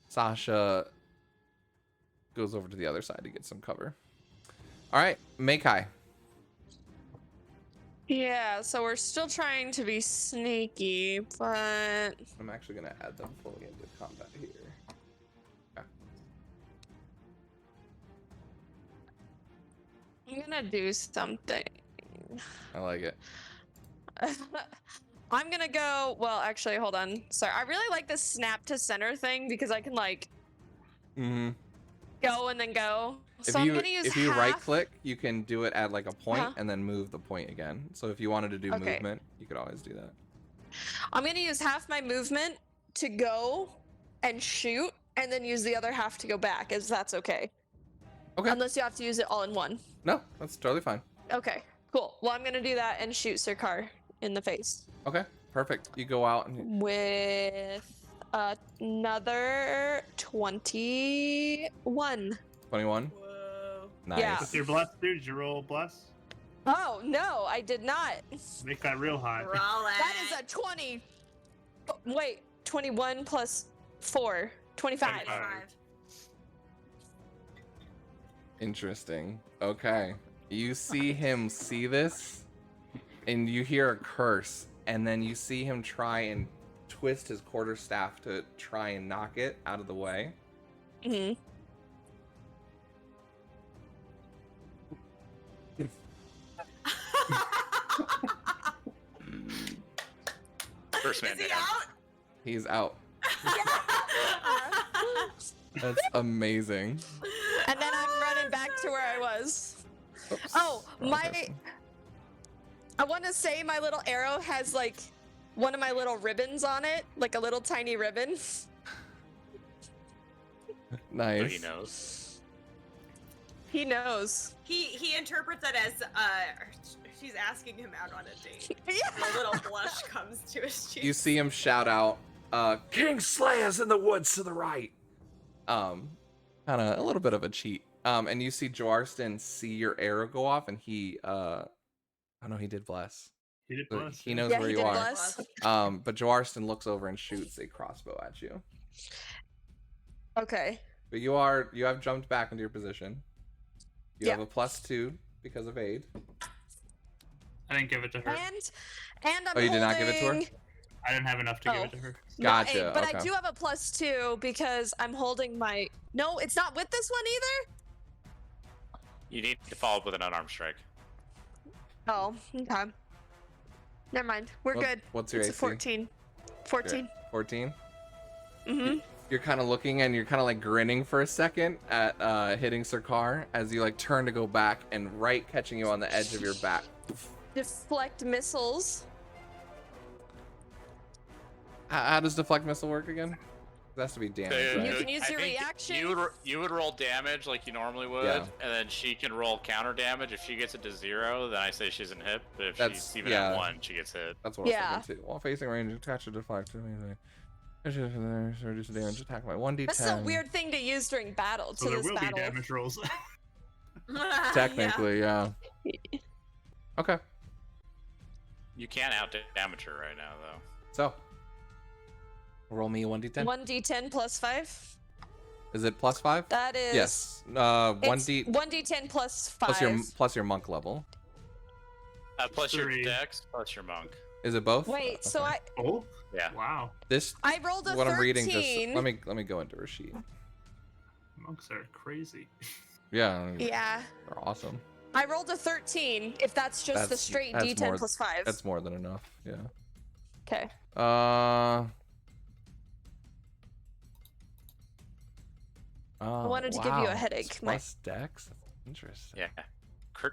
Sasha goes over to the other side to get some cover. All right, Makai. Yeah, so we're still trying to be sneaky, but I'm actually gonna add them fully into combat here. I'm gonna do something. I like it. I'm gonna go. Well, actually, hold on. Sorry, I really like this snap to center thing because I can like Mm-hmm. go and then go. If So you I'm gonna use if you half. right click, you can do it at like a point Uh-huh. and then move the point again. So if you wanted to do Okay. movement, you could always do that. I'm gonna use half my movement to go and shoot, and then use the other half to go back, if that's okay. Okay. Unless you have to use it all in one. No, that's totally fine. Okay, cool. Well, I'm gonna do that and shoot Sirkar in the face Okay, perfect. You go out and with another 21. 21. Whoa. Nice. Yeah. With your bless, dude, did you roll bless? Oh no, I did not. Make that real high. Roll That it. is a 20. Wait, 21 plus 4, 25. 25. Interesting. Okay. You see him see this, and you hear a curse, and then you see him try and twist his quarterstaff to try and knock it out of the way. Hmm. First man Is he down. out? He's out. That's amazing. And then I'm running back to where I was. Oops. Oh, Wrong my. person. I want to say my little arrow has like one of my little ribbons on it, like a little tiny ribbon. So Nice. he knows. He knows. He interprets it as she's asking him out on a date. Yeah. A little blush comes to his cheek. You see him shout out, King Slayer's in the woods to the right. kind of a little bit of a cheat. And you see Joarston see your arrow go off, and he, oh no, he did bless. He did So bless. he yeah. knows Yeah, where he you did are. bless. But Joarston looks over and shoots a crossbow at you. Okay. But you have jumped back into your position. You Yeah. have a +2 because of aid. I didn't give it to her. And I'm Oh, you did not give it to her? holding- I didn't have enough to give Oh. it to her. Not Gotcha, eight, but I okay. do have a +2 because I'm holding my. No, it's not with this one either. You need to follow up with an unarmed strike. Oh, okay. Never mind. We're good. What's your It's a AC? 14. 14. 14. Mm-hmm. You're kind of looking and you're kind of like grinning for a second at hitting Sirkar as you like turn to go back, and right catching you on the edge of your back. Deflect missiles. How does deflect missile work again? It has to be damage. You Right? can use I your think reaction. You would roll damage like you normally would, Yeah. and then she can roll counter damage. If she gets it to 0, then I say she's in hit. But if That's- she's even yeah. at 1, she gets hit. That's what I was thinking too. While facing range, attach a deflect. Reduce the damage attack by 1d10. That's a weird thing to use during battle. So to there this will battle. be damage rolls. Technically, yeah. Okay. You can't out damage her right now, though. So, roll me a 1d10. 1d10 plus 5. Is it +5? That is. Yes. It's 1d1d10 plus 5. plus your monk level. Plus your 3. dex, plus your monk. Is it both? Wait, so Okay. Oh, Yeah. wow. This I rolled a what 13. I'm reading just let me go into her sheet. Monks are crazy. Yeah. Yeah. They're awesome. I rolled a 13 if that's just the That's- straight that's d10 more- plus 5. That's more than enough. Yeah. Okay. Oh, wanted to give you a wow. headache, It's my- plus dex. That's interesting. Yeah.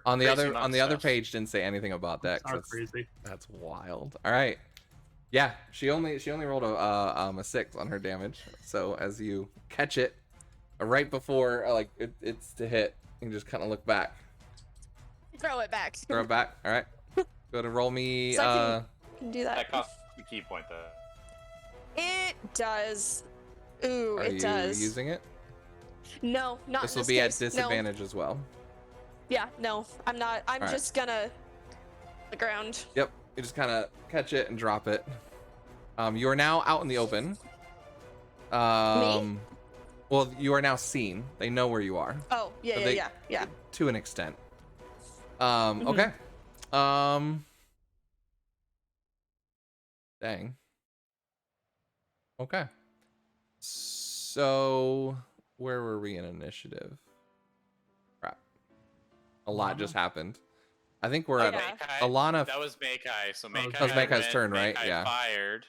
On the Crazy other monk other stuff. page didn't say anything about dex. Are That's, crazy. that's wild. All right. Yeah, she only rolled a 6 on her damage. So as you catch it, right before it's to hit, you can just kind of look back, Throw it back. throw it back. All right. Go to roll me. So I can do that. That costs a key point, though. It does. Ooh, Are it you does. using it? No, not This in will be at case. No. disadvantage as well. Yeah, no, I'm not. I'm Alright. just gonna the ground. Yep. You just kind of catch it and drop it. You are now out in the open. Well, you are now seen. They know where you are Oh, yeah, So yeah, they- yeah. to an extent. Mm-hmm. Okay. Dang. Okay. So, where were we in initiative? Crap. A lot just happened. I think we're at Yeah. Makai- Alana. That was Makai. So That was Makai That was Makai's went, turn, right? Makai Yeah. fired,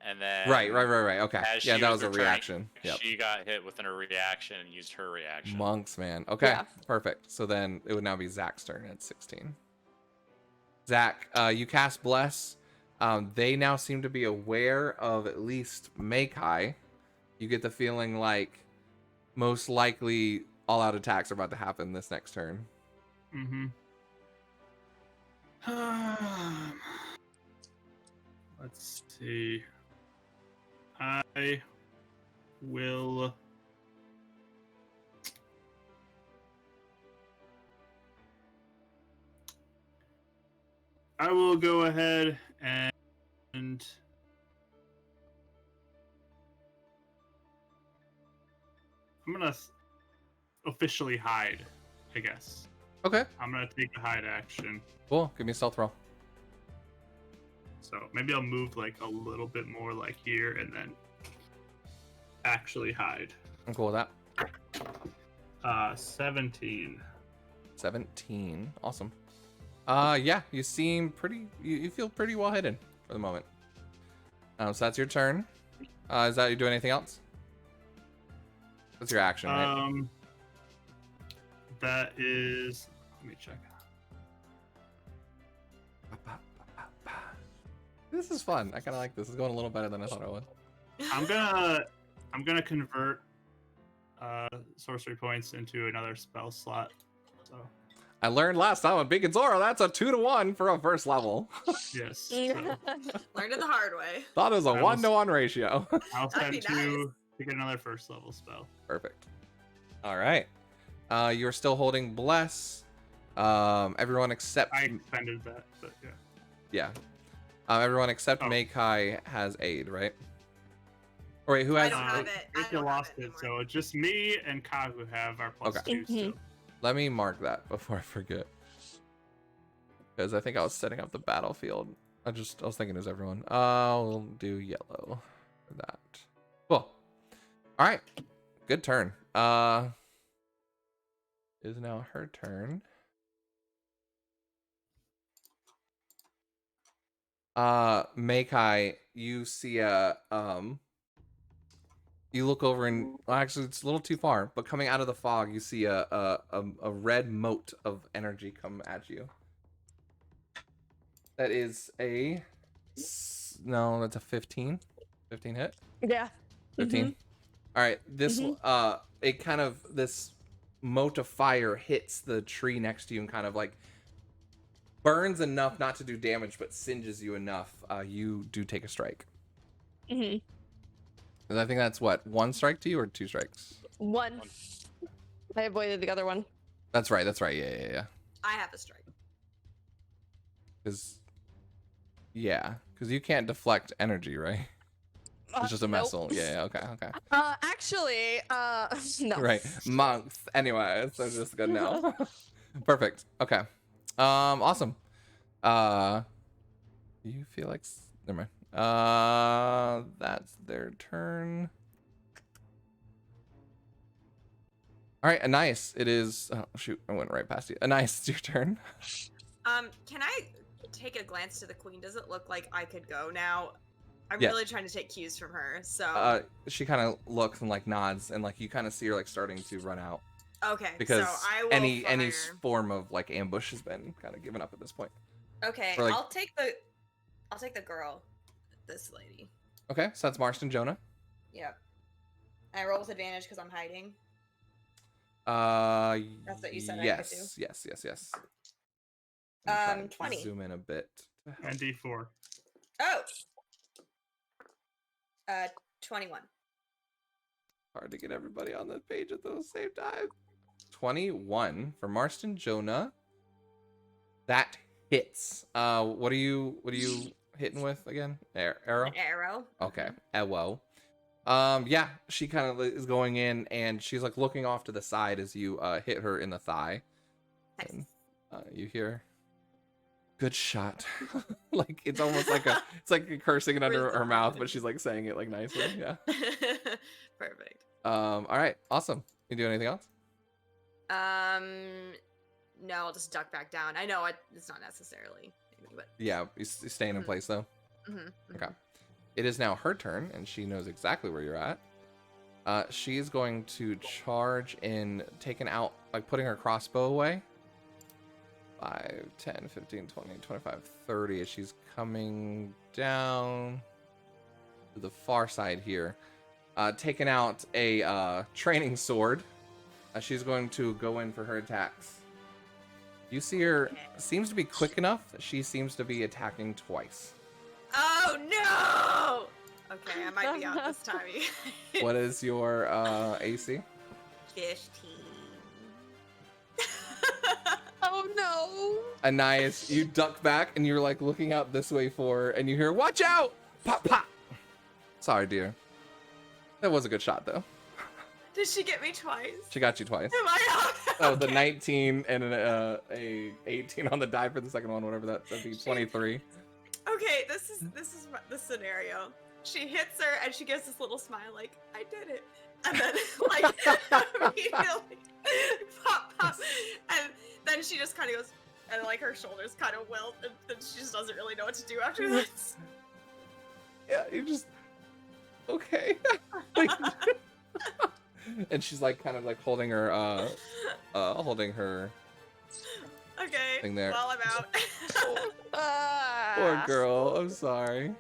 and then Right. Okay. as Yeah, she that was a returning, reaction. Yep. She got hit within her reaction and used her reaction. Monks, man. Okay, Yeah. perfect. So then it would now be Zach's turn at 16. Zach, you cast Bless. They now seem to be aware of at least Makai. You get the feeling like most likely all-out attacks are about to happen this next turn. Mm-hmm. Let's see. I will. I will go ahead and I'm gonna officially hide, I guess. Okay, I'm gonna take the hide action. cool. Give me a stealth roll. So maybe I'll move like a little bit more like here and then actually hide. I'm cool with that. 17. 17. Awesome. Yeah, you seem pretty. You feel pretty well hidden for the moment. So that's your turn. Is that you doing anything else? That's your action, right? That is. Let me check. This is fun. I kind of like this. It's going a little better than I thought it would. I'm gonna convert sorcery points into another spell slot. So I learned last time on Beacon Zora, that's a 2-to-1 for a first level. yes. So Learned it the hard way. Thought it was a I was- 1-to-1 ratio. I'll That'd spend be 2 to get another first level spell. Perfect. All right. You're still holding Bless. Everyone except I expended that, but yeah. yeah. Everyone except Oh. Makai has aid, right? Or wait, who I has? don't have it. I Rachel don't have lost it it, anymore. so it's just me and Kagu have our plus Okay. 2 still. Let me mark that before I forget, because I think I was setting up the battlefield. I was thinking it was everyone. I'll do yellow for that. Cool. All right. Good turn. Is now her turn. Makai, you see you look over and well, actually it's a little too far, but coming out of the fog, you see a red mote of energy come at you. That is no, that's a 15. 15 hit. Yeah. 15. All right, this it kind of this mote of fire hits the tree next to you and kind of like burns enough not to do damage, but singes you enough. You do take a strike. Mm-hmm. And I think that's what, 1 strike to you or 2 strikes? One. I avoided the other one. That's right. Yeah. I have a strike. Because you can't deflect energy, right? It's just a Nope. missile. Yeah. Okay. Actually, no. Right. Monks. Anyway, so just good now. Perfect. Okay. Awesome. You feel like never mind. That's their turn. All right, Anais, it is. Oh shoot, I went right past you. Anais, it's your turn. Can I take a glance to the queen? Does it look like I could go now? I'm Yeah. really trying to take cues from her. So She kind of looks and like nods, and like you kind of see her like starting to run out okay, because so I will any fire. form of like ambush has been kind of given up at this point. Okay, or, like- I'll take the girl, this lady. Okay, so that's Marston Jonah. Yep. I roll with advantage because I'm hiding. That's what you said I could do? Yes. I'm trying to 20. Zoom in a bit. And D4. Oh. 21. Hard to get everybody on the page at the same time. 21 for Marston Jonah. That hits. What are you hitting with again? Arrow? An arrow. Okay. Arrow. Yeah, she kind of is going in and she's like looking off to the side as you hit her in the thigh. Nice. And you hear good shot. Like it's almost like it's like cursing it under her mouth, but she's like saying it like nicely. Yeah. Perfect. All right, awesome. You do anything else? No, I'll just duck back down. I know it's not necessarily, but Yeah, you're staying in place though. mhm, Okay. It is now her turn, and she knows exactly where you're at. She's going to charge in, taking out, like putting her crossbow away. 5, 10, 15, 20, 25, 30. As she's coming down to the far side here. Taking out a training sword. She's going to go in for her attacks. You see her, seems to be quick enough that she seems to be attacking twice. Oh no! Okay, I might be out this time. What is your AC? 15. Oh no! Anais, you duck back and you're like looking out this way for her, and you hear, "Watch out!" Pop, pop. Sorry, dear. That was a good shot, though. Did she get me twice? She got you twice. Am I out? That was a Okay. 19 and a 18 on the die for the second one, whatever that'd be 23. Okay, this is the scenario. She hits her and she gives this little smile, like I did it, and then like immediately pop pop, and then she just kind of goes, and like her shoulders kind of wilt, and then she just doesn't really know what to do after that. Yeah, you just okay. Like, and she's like kind of like holding her Okay, thing there. well I'm out. Poor girl. I'm sorry.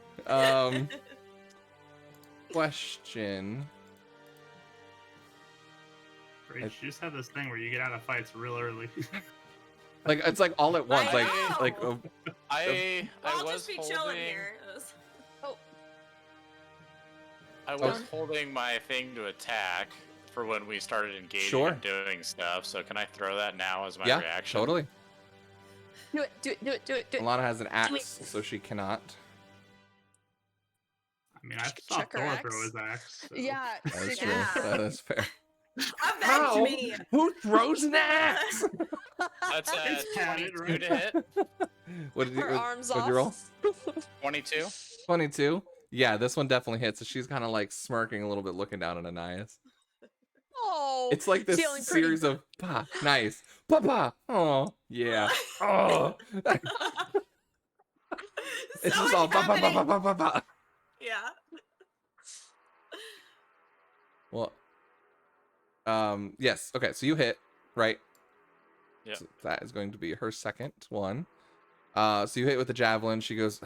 Question. Great. You just have this thing where you get out of fights real early. Like it's like all at once. I Like know. like I I'll was just be holding. chilling here. I was holding my thing to attack for when we started engaging Sure. and doing stuff. So can I throw that now as my yeah, reaction? totally. Do it, do it, do it, do it, do it. Alana has an axe, so she cannot. I mean, I saw Check her Thor axe. throw his axe. So. Yeah. That is true. Yeah. That is fair. Avenge me! Who throws an axe? That's It's padded, 22 right? to hit. What did you? Her arms what'd off. you roll? 22. 22. Yeah, this one definitely hits. So she's kind of like smirking a little bit, looking down at Anais. Oh. It's like this feeling pretty series of pa, nice, papa. Oh, yeah. Oh, it's So just all much pa pa pa pa happening. pa pa pa. Yeah. Well, yes. Okay, so you hit, right? Yep. So that is going to be her second one. So you hit with the javelin. She goes,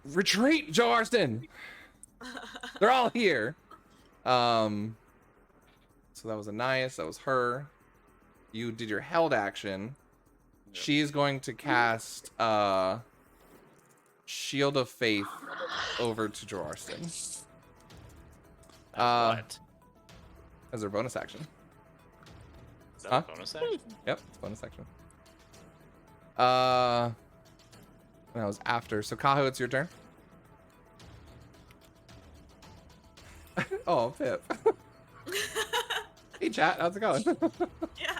retreat, Joe Arston. They're all here. So that was Anais. That was her. You did your held action. Yep. She's going to cast Shield of Faith over to Joe Arston What? as her bonus action. Is that Huh? a bonus action? Yep, it's bonus action. That was after. So Kaho, it's your turn. Oh, Pip. Hey, chat. How's it going? Yeah.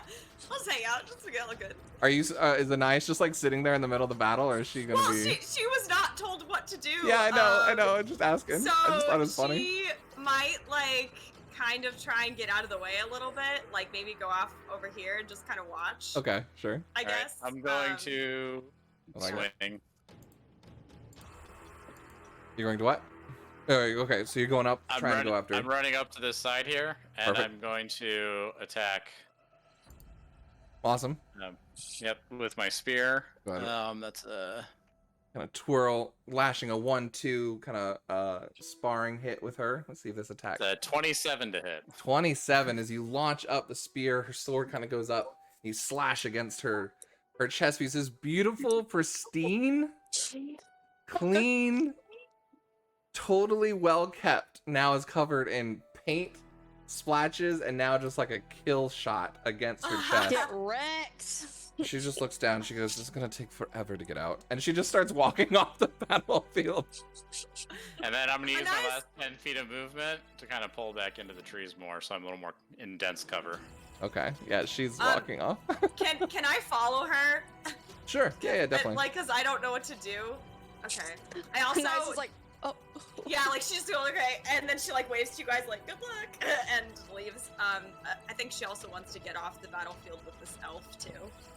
I'll just hang out. Just to get all good. Are you? Is Anais just like sitting there in the middle of the battle, or is she gonna Well, be? she was not told what to do. Yeah, I know. I know. I'm just asking. So I just thought it was funny. she might like kind of try and get out of the way a little bit, like maybe go off over here and just kind of watch. Okay, sure. I All right, guess. I'm going to I like it. swing. You're going to what? Oh, okay, so you're going up, trying to go after. I'm running up to this side here, and Perfect. I'm going to attack. Awesome. Yep, with my spear. Go ahead. That's Kind of twirl, lashing a 1-2 kind of sparring hit with her. Let's see if this attack. 27 to hit. 27 as you launch up the spear, her sword kind of goes up. You slash against her chest piece. This beautiful, pristine, clean, totally well kept. Now is covered in paint splatches and now just like a kill shot against her chest. Get wrecked. She just looks down. She goes, "This is gonna take forever to get out," and she just starts walking off the battlefield. And then I'm going to use my Nice. last 10 feet of movement to kind of pull back into the trees more, so I'm a little more in dense cover. Okay, yeah, she's walking off. Can I follow her? Sure, yeah, definitely. Like, cause I don't know what to do. Okay. I also Nice is like, oh. yeah, like she's doing okay, and then she like waves to you guys like good luck and leaves. I think she also wants to get off the battlefield with this elf too.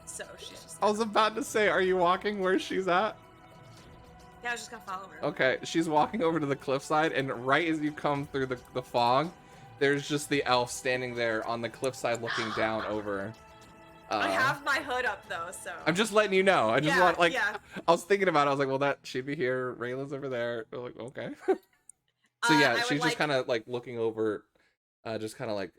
So she's just. I was about to say, are you walking where she's at? Yeah, I was just gonna follow her. Okay, she's walking over to the cliffside, and right as you come through the fog, there's just the elf standing there on the cliffside looking down over. I have my hood up though, so. I'm just letting you know. I just want, like, Yeah. I was thinking about it. I was like, well, that she'd be here. Rayla's over there. I'm like, okay. So yeah, I she's would, just like- kind of like looking over, just kind of like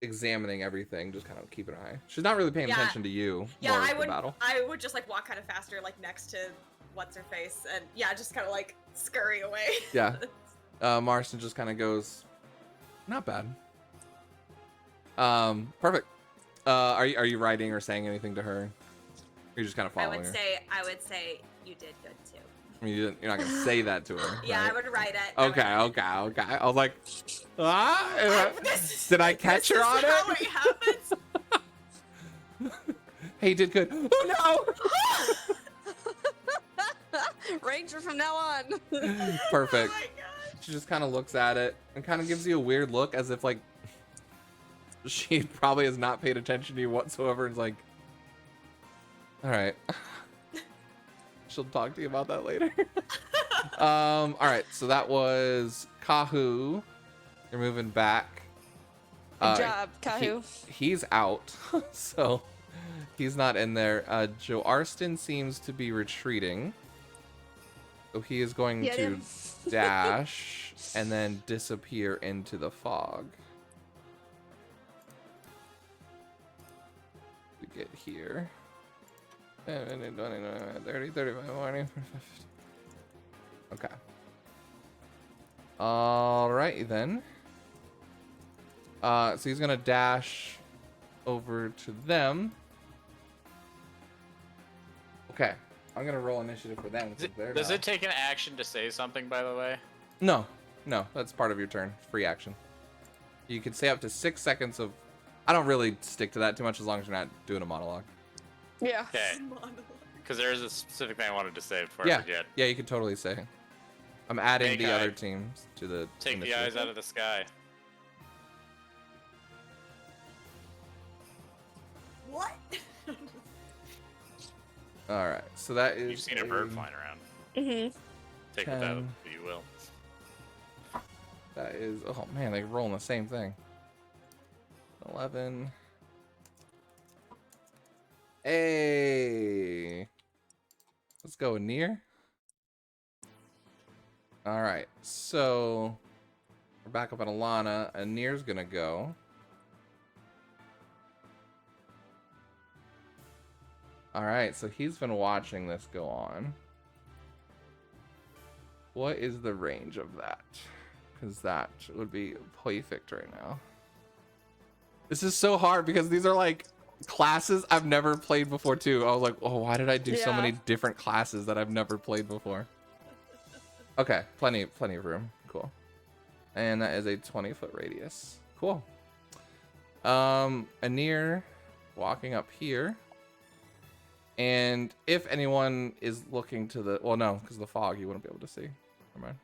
examining everything, just kind of keeping an eye. She's not really paying Yeah. attention to you. Yeah, more I the would. battle. I would just like walk kind of faster, like next to what's her face, and yeah, just kind of like scurry away. Yeah. Marston just kind of goes, not bad. Perfect. Are you writing or saying anything to her? Or you're just kind of I following would her? say you did good too. I mean, you're not gonna say that to her. Yeah, right? I would write it. Okay. I was like, did I catch her on How it? it happens. Hey, you did good. Oh Ranger from now on. no! Perfect. Oh my god. She just kind of looks at it and kind of gives you a weird look, as if like she probably has not paid attention to you whatsoever, and is like, all right. She'll talk to you about that later. All right, so that was Kahu. You're moving back. Good job, Kahu. He's out, so he's not in there. Joe Arston seems to be retreating. So he is going Get to him. dash and then disappear into the fog. We get here. 30, 35, 40, 50. Okay. Alright then. So he's gonna dash over to them. Okay. I'm gonna roll initiative for them. Does it take an action to say something, by the way? No, that's part of your turn. Free action. You can say up to 6 seconds of. I don't really stick to that too much as long as you're not doing a monologue. Yeah. Okay. Because there is a specific thing I wanted to say before Yeah, I forget. yeah, you can totally say. I'm adding Make the eye. other teams to the. Take the initiative. eyes out of the sky. What? All right, so that is. You've seen a bird flying around. Mhm. Take with that 10. if you will. That is. Oh man, they're rolling the same thing. 11. Hey. Let's go near. All right, so we're back up on Alana. Anir's gonna go. All right, so he's been watching this go on. What is the range of that? Because that would be perfect right now. This is so hard because these are like classes I've never played before too. I was like, oh, why did I do so Yeah. many different classes that I've never played before? Okay, plenty of room. Cool. And that is a 20-foot radius. Cool. Anir walking up here. And if anyone is looking to the, well, no, because the fog, you wouldn't be able to see. Never mind.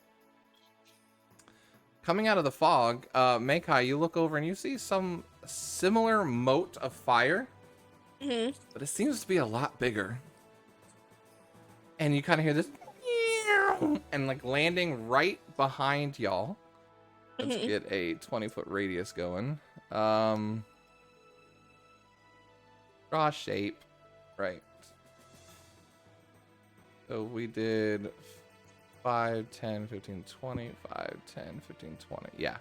Coming out of the fog, Meikai, you look over and you see some similar moat of fire, Mhm. but it seems to be a lot bigger. And you kind of hear this, and like landing right behind y'all. Let's Mhm. get a 20-foot radius going. Draw shape, right? So we did 5, 10, 15, 20, 5, 10, 15, 20. Yeah.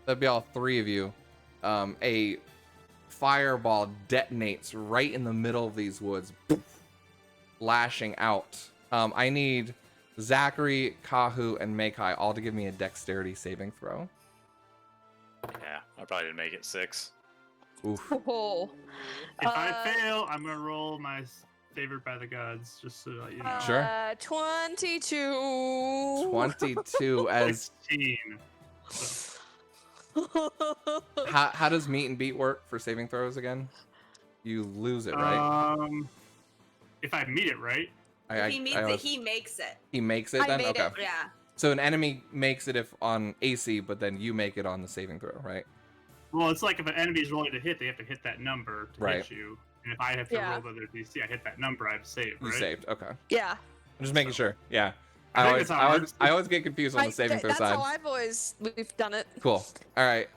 That'd be all three of you. A fireball detonates right in the middle of these woods, lashing out. I need Zachary, Kahu, and Meikai all to give me a dexterity saving throw. Yeah, I probably didn't make it 6. Oof. Oh. If I Uh, fail, I'm gonna roll my favorite by the gods, just so that you know. Sure. 22. 22 as 16. So, how does meet and beat work for saving throws again? You lose it, right? if I meet it right, If he meets it, he makes it. He makes it I then? made Okay. it. Yeah. So an enemy makes it if on AC, but then you make it on the saving throw, right? well, it's like if an enemy is rolling to hit, they have to hit that number to Right. hit you. And if I have to Yeah. roll the other DC, I hit that number, I've saved, You right? saved. Okay. Yeah. I'm just making sure. Yeah. I think always, that's how it works. I always get confused on the saving throw That's side. how we've done it. Cool. All right.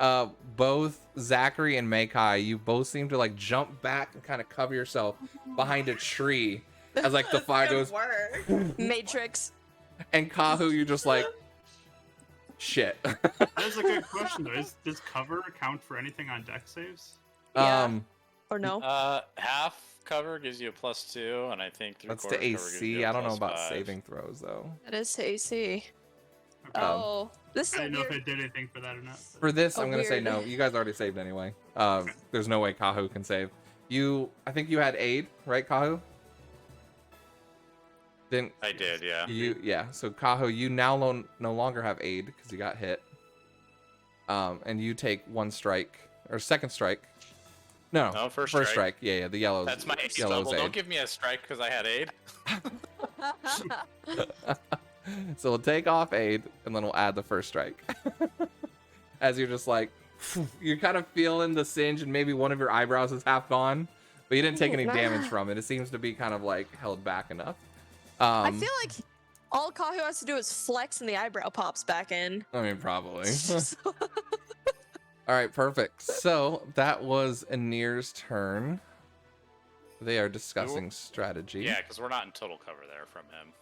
Both Zachary and Makai, you both seem to like jump back and kind of cover yourself behind a tree as like the fire goes. Work. Matrix. And Kahu, you just like, shit. That is a good question though. Does cover count for anything on deck saves? Yeah. Or no? Half cover gives you a +2, and I think That's three-quarter to cover gives you AC. a I don't know about +5. saving throws though. That is to AC. Okay. Oh, this is I a didn't know if weird. it did anything for that or not. For this, Oh, I'm gonna say weird. no. You guys already saved anyway. There's no way Kahu can save. I think you had aid, right, Kahu? Didn't I did, yeah. yeah. So Kahu, you now no longer have aid because you got hit. And you take one strike or second strike. No, No, first strike. Yeah, the yellow. That's my ace yellow's double. aid. Don't give me a strike because I had aid. So we'll take off aid and then we'll add the first strike. As you're just like, you're kind of feeling the singe and maybe one of your eyebrows is half gone, but you didn't take any damage from it. It seems to be kind of like held back enough. I feel like all Kahu has to do is flex and the eyebrow pops back in. I mean, probably. All right, perfect. So that was Anir's turn. They are discussing strategy. Yeah, because we're not in total cover there from him.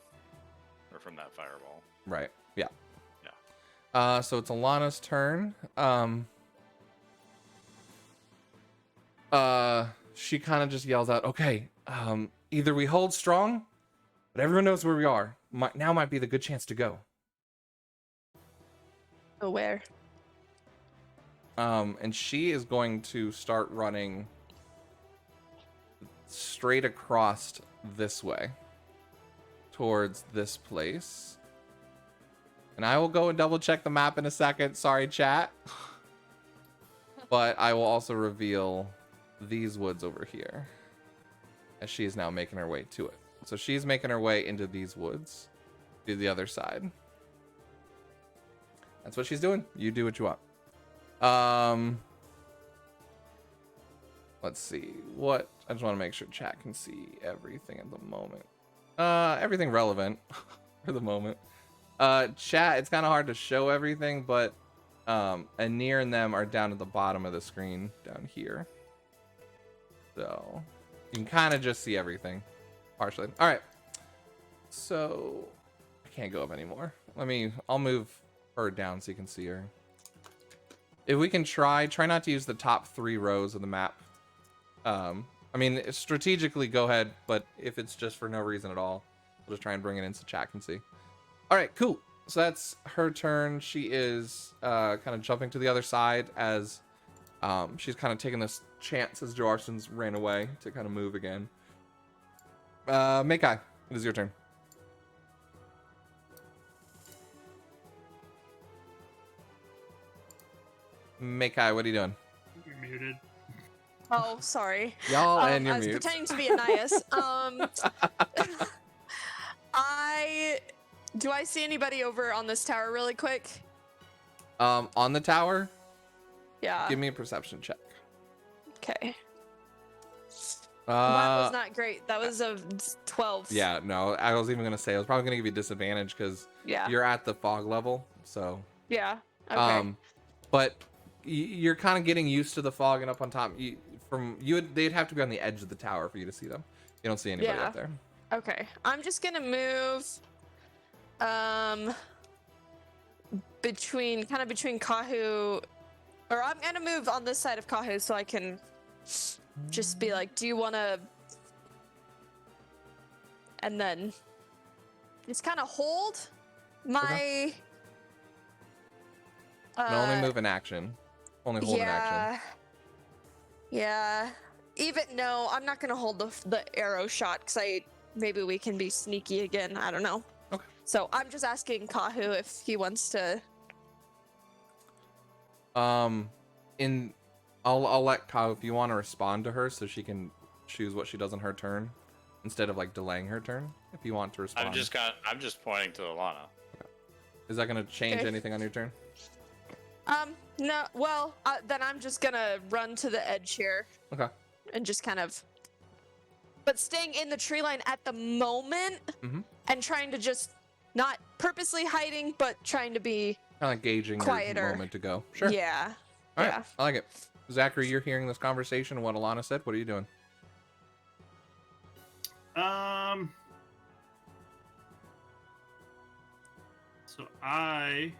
Or from that fireball. Right. Yeah. Yeah. So it's Alana's turn. She kind of just yells out, "Okay, either we hold strong, but everyone knows where we are. Now might be the good chance to go." Oh, where? And she is going to start running straight across this way towards this place. And I will go and double check the map in a second. Sorry, chat. But I will also reveal these woods over here as she is now making her way to it. So she's making her way into these woods to the other side. That's what she's doing. You do what you want. Let's see. I just want to make sure chat can see everything at the moment. Everything relevant for the moment. Chat, it's kind of hard to show everything, but Anir and them are down at the bottom of the screen down here. So you can kind of just see everything partially. All right. So I can't go up anymore. I'll move her down so you can see her. If we can try not to use the top 3 rows of the map. Strategically go ahead, but if it's just for no reason at all, we'll just try and bring it in so chat can see. All right, cool. So that's her turn. She is kind of jumping to the other side as she's kind of taking this chance as Joarson's ran away to kind of move again. Makai, it is your turn. Makai, what are you doing? You're muted. Oh, sorry. Y'all and I your was mutes. pretending to be Anais. Do I see anybody over on this tower really quick? On the tower, Yeah. give me a perception check. Okay. Mine was Uh, not great. That was a 12. yeah, no, I was even gonna say I was probably gonna give you disadvantage because Yeah. you're at the fog level, so. Yeah. Okay. But you're kind of getting used to the fog and up on top. They'd have to be on the edge of the tower for you to see them. You don't see anybody Yeah. up there. Okay. I'm just gonna move between Kahu, or I'm gonna move on this side of Kahu so I can just be like, do you wanna, and then just kind of hold my And only move in action. Only hold in action. Yeah. No, I'm not gonna hold the arrow shot because maybe we can be sneaky again. I don't know. Okay. So I'm just asking Kahu if he wants to. I'll let Kyle, if you want to respond to her so she can choose what she does on her turn instead of like delaying her turn. If you want to respond. I'm just pointing to Alana. Is that gonna change Okay. anything on your turn? No. Well, then I'm just gonna run to the edge here Okay. and just kind of, but staying in the tree line at the moment. and trying to just not purposely hiding, but trying to be Kind of gauging quieter. your moment to go. Sure. Yeah. All right. Yeah. I like it. Zachary, you're hearing this conversation and what Alana said. What are you doing? So I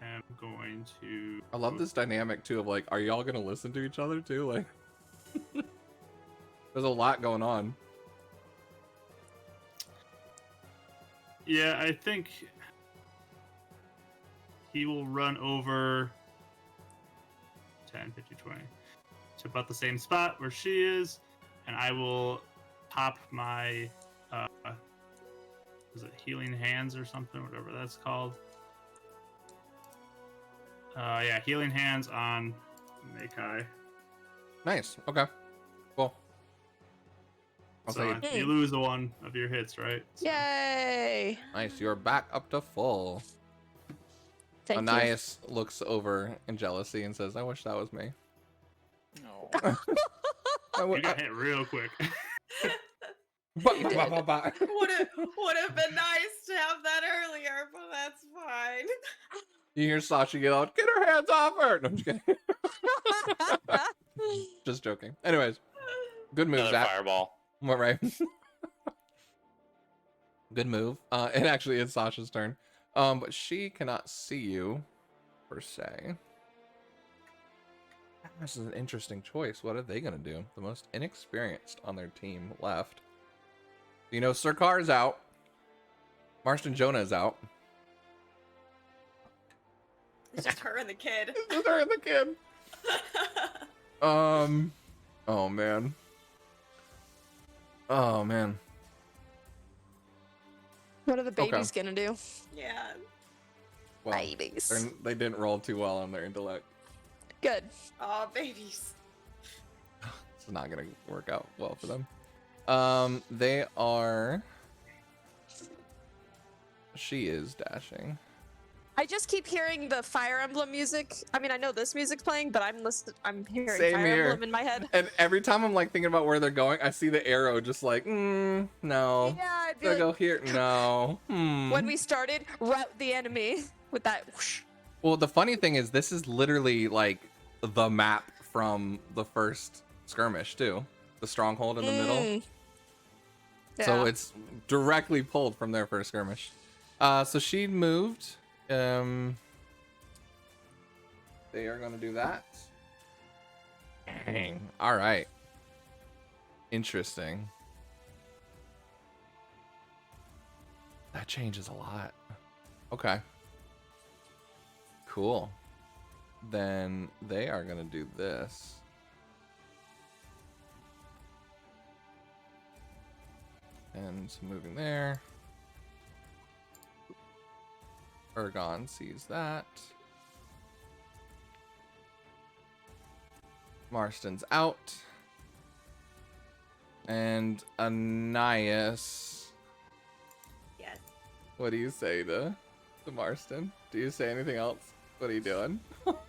am going to. I love this dynamic too of like, are y'all gonna listen to each other too? Like, there's a lot going on. Yeah, I think he will run over 10, 50, 20 to about the same spot where she is, and I will pop my is it healing hands or something, whatever that's called. Yeah, healing hands on Makai. Nice. Okay. Cool. I'll So say you lose one of your hits, right? So- Yay! nice. You're back up to full. Thank Anais looks over in jealousy and says, "I wish that was me." No. You got hit real quick. You did. Would have been nice to have that earlier, but that's fine. You hear Sasha get out, "Get her hands off her!" No, I'm just kidding. you. Just joking. Anyways, good move, Another Zach. fireball. What, right? Good move. And actually, it's Sasha's turn. But she cannot see you, per se. This is an interesting choice. What are they gonna do? The most inexperienced on their team left. You know, Sirkar is out. Marston Jonah is out. It's just her and the kid. It's just her and the kid. Oh man. Oh man. What are the babies gonna do? Yeah. Well, Babies. they didn't roll too well on their intellect. Good. Oh, babies. It's not gonna work out well for them. They are. She is dashing. I just keep hearing the Fire Emblem music. I mean, I know this music's playing, but I'm hearing Same Fire here. Emblem in my head. And every time I'm like thinking about where they're going, I see the arrow just like, no. Yeah, I'd be Should I like, go here? No. when we started, route the enemy with that whoosh. Well, the funny thing is, this is literally like the map from the first skirmish too. The stronghold in the middle. So Yeah. it's directly pulled from their first skirmish. So she moved. They are going to do that. Dang. All right. Interesting. That changes a lot. Okay. Cool. Then they are going to do this. And moving there. Ergon sees that. Marston's out. And Anais. Yes. What do you say to Marston? Do you say anything else? What are you doing?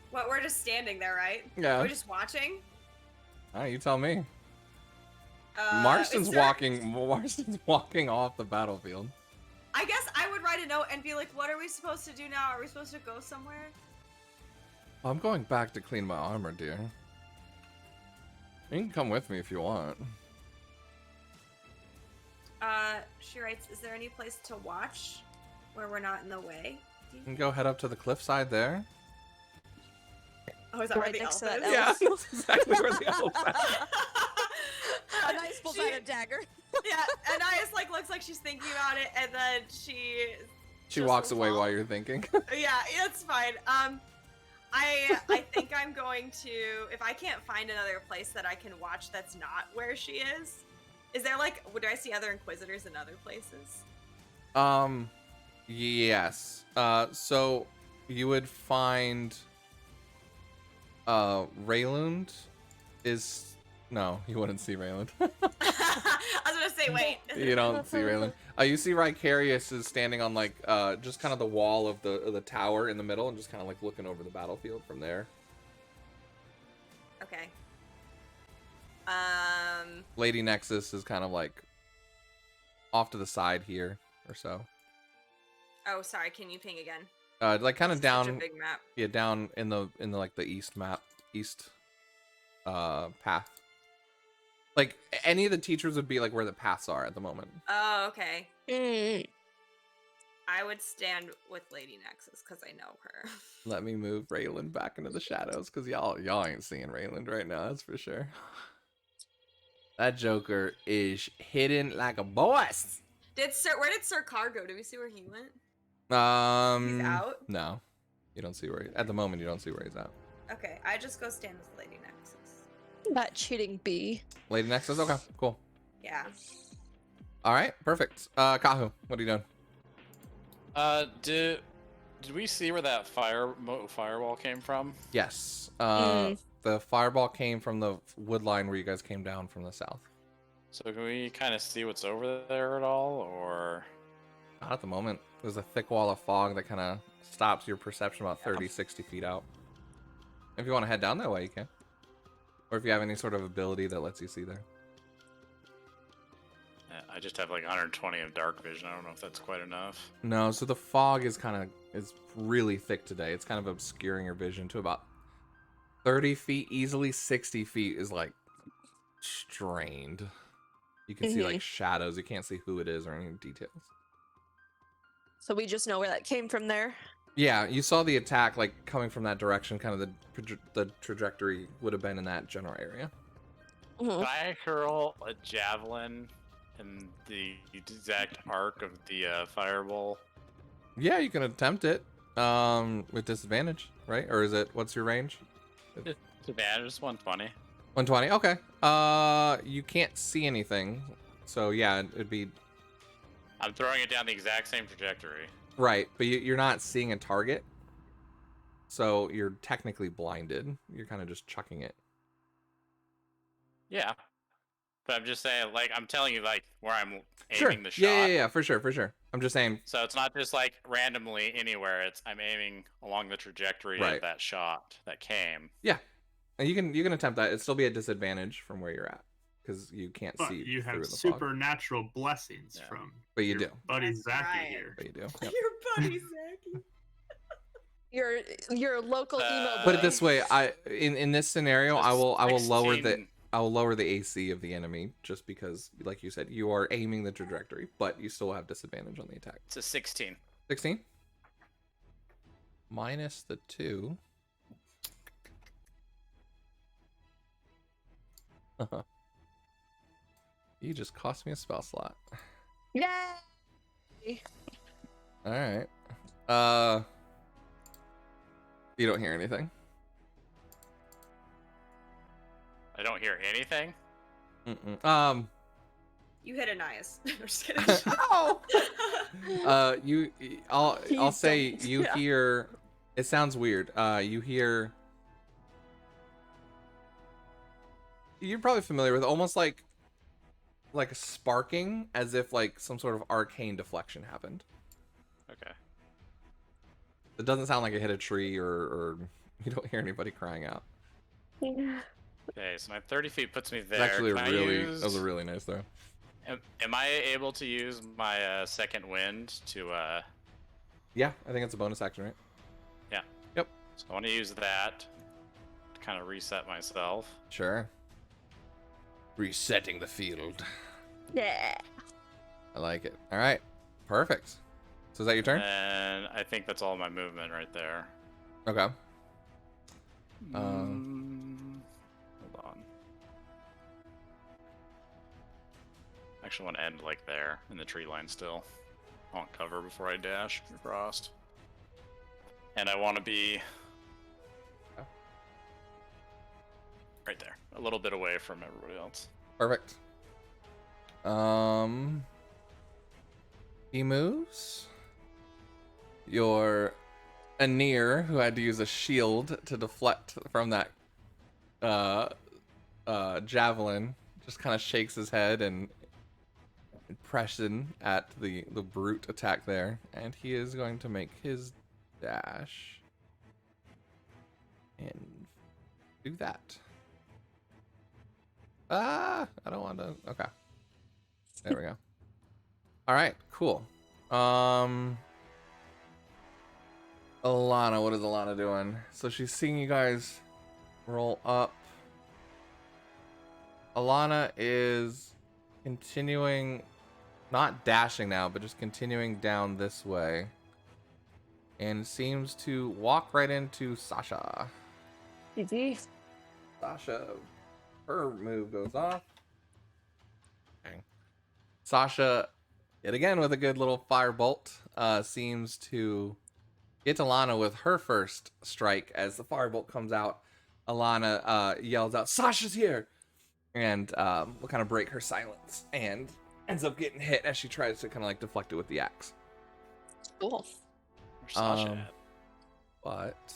What, we're just standing there, right? Yeah. We're just watching? Ah, you tell me. Is there- Marston's walking off the battlefield. I guess I would write a note and be like, what are we supposed to do now? Are we supposed to go somewhere? I'm going back to clean my armor, dear. You can come with me if you want. She writes, is there any place to watch where we're not in the way? You can go head up to the cliffside there. Oh, is that Right where the next elf to that is? elf. Yeah, that's exactly where the elf is. A nice pulls out a dagger. Yeah, and I just like looks like she's thinking about it, and then she She just walks will away fall. while you're thinking. Yeah, it's fine. I think I'm going to, if I can't find another place that I can watch that's not where she is there like, would I see other Inquisitors in other places? Yes. So you would find Raylund is no, you wouldn't see Raylund. I was gonna say, wait. You don't see Raylund. You see Ricarius is standing on like just kind of the wall of the tower in the middle and just kind of like looking over the battlefield from there. Okay. Lady Nexus is kind of like off to the side here, or so. Oh, sorry. Can you ping again? Like kind of It's such a down, big map. yeah, down in the like the east path. Like any of the teachers would be like where the paths are at the moment. Oh, okay. Mm. I would stand with Lady Nexus because I know her. Let me move Rayland back into the shadows because y'all ain't seeing Rayland right now. That's for sure. That Joker is hidden like a boss. Where did Sir Car go? Did we see where he went? He's out? No, you don't see where at the moment. You don't see where he's at. Okay, I just go stand with Lady Nexus. That cheating bee. Lady Nexus. Okay, cool. Yeah. All right, perfect. Kahu, what are you doing? Did we see where that firewall came from? Yes. Mm. The fireball came from the wood line where you guys came down from the south. So can we kind of see what's over there at all, or? Not at the moment. There's a thick wall of fog that kind of stops your perception about 30, 60 feet out. If you want to head down that way, you can. Or if you have any sort of ability that lets you see there. Yeah, I just have like 120 of dark vision. I don't know if that's quite enough. No, so the fog is really thick today. It's kind of obscuring your vision to about 30 feet, easily 60 feet is like strained. You can see like shadows. You can't see who it is or any details. So we just know where that came from there. Yeah, you saw the attack like coming from that direction. Kind of the trajectory would have been in that general area. Mhm. Can I hurl a javelin in the exact arc of the fireball? Yeah, you can attempt it with disadvantage, right? Or is it, what's your range? Disadvantage is 120. 120. Okay. You can't see anything, so yeah, it'd be I'm throwing it down the exact same trajectory. right, but you're not seeing a target, so you're technically blinded. You're kind of just chucking it. Yeah. But I'm just saying, like, I'm telling you, like, where I'm aiming Sure. the shot. Yeah, for sure. I'm just saying. So it's not just like randomly anywhere. I'm aiming along the trajectory Right. of that shot that came. Yeah, and you can attempt that. It'd still be a disadvantage from where you're at because you can't But see. you through have the fog. supernatural blessings Yeah. from But you your do. buddy That's Zachy right. here. But you do. Yep. Your buddy Zachy. Your local emo boy. Put it this way, in this scenario, I will lower the 16. AC of the enemy just because, like you said, you are aiming the trajectory, but you still have disadvantage on the attack. It's a 16. 16 minus the 2. You just cost me a spell slot. Yay! All right. You don't hear anything. I don't hear anything. Mm-mm. You hit Anais. I'm just kidding. Oh! I'll Please say don't. you Yeah. hear. It sounds weird. You hear. You're probably familiar with almost like a sparking, as if like some sort of arcane deflection happened. Okay. It doesn't sound like it hit a tree or you don't hear anybody crying out. Okay, so my 30 feet puts me It's there. actually Can I that was a really nice throw. Am I able to use my second wind to? Yeah, I think it's a bonus action, right? Yeah. Yep. So I want to use that to kind of reset myself. Sure. Resetting the field. Yeah. I like it. All right. Perfect. So is that your turn? And I think that's all my movement right there. Okay. Hold on. I actually want to end like there in the tree line still. I want cover before I dash across. And I want to be right there, a little bit away from everybody else. Perfect. He moves. Your Anir, who had to use a shield to deflect from that javelin, just kind of shakes his head and impression at the brute attack there, and he is going to make his dash and do that. I don't want to. Okay, there we go. All right, cool. Alana, what is Alana doing? So she's seeing you guys roll up. Alana is continuing, not dashing now, but just continuing down this way. And seems to walk right into Sasha. GG. Sasha, her move goes off. Okay. Sasha, yet again with a good little firebolt, seems to get Alana with her first strike. As the firebolt comes out, Alana yells out, "Sasha's here!" And will kind of break her silence and ends up getting hit as she tries to kind of like deflect it with the axe. Cool. Where's Sasha at? But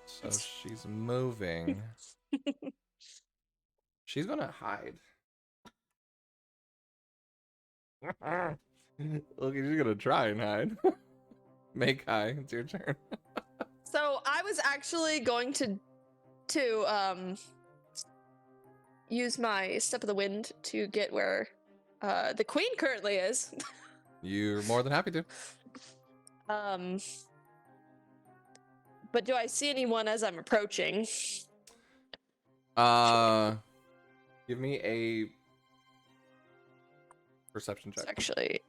so she's moving. She's gonna hide. Look, she's gonna try and hide. Make high. It's your turn. So I was actually going to use my step of the wind to get where the queen currently is. You're more than happy to. But do I see anyone as I'm approaching? Give me a perception check. Actually,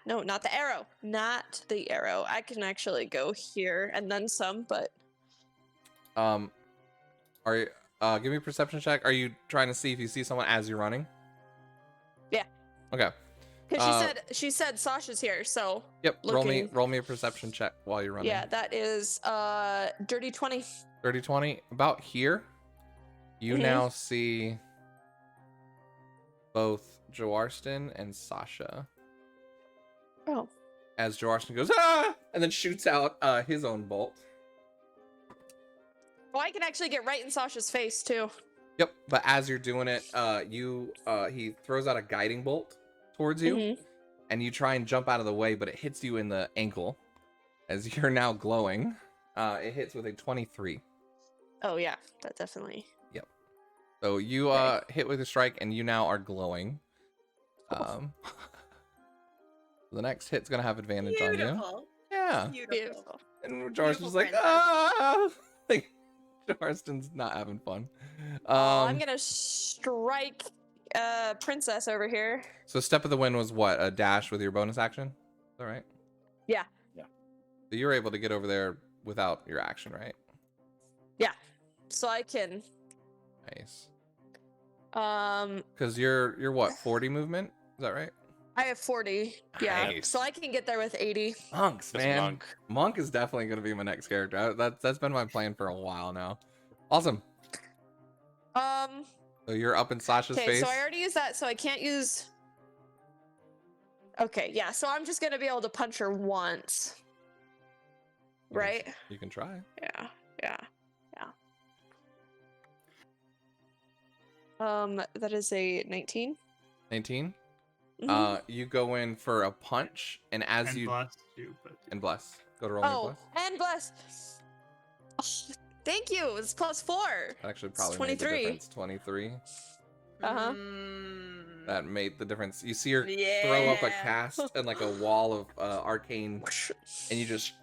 no, not the arrow. Not the arrow. I can actually go here and then some, but Are you, give me a perception check. Are you trying to see if you see someone as you're running? Yeah. Okay. because she said Sasha's here, so Yep. looking. Roll me a perception check while you're running. Yeah, that is dirty 20. Dirty 20. About here, you Mhm. now see both Joarston and Sasha. Oh. As Joarston goes, "Ah!" and then shoots out his own bolt. Oh, I can actually get right in Sasha's face too. Yep. But as you're doing it, he throws out a guiding bolt towards you, Mhm. and you try and jump out of the way, but it hits you in the ankle as you're now glowing. It hits with a 23. Oh yeah, that definitely. So you Okay. hit with a strike, and you now are glowing. The next hit's gonna have advantage on you. Beautiful. Yeah. Beautiful. And Jorston's Beautiful like, princess. ah! Like, Jorston's not having fun. I'm gonna strike princess over here. So Step of the Wind was what? A dash with your bonus action? Is that right? Yeah. Yeah. So you're able to get over there without your action, right? So I can Nice. I Because you're what, 40 movement? Is that right? have 40. Yeah. Nice. So I can get there with 80. Monks, This man. monk. Monk is definitely going to be my next character. That's been my plan for a while now. Awesome. So you're up in Sasha's Okay, face. so I already used that, so I can't use. Okay, yeah, so I'm just gonna be able to punch her once. Right? You can try. Yeah. That is a 19. 19. Mhm. You go in for a punch, and as And you bless you, but and bless. Go to roll me Oh, bless. and bless. Oh, thank you. It's +4. That actually It's probably made the 23. difference. 23. Uh-huh. That made the difference. You see her throw up a Yeah. cast and like a wall of arcane, and you just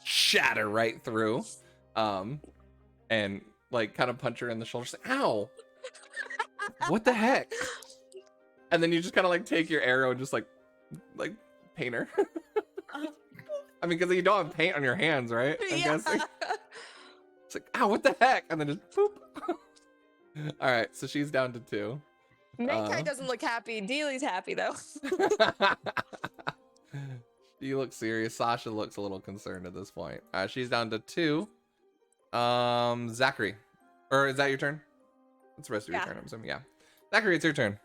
shatter right through, and like kind of punch her in the shoulder. Say, "Ow! What the heck?" And then you just kind of like take your arrow and just like paint her. I mean, because you don't have paint on your hands, right? I'm guessing. It's like, "Ow, what the heck?" And then just boop. All right, so she's down to 2. Mankai doesn't look happy. Dealey's happy though. You look serious. Sasha looks a little concerned at this point. She's down to 2. Zachary, or is that your turn? It's the rest of your Yeah. turn, I'm assuming. Yeah, Zachary, it's your turn.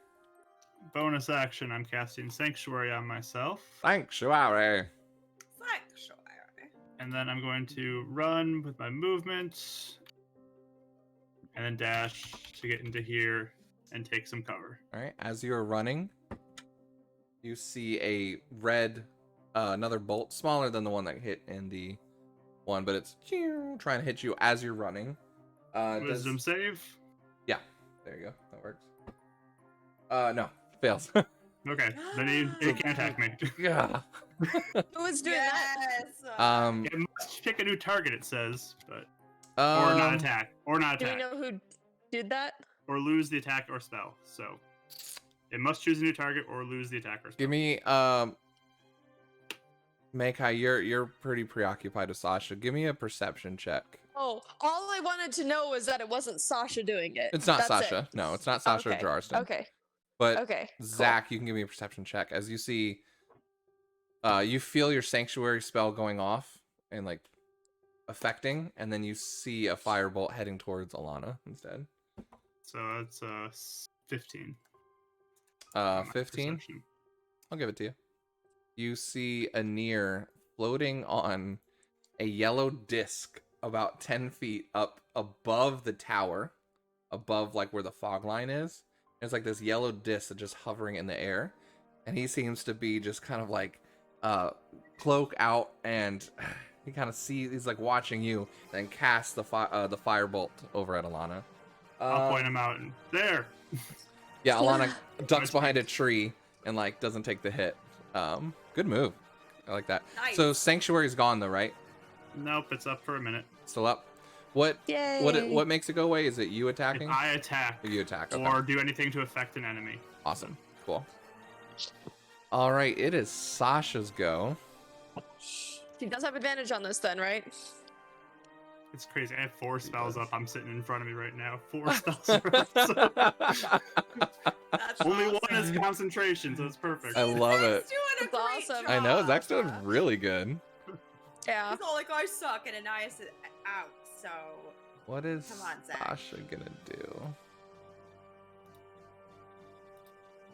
bonus action, I'm casting Sanctuary on myself. Thanks, Shuare. Sanctuary. And then I'm going to run with my movement. And then dash to get into here and take some cover. All right, as you're running, you see a red, another bolt, smaller than the one that hit in the one, but it's trying to hit you as you're running. Wisdom save. Yeah, there you go. That works. No, Fails. Okay, then it can attack me. Yeah. Who was doing that? Yes. It must pick a new target, it says, but or not attack, or not Do we attack, know who did that? or lose the attack or spell. So it must choose a new target or lose the attack or spell. Give me Makai, you're pretty preoccupied with Sasha. Give me a perception check. Oh, all I wanted to know was that it wasn't Sasha doing it. It's not That's Sasha. It. No, it's not Sasha Okay. or Jarston. Okay. But Okay. Cool. Zach, you can give me a perception check as you see. You feel your sanctuary spell going off and like affecting, and then you see a firebolt heading towards Alana instead. So it's 15. on my 15. perception. I'll give it to you. You see a Nier floating on a yellow disc about 10 feet up above the tower, above like where the fog line is. There's like this yellow disc that's just hovering in the air, and he seems to be just kind of like cloak out, and he kind of he's like watching you, then cast the firebolt over at Alana. I'll point him out. And there. Yeah, Alana ducks behind a tree and like doesn't take the hit. Good move. I like that. Nice. So Sanctuary's gone though, right? Nope, it's up for a minute. Still up. What Yay. what makes it go away? Is it you If attacking? I attack Or you attack. Okay. or do anything to affect an enemy. Awesome. Cool. All right, it is Sasha's go. She does have advantage on this then, right? It's crazy. I have 4 He spells does. up. I'm sitting in front of me right now. 4 spells are up. So- That's Only awesome. one is concentration, so it's perfect. I love it. He's doing a That's great awesome. I know job. Zach's doing really good. Yeah. He's all like, I suck, and Anais is out, so... What is Come on, Zach. Sasha gonna do?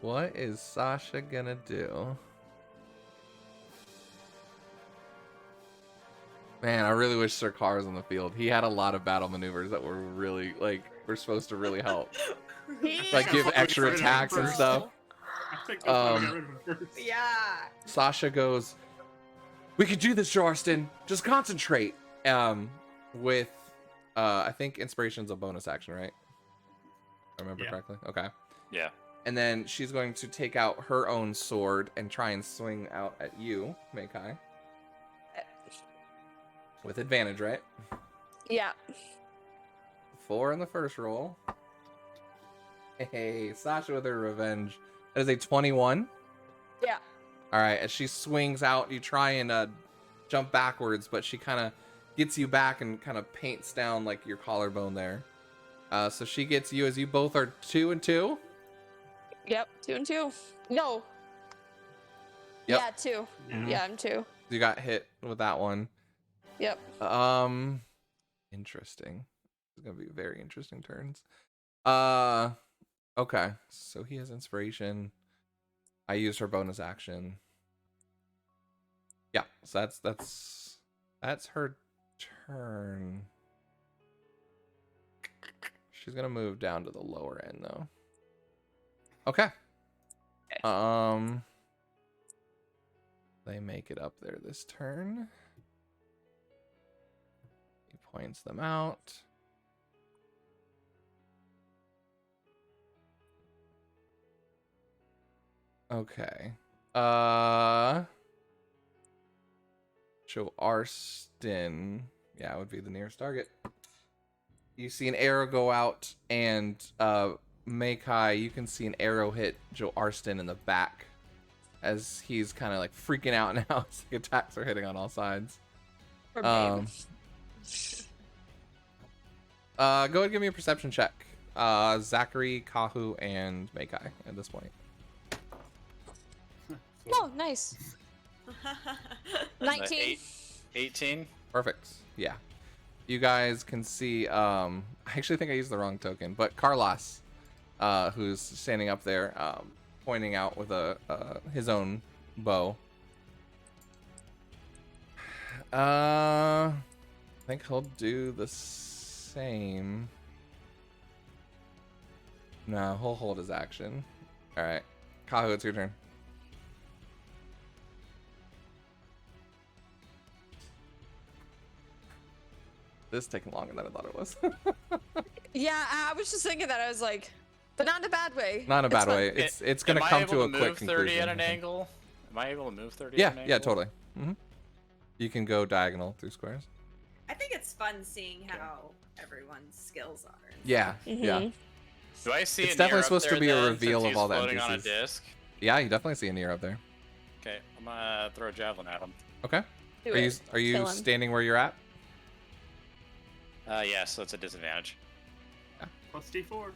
What is Sasha gonna do? Man, I really wish Sir Carr was on the field. He had a lot of battle maneuvers that were really were supposed to really help. Like give extra attacks and stuff. I think that's why we got rid of him first. Yeah. Sasha goes, "We could do this, Jarston. Just concentrate." With I think inspiration's a bonus action, right? If I remember Yeah. correctly. Okay. Yeah. And then she's going to take out her own sword and try and swing out at you, Makai. With advantage, right? Yeah. 4 in the first roll. Hey, Sasha with her revenge. That is a 21. Yeah. All right, as she swings out, you try and jump backwards, but she kind of gets you back and kind of paints down like your collarbone there. So she gets you as you both are 2 and 2. Yep. 2 and 2. No. Yep. Yeah, 2. Yeah. Yeah, I'm 2. You got hit with that one. Yep. Interesting. It's gonna be very interesting turns. Okay. So he has inspiration. I used her bonus action. Yeah. So that's her turn. She's gonna move down to the lower end though. Okay. They make it up there this turn. He points them out. Okay. Joe Arston. Yeah, it would be the nearest target. You see an arrow go out, and Makai, you can see an arrow hit Joe Arston in the back as he's kind of like freaking out now as the attacks are hitting on all sides. Or Go ahead and give me a perception check. Zachary, Kahu, and Makai at this point. Oh, nice. 19. 18. Perfect. Yeah. You guys can see, I actually think I used the wrong token, but Carlos, who's standing up there, pointing out with his own bow. I think he'll do the same. No, he'll hold his action. All right. Kahu, it's your turn. This is taking longer than I thought it was. Yeah, I was just thinking that. I was like, But not in a bad way. Not in a It's bad fun. way. It's gonna Am I come able to a move quick 30 conclusion. at an I think. angle? Am I able to move 30 Yeah, at an angle? yeah, totally. You can go diagonal through squares. I think it's fun seeing how everyone's skills are. Yeah, yeah. Mhm. Do I see It's a definitely Nier up supposed to there be a then, reveal since of all he's the floating on a NPCs. disc? Yeah, you definitely see a Nier up there. Okay, I'm gonna throw a javelin at him. Okay. Do Are you it. are you Kill him. standing where you're at? Yeah, so it's a disadvantage. Plus D4.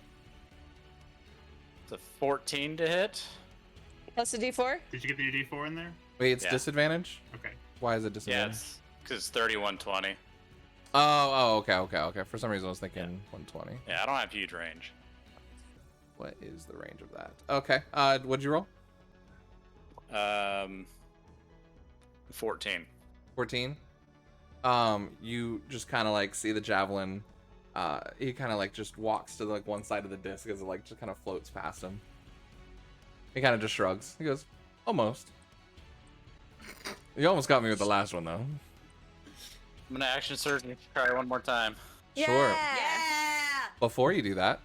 It's a 14 to hit. Plus a D4? Did you get your D4 in there? Wait, it's Yeah. disadvantage? Okay. Why is it Yeah, disadvantage? it's because it's 31-20. Okay. For some reason I was thinking 120. Yeah, I don't have huge range. What is the range of that? Okay. What'd you roll? 14. 14. You just kind of like see the javelin. He kind of like just walks to like one side of the disc as it like just kind of floats past him. He kind of just shrugs. He goes, almost. You almost got me with the last one though. I'm gonna action surge and try one more time. Sure. Yeah. Before you do that,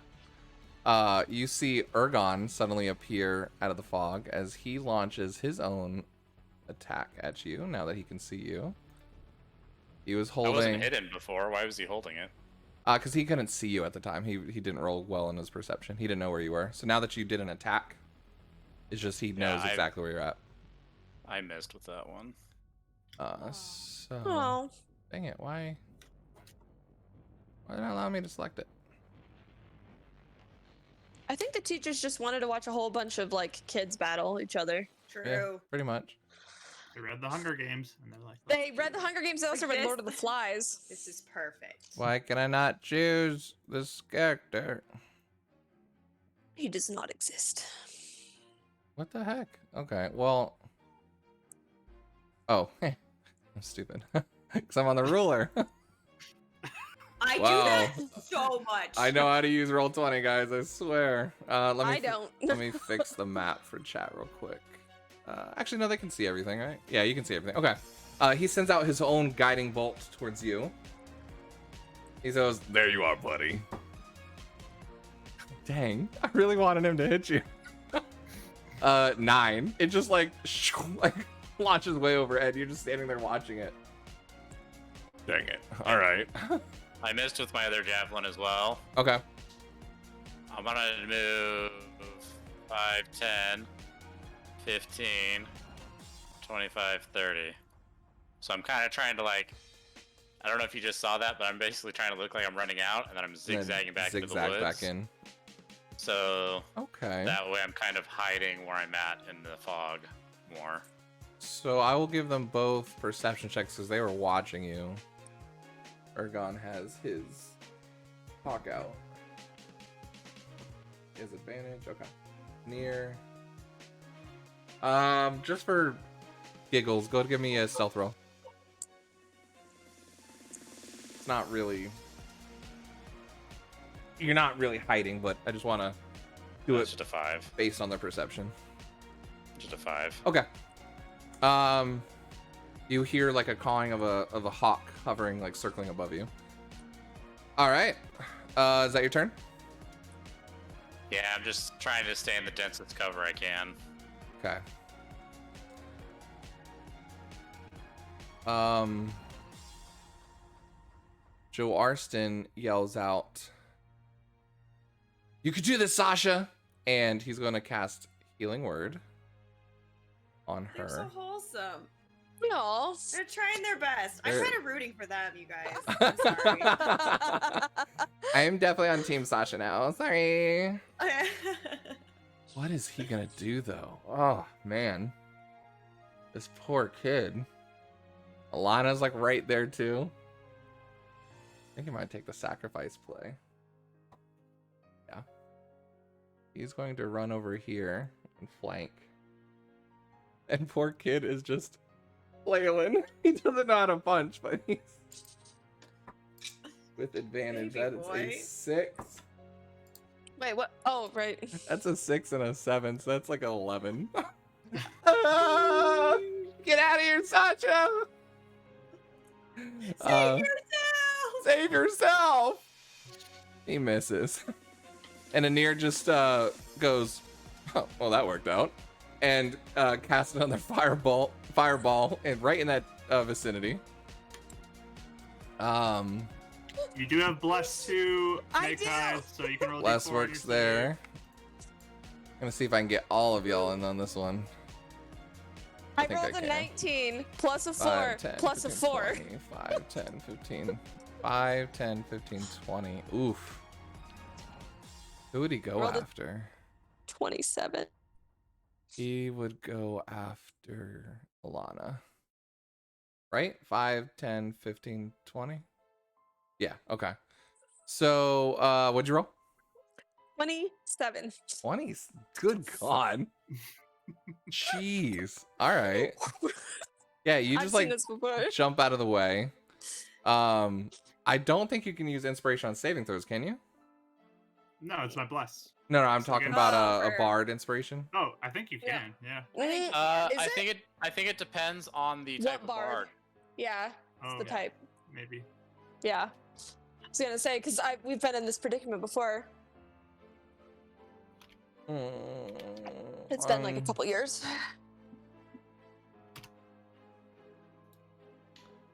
you see Ergon suddenly appear out of the fog as he launches his own attack at you now that he can see you. He was I wasn't holding hidden before. Why was he holding it? because he couldn't see you at the time. He didn't roll well in his perception. He didn't know where you were. So now that you did an attack, it's just he knows I- exactly where you're at. I missed with that one. So Oh. dang it, why did it not allow me to select it? I think the teachers just wanted to watch a whole bunch of like kids battle each other. True. Yeah, pretty much. They read the Hunger Games and they're like, They read the Hunger Games. They also read Lord of the Flies. This is perfect. Why can I not choose this character? He does not exist. What the heck? Okay, well. Oh, I'm stupid. Because I'm on the ruler. I Wow. do that so much. I know how to use Roll20, guys, I swear. Let me I don't. Let me fix the map for chat real quick. Actually, no, they can see everything, right? Yeah, you can see everything. Okay. He sends out his own guiding bolt towards you. He goes, there you are, buddy. Dang, I really wanted him to hit you. 9. It just like launches way overhead. You're just standing there watching it. Dang it. All right. I missed with my other javelin as well. Okay. I'm gonna move 5, 10, 15, 25, 30. So I'm kind of trying to like, I don't know if you just saw that, but I'm basically trying to look like I'm running out, and then I'm zigzagging back into the Zigzag woods. back in. So Okay. that way I'm kind of hiding where I'm at in the fog more. So I will give them both perception checks because they were watching you. Ergon has his hawk out. His advantage. Okay. Near. Just for giggles, go give me a stealth roll. It's not really. You're not really hiding, but I just want to do It's it just a 5. based on their perception. Just a 5. Okay. You hear like a cawing of a hawk hovering, like circling above you. All right. Is that your turn? Yeah, I'm just trying to stay in the densest cover I can. Okay. Joe Arston yells out, "You could do this, Sasha!" And he's going to cast Healing Word on They're so her. wholesome. No. They're trying their best. I'm They're- kind of rooting for them, you guys. I'm sorry. I am definitely on Team Sasha now. Sorry. What is he gonna do though? Oh man, this poor kid. Alana's like right there too. I think he might take the sacrifice play. Yeah. He's going to run over here and flank. And poor kid is just flailing. He doesn't know how to punch, but he's with advantage. Baby That is boy. a 6. Wait, what? Oh, right. That's a 6 and a 7, so that's like an 11. Ah, get out of here, Sasha! Save yourself! Save yourself! He misses. And Anir just goes, oh, well, that worked out. And casts another fireball and right in that vicinity. You do have bless to I make do. eyes, so you can roll. Bless D4 on works your there. I'm gonna see if I can get all of y'all in on this one. I think I rolled a can. 19 plus a 4 5, 10, plus a 15, 4. 20, 5, 10, 15. 5, 10, 15, 20. Oof. Who would he go Rolled a- after? 27. He would go after Alana. Right? 5, 10, 15, 20? Yeah, okay. So, what'd you roll? 27. 20s. Good God. Jeez. All right. Yeah, you I've just seen like this before. jump out of the way. I don't think you can use inspiration on saving throws, can you? No, it's my bless. No, I'm So talking again- about Oh, a for- bard inspiration. Oh, I think you Yeah. can. Yeah. Mm, I Is it? think it depends on the What type of bard? bard. yeah, it's Oh, the yeah. type. Maybe. Yeah. I was gonna say, because we've been in this predicament before. It's been like a couple years.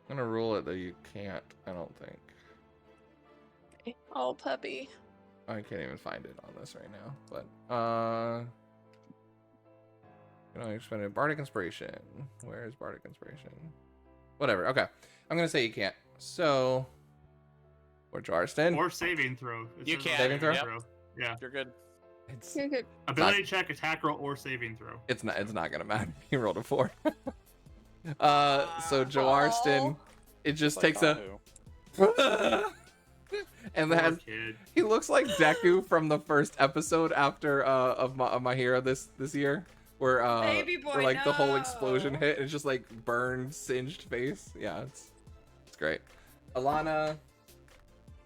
I'm gonna rule it that you can't. I don't think. Oh, puppy. I can't even find it on this right now. But you know, expended bardic inspiration. Where is bardic inspiration? Whatever. Okay, I'm gonna say you can't. So, or Jarston. Or saving throw. It You says can. Saving throw? Yep. Yeah. You're good. It's You're good. Ability check, attack roll, or saving throw. it's not gonna matter. He rolled a 4. So Jarston, it just takes a and Poor has kid. he looks like Deku from the first episode after of my hero this year, where Baby boy, where like the whole explosion no. hit and it's just like burned, singed face. Yeah, it's great. Alana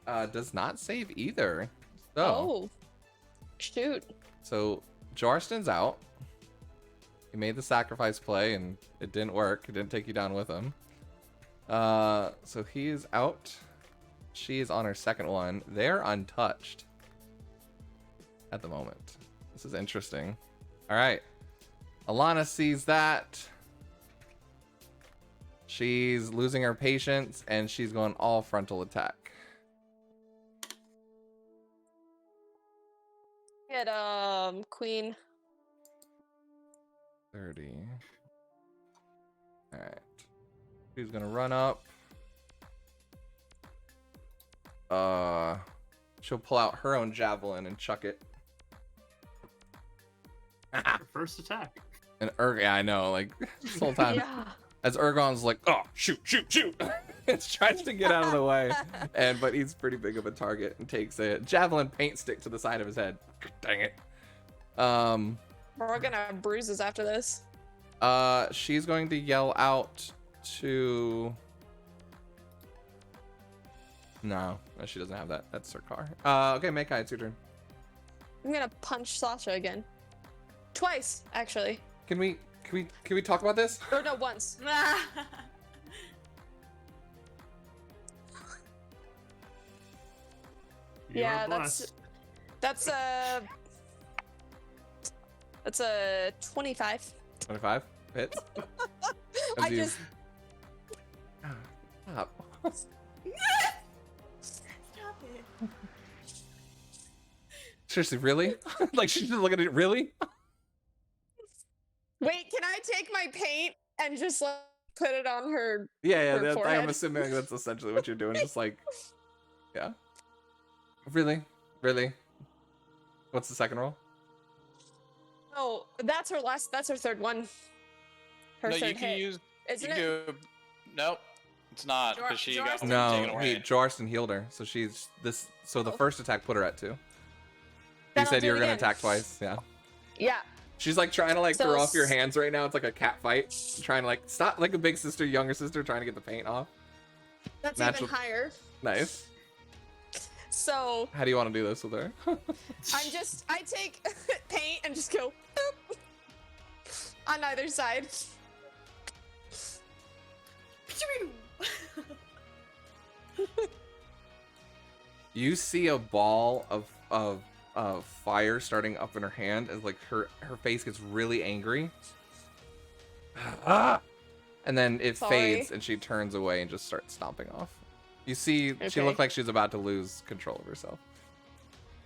does not save either. Oh, shoot. So Jarston's out. He made the sacrifice play and it didn't work. It didn't take you down with him. So he is out. She is on her second one. They're untouched at the moment. This is interesting. All right. Alana sees that. She's losing her patience and she's going all frontal attack. Get queen. 30. All right. She's gonna run up. She'll pull out her own javelin and chuck it. Your first attack. And yeah, I know, like this whole time, Yeah. as Ergon's like, oh, shoot, it tries to get out of the way, but he's pretty big of a target and takes a javelin paint stick to the side of his head. Dang it. We're gonna have bruises after this. She's going to yell out to. No, she doesn't have that. That's her car. Okay, Mekai, it's your turn. I'm gonna punch Sasha again. Twice, actually. Can we talk about this? Or no, once. You Yeah, are blessed. that's a 25. 25 hits. I As you- just Stop. Stop it. Seriously, really? Like she's just looking at it. Really? wait. Can I take my paint and just like put it on her? Yeah, Her I am forehead. assuming that's essentially what you're doing. Just like, yeah. Really? What's the second roll? Oh, that's her last. That's her third one. Her No, third you can hit. use. Isn't you it? can do. Nope, it's not because she got Jarston one taken No, away. Jarston healed her, so she's this. So the Oh. first attack put her at 2. Then You I'll said do you it were gonna again. attack twice. Yeah. Yeah. She's like trying to like So throw off your s- hands right now. It's like a cat fight. Trying to like stop, like a big sister, younger sister, trying to get the paint off. That's Natural- even higher. Nice. So How do you want to do this with her? I take paint and just go boop, on either side. You see a ball of fire starting up in her hand as like her face gets really angry. Ah! And then it Sorry. fades and she turns away and just starts stomping off. You see, she Okay. looked like she's about to lose control of herself.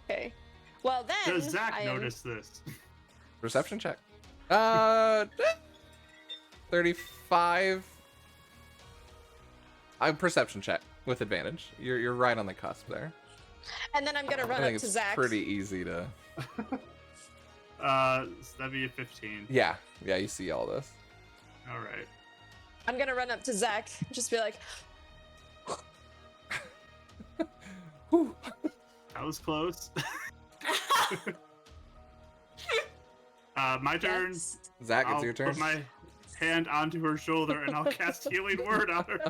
Okay. Well then. Does Zach I am- notice this? Perception check. 35. Perception check with advantage. You're right on the cusp there. And then I'm gonna I run think up to it's Zach. pretty easy to. So that'd be a 15. Yeah, you see all this. All right. I'm gonna run up to Zach, just be like, Whew. That was close. My turn. yes. Zach, it's I'll your turn. put my hand onto her shoulder and I'll cast Healing Word on her.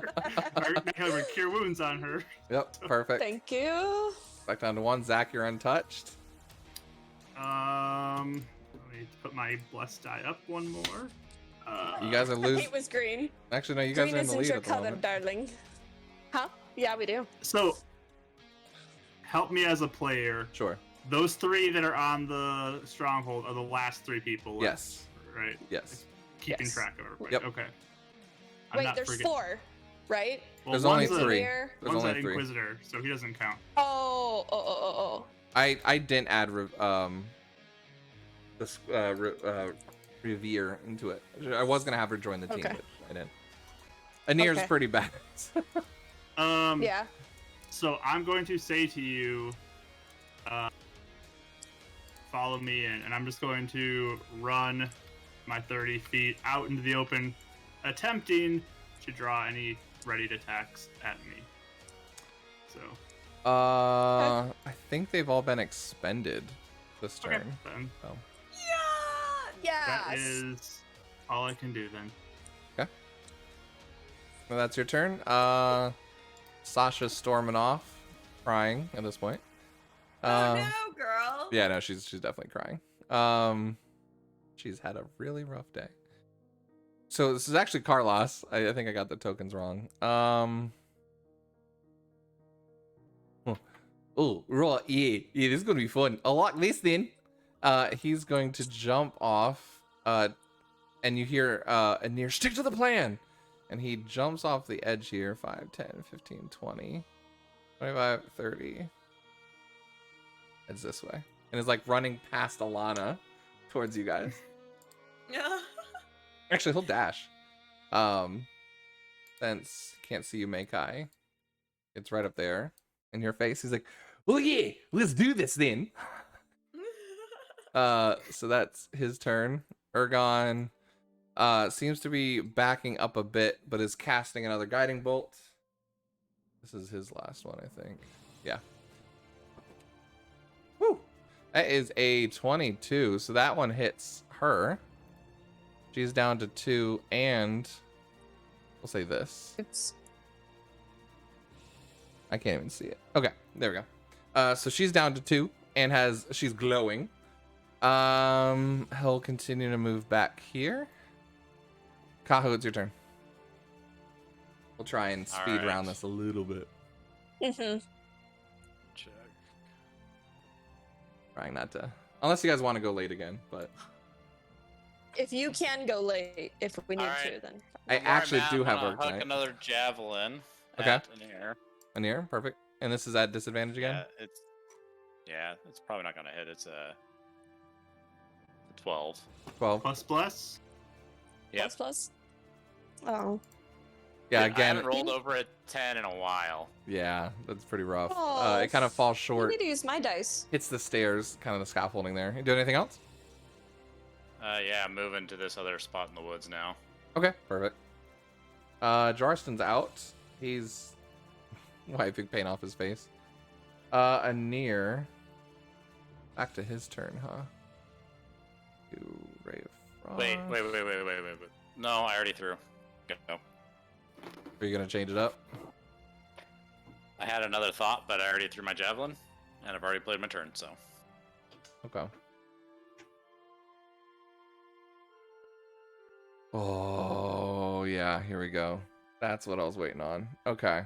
Or Cure Wounds on her. Yep, perfect. Thank you. Back down to 1. Zach, you're untouched. Let me put my blessed die up one more. You guys are I losing. hate was green. Actually, no, you guys Green are in the isn't lead your at the color, moment. darling. Huh? Yeah, we do. So, help me as a player. Sure. Those 3 that are on the stronghold are the last 3 people left, Yes. right? Yes. Keeping Yes. track of everybody. Yep. Okay. I'm Wait, not there's forgetting. 4, right? Well, There's only one's a- 3. Here. There's One's only an 3. Inquisitor, so he doesn't count. Oh. I didn't add this Revere into it. I was gonna have her join the team, Okay. but I didn't. Anir's Okay. pretty bad. Yeah. So I'm going to say to you, follow me in, and I'm just going to run my 30 feet out into the open, attempting to draw any readied attacks at me. So, I think they've all been expended this okay, turn. then So. Yes. that is all I can do then. Well, that's your turn. Sasha's storming off, crying at this point. Oh no, girl. Yeah, no, she's definitely crying. She's had a really rough day. So this is actually Carlos. I think I got the tokens wrong. Oh, right, yeah, this is gonna be fun. I like this then. He's going to jump off. And you hear Anir, stick to the plan. And he jumps off the edge here. 5, 10, 15, 20, 25, 30. It's this way. And is like running past Alana towards you guys. Actually, he'll dash. Since can't see you, Makai. It's right up there in your face. He's like, well, yeah, let's do this then. So that's his turn. Ergon seems to be backing up a bit, but is casting another guiding bolt. This is his last one, I think. Yeah. Woo! That is a 22, so that one hits her. She's down to 2, and we'll say this. Oops. I can't even see it. Okay, there we go. So she's down to 2 and she's glowing. He'll continue to move back here. Kahu, it's your turn. We'll try and speed Alright. around this a little bit. Mm-hmm. Check. Trying not to, unless you guys want to go late again. But If you can go late, if we need Alright. to, then. I From where actually I'm at, do I'm have gonna work hook tonight. another javelin. Okay. At an air. Anir, perfect. And this is at disadvantage again. Yeah, it's probably not gonna hit. It's a 12. 12. Plus bless. Yep. Plus. Oh. Yeah, I again. haven't rolled over a 10 in a while. Yeah, that's pretty rough. Oh, It kind of falls I short. need to use my dice. Hits the stairs, kind of the scaffolding there. You doing anything else? Yeah, I'm moving to this other spot in the woods now. Okay, perfect. Jarston's out. He's wiping paint off his face. Anir. Back to his turn, huh? To Ray of Frost. Wait. No, I already threw. Go. Are you gonna change it up? I had another thought, but I already threw my javelin, and I've already played my turn, so. Okay. Oh, yeah, here we go. That's what I was waiting on. Okay.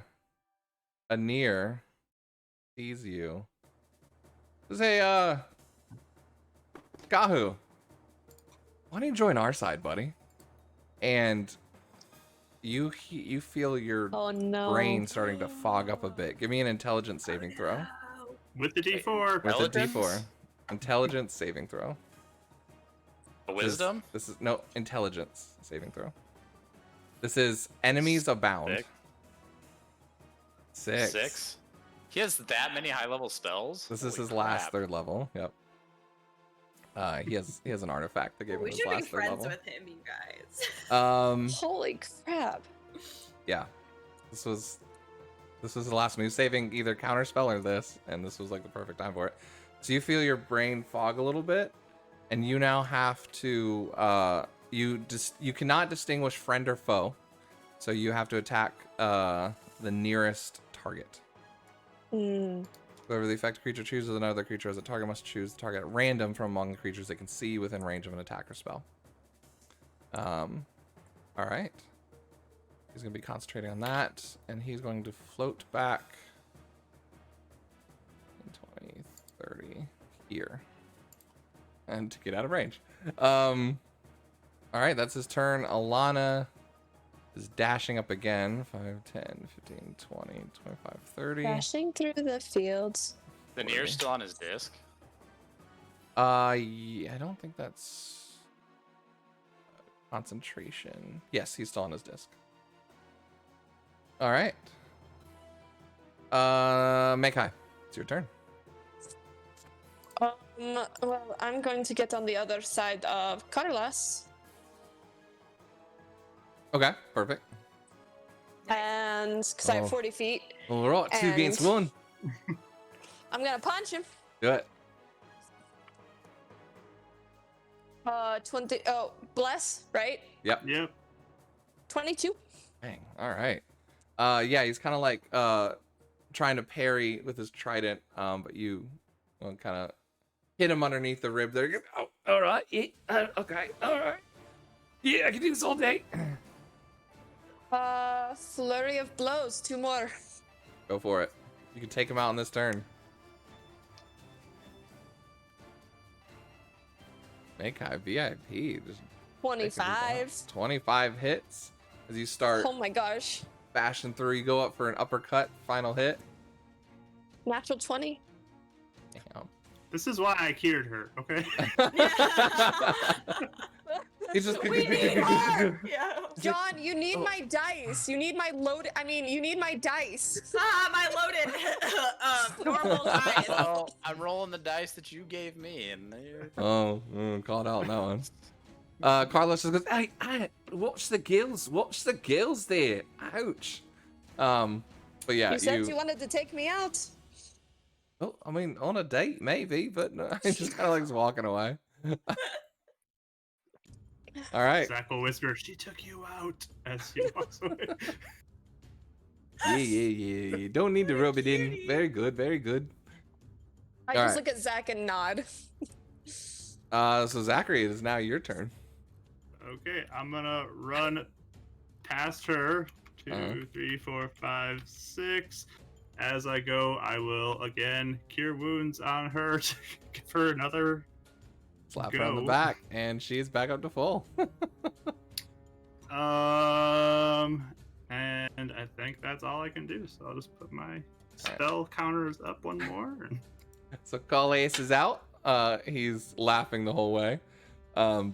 Anir sees you Say, Gahu, why don't you join our side, buddy? And you feel your Oh no. brain starting to fog up a bit. Give me an intelligence saving throw. No. With the D4. With a Intelligence? D4. Intelligence saving throw. Wisdom? This is no intelligence saving throw. This is enemies abound. Six. 6. He has that many high level spells? This is Holy his last crap. third level. Yep. He has an artifact that gave him We his should be last third friends level. with him, you guys. Holy crap. Yeah. This was the last move, saving either counterspell or this, and this was like the perfect time for it. So you feel your brain fog a little bit, and you now have to you cannot distinguish friend or foe, so you have to attack the nearest target. Whoever the affected creature chooses another creature as a target must choose the target at random from among the creatures they can see within range of an attack or spell. All right. He's going to be concentrating on that, and he's going to float back 20, 30 here. And to get out of range. All right, that's his turn. Alana is dashing up again. 5, 10, 15, 20, 25, 30. Crashing through the fields. The Nier's still on his disc? Yeah, I don't think that's concentration. Yes, he's still on his disc. All right. Mekai, it's your turn. Well, I'm going to get on the other side of Carlos. Okay, perfect. And because I have 40 feet, All right, 2 against And- 1. I'm gonna punch him. Do it. 20. Oh, bless, right? Yep. Yep. 22. Dang. All right. Yeah, he's kind of like trying to parry with his trident, but you kind of hit him underneath the rib there. Oh, all right. Yeah, okay. All right. Yeah, I can do this all day. Flurry of blows. 2 more. Go for it. You can take him out on this turn. Mekai VIP. Just 25. 25 hits as you start Oh my gosh. bashing through. You go up for an uppercut. Final hit. Natural 20. Damn. This is why I cured her, okay? He just We need more. Yeah. John, you need my dice. You need my load. I mean, you need my dice. My loaded normal dice. Oh, I'm rolling the dice that you gave me, and they're... Called out on that one. Carlos just goes, hey, watch the gills. Watch the gills there. Ouch. But yeah, You said you wanted to take me out. Oh, I mean, on a date, maybe, but no, he just kind of likes walking away. All right. Zach will whisper, "She took you out," as he walks away. Yeah. Don't need to rub it in. Very good, very good. I All just right. look at Zach and nod. So Zachary, it is now your turn. Okay, I'm gonna run past her. 2, Uh-huh. 3, 4, 5, 6. As I go, I will again cure wounds on her to give her another. Slap her on the Go. back, and she's back up to full. And I think that's all I can do. So I'll just put my spell counters up one more. And... So Calais is out. He's laughing the whole way. Ergon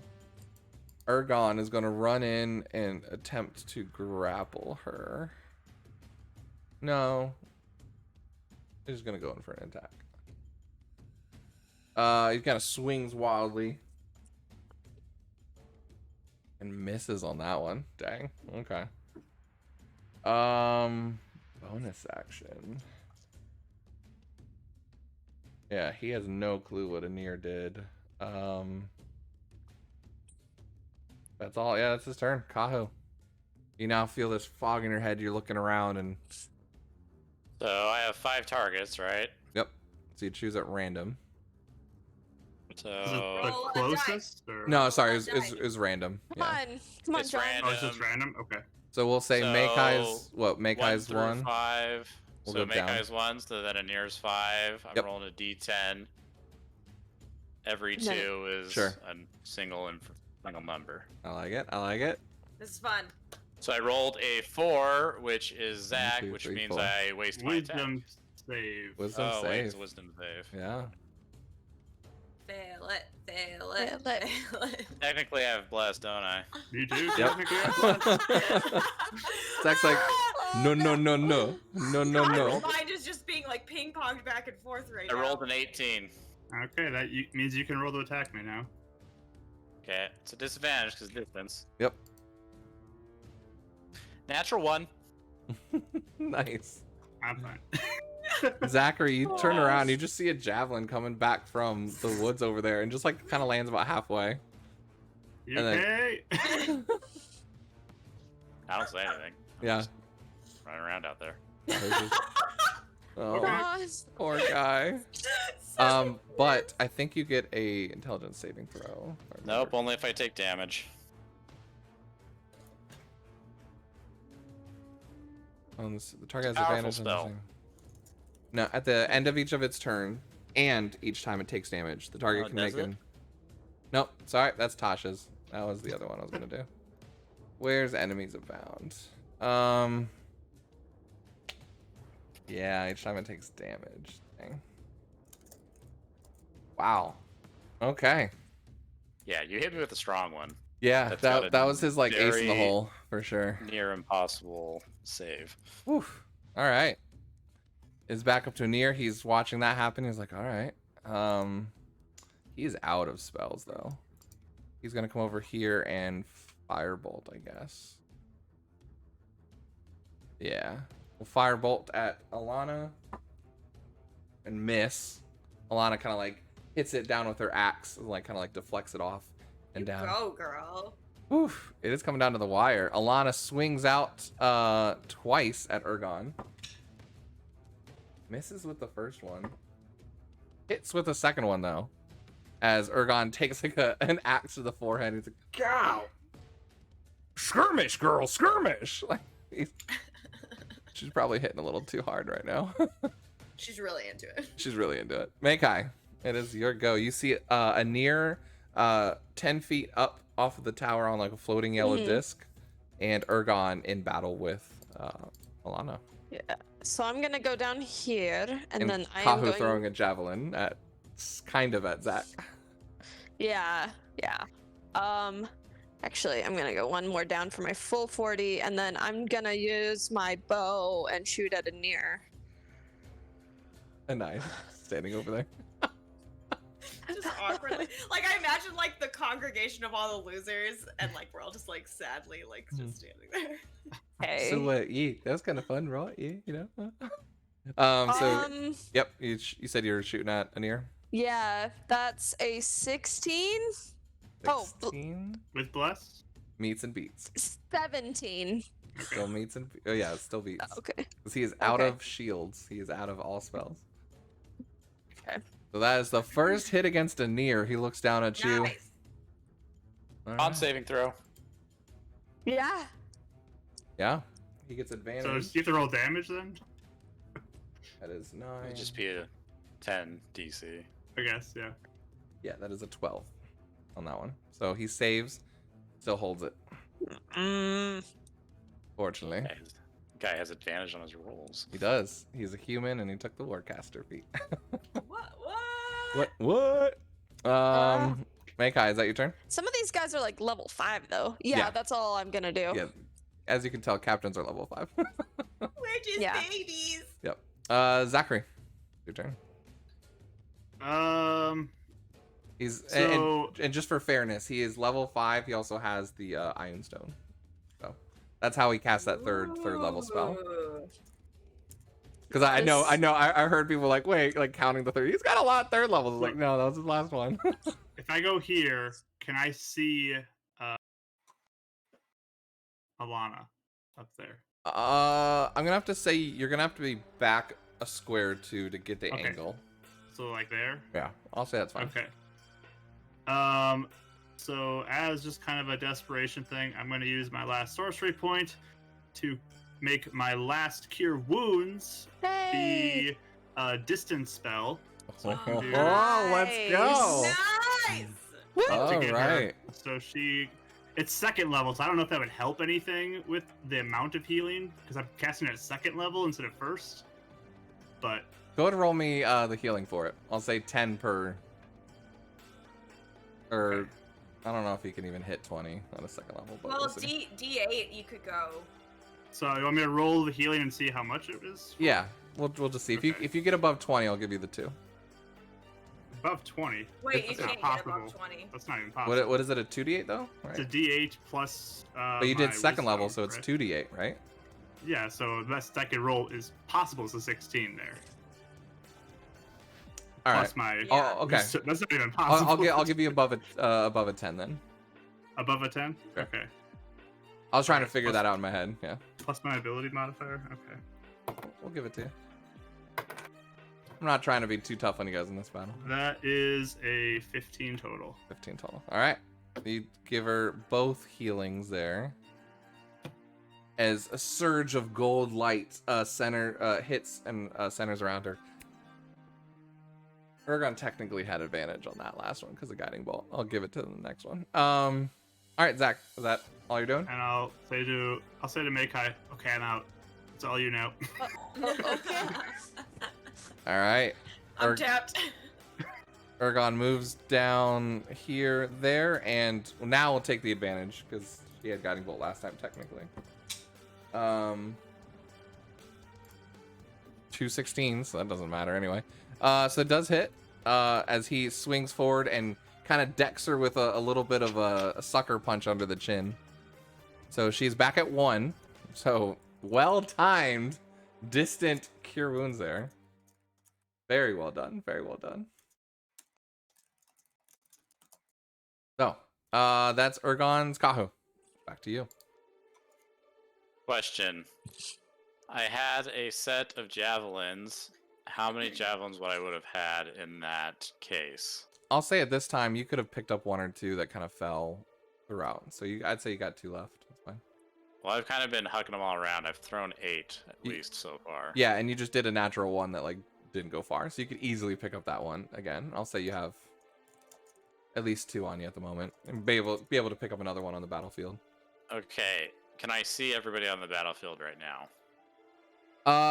is going to run in and attempt to grapple her. No. He's going to go in for an attack. He kind of swings wildly. And misses on that one. Dang. Okay. Bonus action. Yeah, he has no clue what Anir did. That's all. Yeah, that's his turn. Kaho. You now feel this fog in your head. You're looking around and... So I have 5 targets, right? Yep. So you choose at random. Is it So the Roll a closest? Or... No, sorry, Roll a it's die. random. Come Yeah. on. Come on, It's John. random. Oh, it's just random? Okay. So we'll say So, Meikai's... What? 1 Meikai's through 1? 5. We'll So go down. Meikai's 1, so then Anir's 5. I'm Yep. rolling a d10. Every No. 2 is Sure. a single number. I like it. I like it. This is fun. So I rolled a 4, which is Zach, 2, which 3, means 4. I waste my attack. Wisdom save. Wisdom Oh, wait, it's save. wisdom save. Yeah. Fail it. Fail Fail it. it. Fail it. Technically, I have blessed, don't I? You do? Yep. Technically, I'm Zach's like, no, no, no, no, no, no, God, no. Mine is just being like ping ponged back and forth right I now. rolled an 18. Okay, that means you can roll to attack me now. Okay, it's a disadvantage because distance. Yep. Natural 1. Nice. I'm fine. Zachary, you turn around, you just see a javelin coming back from the woods over there, and just like kind of lands about halfway. You And then- okay? I don't say anything. I'm Yeah. just running around out there. Oh, Okay. Ross. poor guy. But I think you get a intelligence saving throw. if I remember. Nope, only if I take damage. The target has Powerful advantage on spell. this thing. No, at the end of each of its turn, and each time it takes damage, the target Oh, can does make it? an. Nope, sorry, that's Tasha's. That was the other one I was gonna do. Where's enemies abound? Yeah, each time it takes damage. Dang. Wow. Okay. Yeah, you hit me with a strong one. Yeah, That's got a that was his like ace in the very- hole for sure. Near impossible save. Whew. All right. Is back up to near. He's watching that happen. He's like, all right. He's out of spells though. He's gonna come over here and firebolt, I guess. Yeah. We'll firebolt at Alana and miss. Alana kind of like hits it down with her axe, and like kind of like deflects it off and You down. go, girl. Oof, it is coming down to the wire. Alana swings out twice at Ergon. Misses with the first one. Hits with the second one though. As Ergon takes like an axe to the forehead. He's like, "Gow! Skirmish, girl, skirmish!" Like she's probably hitting a little too hard right now. She's really into it. She's really into it. Makai, it is your go. You see a near 10 feet up off of the tower on like a floating yellow disc, and Ergon in battle with Alana. Yeah. So I'm gonna go down here, and then I am Kahu going. throwing a javelin at kind of at Zach. Yeah. Yeah. Actually, I'm gonna go one more down for my full 40, and then I'm gonna use my bow and shoot at a near. And I standing over there. Just awkwardly. Like, I imagine, like, the congregation of all the losers, and, like, we're all just, like, sadly, like, just standing there. Hey. So yeah, that was kind of fun, right? Yeah, you know. So yep, you said you were shooting at a near. Yeah, that's a 16. Oh, 16 With bless? meets and beats. 17. Still meets and oh yeah, it still beats. Okay. Because he is out Okay. of shields. He is out of all spells. Okay. So that is the first hit against a near. He looks down at you. Nice. All On right. saving throw. Yeah. Yeah. He gets advantage. So you have to roll damage then? That is 9. It'd just be a 10 DC. I guess, yeah. Yeah, that is a 12 on that one. So he saves, still holds it. Fortunately. Guy has advantage on his rolls. He does. He's a human and he took the Warcaster feat. What? What? Makai, is that your turn? Some of these guys are like level 5 though. Yeah, Yeah. that's all I'm gonna do. Yeah. As you can tell, captains are level 5. We're just Yeah. babies. Yep. Zachary, your turn. He's So- and just for fairness, he is level 5. He also has the Iron Stone. So that's how he casts that third level spell. Ooh. Because I heard people like, wait, like counting the third. He's got a lot of third levels. Like, no, that was his last one. If I go here, can I see Alana up there? I'm gonna have to say you're gonna have to be back a square or two to get the Okay. angle. So like there? Yeah, I'll say that's fine. Okay. So as just kind of a desperation thing, I'm going to use my last sorcery point to make my last cure wounds Hey. be a distance spell. Oh, let's go. Nice. All to get her. right. So it's second level, so I don't know if that would help anything with the amount of healing because I'm casting it at second level instead of first. But Go ahead and roll me the healing for it. I'll say 10 per. Or Okay. I don't know if you can even hit 20 on a second level. But Well, we'll see. D8, you could go. so you want me to roll the healing and see how much it is? Yeah, we'll just see. Okay. If you get above 20, I'll give you the 2. Above 20. Wait, you That's not can't get possible. above 20. That's not even possible. What is it, a 2d8 though? It's a Right. D8 plus. But you my did second level, so wisdom, it's right? 2d8, right? Yeah, so the best I could roll is possible is a 16 there. All right. Plus my. Yeah. Oh, okay. That's not even possible. I'll give you above a 10 then. Above a 10? Sure. Okay. I was trying to Alright, figure plus- that out in my head. Yeah, Plus my ability modifier? Okay. we'll give it to you. I'm not trying to be too tough on you guys in this battle. That is a 15 total. 15 total. All right. You give her both healings there. As a surge of gold light hits and centers around her. Ergon technically had advantage on that last one because of guiding bolt. I'll give it to the next one. All right, Zach, is that all you're doing? And I'll say to Makai, okay, I'm out. It's all you know. Okay. All right. I'm tapped. Ergon moves down here, there, and now we'll take the advantage because he had guiding bolt last time technically. 216, so that doesn't matter anyway. So it does hit as he swings forward and kind of decks her with a little bit of a sucker punch under the chin. So she's back at 1. So well timed, distant cure wounds there. Very well done. Very well done. So that's Ergon's Kahu. Back to you. Question. I had a set of javelins. How many javelins would I have had in that case? I'll say at this time you could have picked up 1 or 2 that kind of fell throughout. So I'd say you got 2 left. That's fine. Well, I've kind of been hucking them all around. I've thrown 8 at least so far. Yeah, and you just did a natural one that like didn't go far, so you could easily pick up that one again. I'll say you have at least 2 on you at the moment, and be able to pick up another one on the battlefield. Okay. Can I see everybody on the battlefield right now?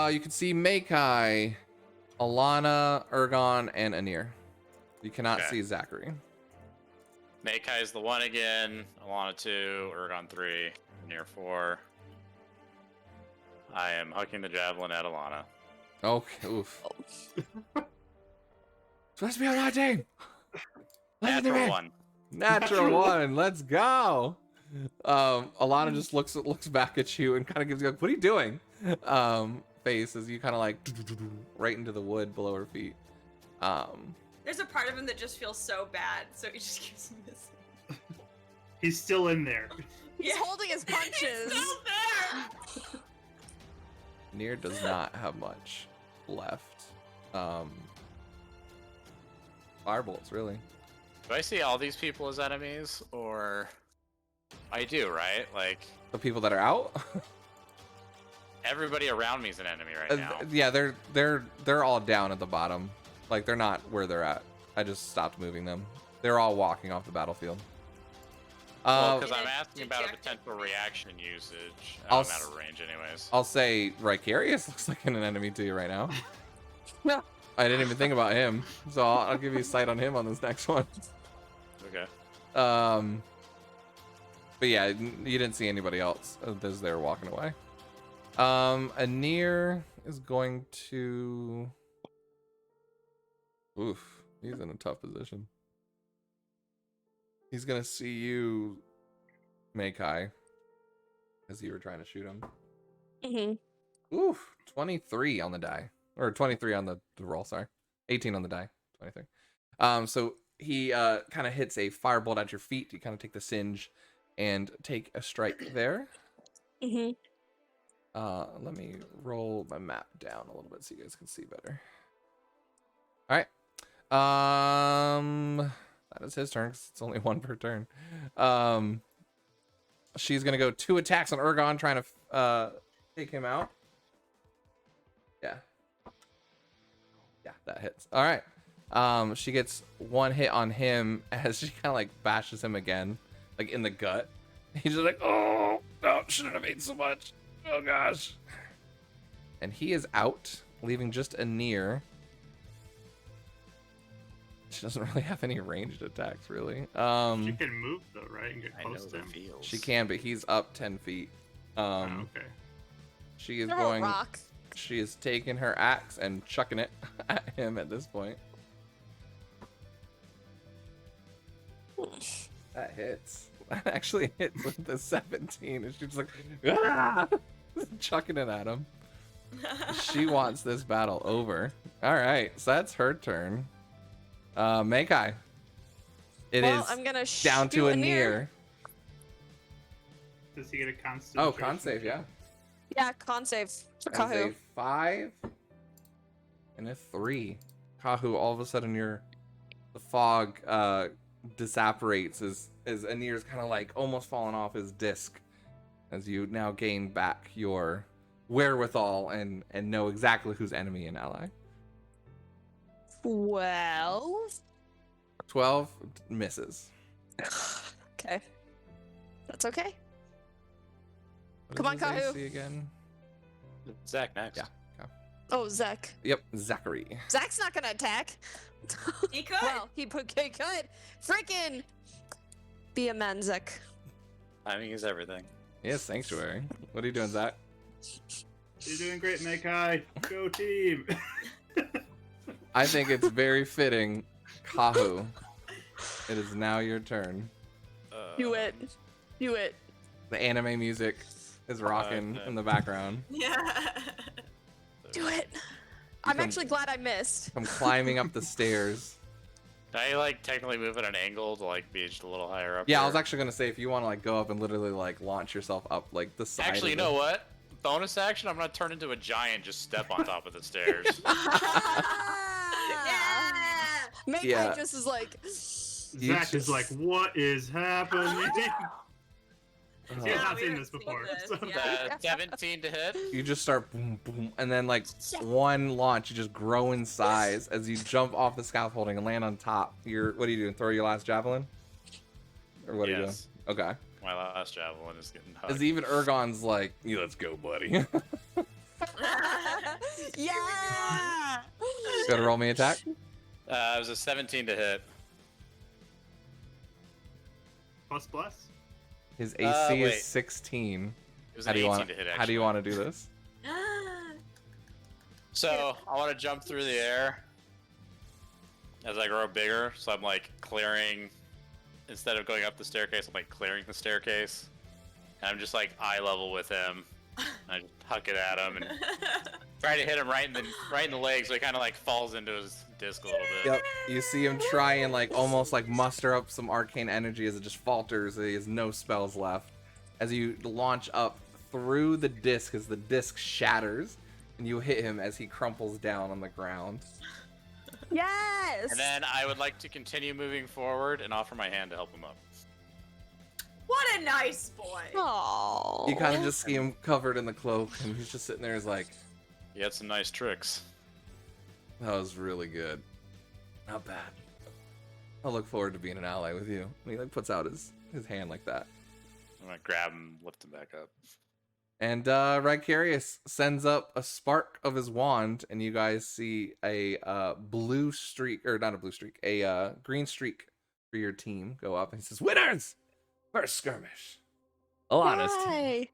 You can see Makai, Alana, Ergon, and Anir. You cannot Okay. see Zachary. Makai is the 1 again. Alana 2. Ergon 3. Near 4. I am hucking the javelin at Alana. Okay, oof. Supposed to be on my team. Listen to Natural me. 1. Natural 1. Let's go. Alana just looks back at you and kind of gives you a, what are you doing? Face as you kind of like right into the wood below her feet. There's a part of him that just feels so bad, so he just keeps missing. He's still in there. He's holding his punches. He's still there. Nier does not have much left. Firebolts, really. Do I see all these people as enemies, or I do, right? Like The people that are out. everybody around me is an enemy right now. Yeah, they're all down at the bottom. Like they're not where they're at. I just stopped moving them. They're all walking off the battlefield. Well, because Did I'm it asking about a deject potential everybody? reaction usage. I'll I'm out of range, anyways. I'll say Ricarius looks like an enemy to you right now. No. I didn't even think about him, so I'll give you sight on him on this next one. Okay. But yeah, you didn't see anybody else as they were walking away. Anir is going to. Oof, he's in a tough position. He's gonna see you, Makai, as you were trying to shoot him. Mm-hmm. Oof, 23 on the die. Or 23 on the roll, sorry. 18 on the die, 23. So he kind of hits a firebolt at your feet. You kind of take the singe and take a strike there. Mm-hmm. Let me roll my map down a little bit so you guys can see better. All right. That is his turn 'cause it's only 1 per turn. She's gonna go 2 attacks on Ergon, trying to take him out. Yeah, that hits. All right. She gets one hit on him as she kind of like bashes him again, like in the gut. He's just like, oh, no, shouldn't have ate so much. Oh gosh. And he is out, leaving just a near. She doesn't really have any ranged attacks, really. She can move though, right, and get I know close to the him. feels. She can, but he's up 10 feet. Oh, okay. She is They're all going. rock. She is taking her axe and chucking it at him at this point. That hits. That actually hits with the 17, and she's like, ah! Chucking it at him. She wants this battle over. All right, so that's her turn. Makai. It is Well, I'm gonna down to shoot a near. Does he get a constant? Oh, con save, yeah. Yeah, con save for That's a Kahu. 5 and a 3. Kahu, all of a sudden the fog disapparates as Anir's kind of like almost falling off his disc as you now gain back your wherewithal and know exactly who's enemy and ally. 12. 12 misses. Okay. That's okay. What Come is on, his Kahu. AC again? Zach next. Yeah. Oh, Zach. Yep, Zachary. Zach's not gonna attack. He could. Well, he could. Freaking be a man, Zach. Timing is everything. Yes, Sanctuary. What are you doing, Zach? You're doing great, Makai. Go team. I think it's very fitting. Kahu, it is now your turn. Do it. Do it. The anime music is rocking in the background. Yeah. Do it. I'm come- actually glad I missed. I'm climbing up the stairs. Can I like technically move at an angle to like be just a little higher up? Yeah, I here? was actually gonna say if you want to like go up and literally like launch yourself up like the side. Actually, you of know it. what? Bonus action. I'm gonna turn into a giant. Just step on top of the stairs. Yeah. Make Yeah. just is like. You Zach is just- like, what is happening? Uh, Yeah. Yeah, not we seen haven't this seen before, this, so- yeah. 17 to hit. You just start boom, boom, and then like one launch, you just grow in size as you jump off the scaffolding and land on top. What are you doing? Throw your last javelin? Or what are you doing? Yes. Okay. My last javelin is getting hugged. As even Ergon's like, yeah, let's go, buddy. Yeah. Go to roll me attack. It was a 17 to hit. Plus plus. His AC wait. is 16. It was How an do you 18 want? to hit. How do you want to do this? So I want to jump through the air as I grow bigger. So I'm like clearing, instead of going up the staircase, I'm like clearing the staircase. And I'm just like eye level with him. I just huck it at him and try to hit him right in the leg, so he kind of like falls into his disc a little bit. Yep. You see him try and like almost like muster up some arcane energy as it just falters. He has no spells left. As you launch up through the disc, as the disc shatters, and you hit him as he crumples down on the ground. Yes. And then I would like to continue moving forward and offer my hand to help him up. What a nice boy. Oh. You kind of just see him covered in the cloak, and he's just sitting there. He's like, He had some nice tricks. "That was really good. Not bad. I'll look forward to being an ally with you." And he like puts out his hand like that. I'm gonna grab him, lift him back up. And Ricarius sends up a spark of his wand, and you guys see a blue streak, or not a blue streak, a green streak for your team go up. And he says, "Winners! First skirmish. Alana's team." Yay.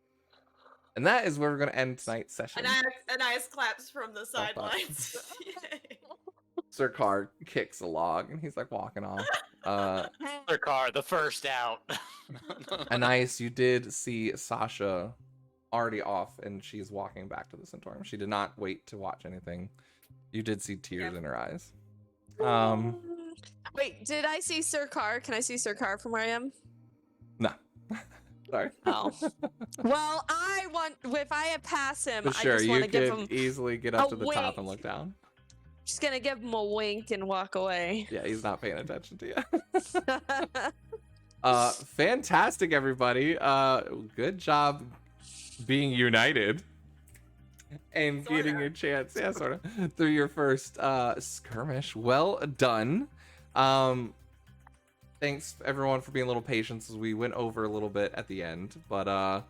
And that is where we're going to end tonight's session. And I claps from the sidelines. Sir Carr kicks a log, and he's like walking off. Their car, the first out. Anais, you did see Sasha already off, and she's walking back to the Centaurium. She did not wait to watch anything. You did see tears in her eyes. Wait, did I see Sir Carr? Can I see Sir Carr from where I am? No. Sorry. Oh. Well, if I pass him, But I sure, just you want to give him. could easily get up a to the top and wink. look down. Just gonna give him a wink and walk away. Yeah, he's not paying attention to you. Fantastic, everybody. Good job being united. and Sorta. getting your chance, yeah, sort of, through your first skirmish. Well done. Thanks everyone for being a little patient as we went over a little bit at the end, but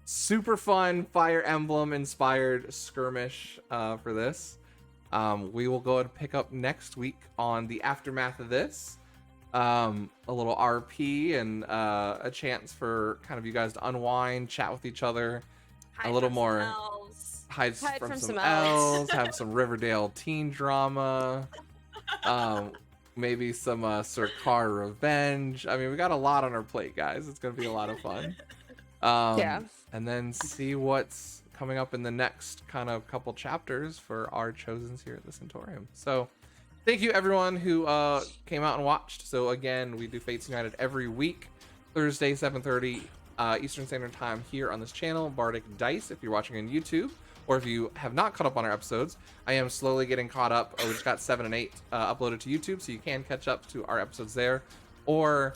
super fun Fire Emblem inspired skirmish for this. We will go and pick up next week on the aftermath of this. A little RP and a chance for kind of you guys to unwind, chat with each other, Hide a little from more some elves. hide Hide from from some some elves, elves. have some Riverdale teen drama, maybe some Sirkar revenge. I mean, we got a lot on our plate, guys. It's gonna be a lot of fun. Yeah. And then see what's coming up in the next kind of couple chapters for our chosens here at the Centaurium. So thank you everyone who came out and watched. So again, we do Fates United every week, Thursday 7:30 Eastern Standard Time here on this channel, Bardic Dice, if you're watching on YouTube, or if you have not caught up on our episodes. I am slowly getting caught up. We just got 7 and 8 uploaded to YouTube, so you can catch up to our episodes there, or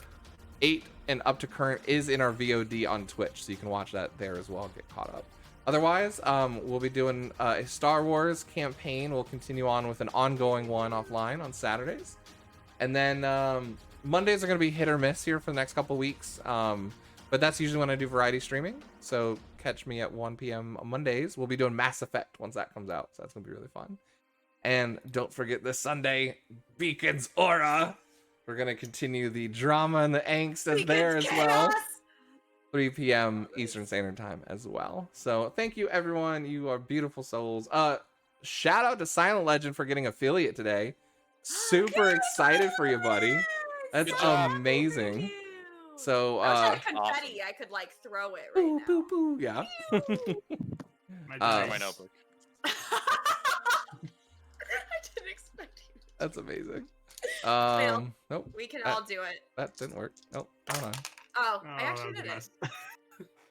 8 and up to current is in our VOD on Twitch, so you can watch that there as well, get caught up. Otherwise, we'll be doing a Star Wars campaign. We'll continue on with an ongoing one offline on Saturdays. And then Mondays are going to be hit or miss here for the next couple weeks. But that's usually when I do variety streaming. So catch me at 1 p.m. on Mondays. We'll be doing Mass Effect once that comes out. So that's going to be really fun. And don't forget this Sunday, Beacon's Aura. We're going to continue the drama and the angst that's there as well. 3 p.m. Eastern Standard Time as well. So thank you, everyone. You are beautiful souls. Shout out to Silent Legend for getting affiliate today. Super excited for you, buddy. That's amazing. So, I wish I had confetti. I could like throw it right boo, now. boo, boo, yeah. My Throw my dice. notebook. I didn't expect you. That's amazing. Fail. Nope, We can all do it. that didn't work. Nope, hold on. Oh, Oh, I actually that did was it. a mess.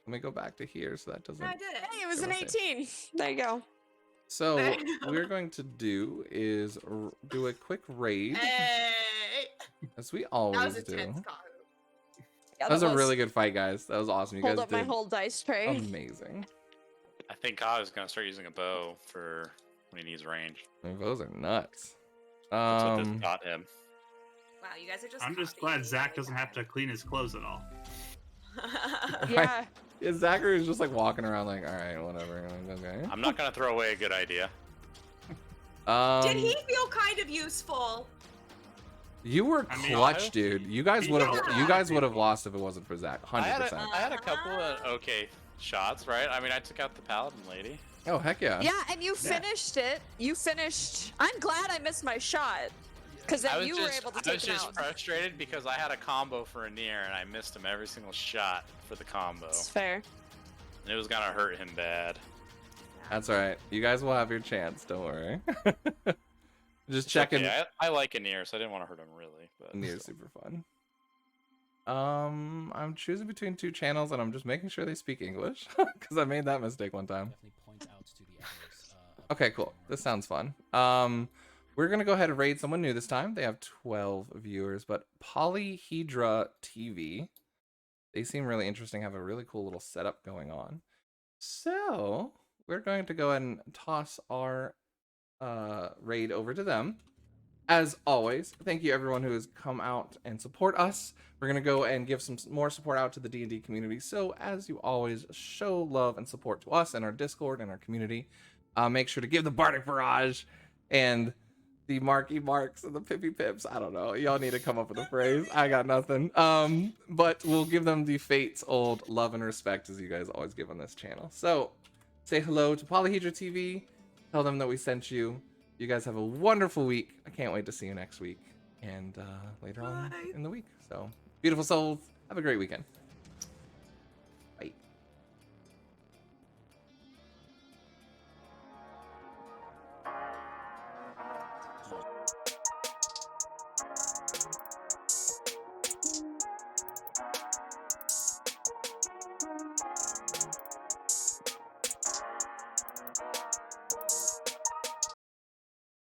Let me go back to here so that doesn't. No, I did it. Hey, it was Give an us a- 18. There you go. So There what you go. we're going to do is do a quick raid, Hey, as we that always was a do. tense Kahu. Yeah, That was a really good fight, guys. That was awesome. You Hold guys up my did whole dice tray. amazing. I think I was gonna start using a bow for when he needs range. I mean, those are nuts. That's what this taught him. Wow, you guys are just. I'm just glad Zach doesn't have to clean his clothes at all. Yeah. Yeah, Zachary was just like walking around like, all right, whatever. Like, okay. I'm not gonna throw away a good idea. Did he feel kind of useful? You were I mean, clutch, dude. You guys would have. Yeah. You guys would have lost if it wasn't for Zach. I had 100%. I had a couple of okay shots, right? I mean, I took out the paladin lady. Oh heck yeah. Yeah, and you finished it. You finished. I'm glad I missed my shot. Because I then was you were able to I take was him just out. frustrated because I had a combo for a near and I missed him every single shot for the combo, It's fair. and it was gonna hurt him bad. That's all right. You guys will have your chance. Don't worry. Just It's checking. okay, I like a near, so I didn't want to hurt him really. But Near's super fun. I'm choosing between 2 channels and I'm just making sure they speak English because I made that mistake one time. Definitely point out to the others. Okay, cool. This sounds fun. We're gonna go ahead and raid someone new this time. They have 12 viewers, but Polyhedra TV. They seem really interesting. Have a really cool little setup going on. So we're going to go ahead and toss our raid over to them. As always, thank you everyone who has come out and support us. We're gonna go and give some more support out to the D&D community. So as you always, show love and support to us and our Discord and our community. Make sure to give the Bardic Barrage and the Marky Marks and the Pippy Pips. I don't know. Y'all need to come up with a phrase. I got nothing. But we'll give them the Fates old love and respect as you guys always give on this channel. So say hello to Polyhedra TV. Tell them that we sent you. You guys have a wonderful week. I can't wait to see you next week and later on Bye. in the week. So beautiful souls. Have a great weekend.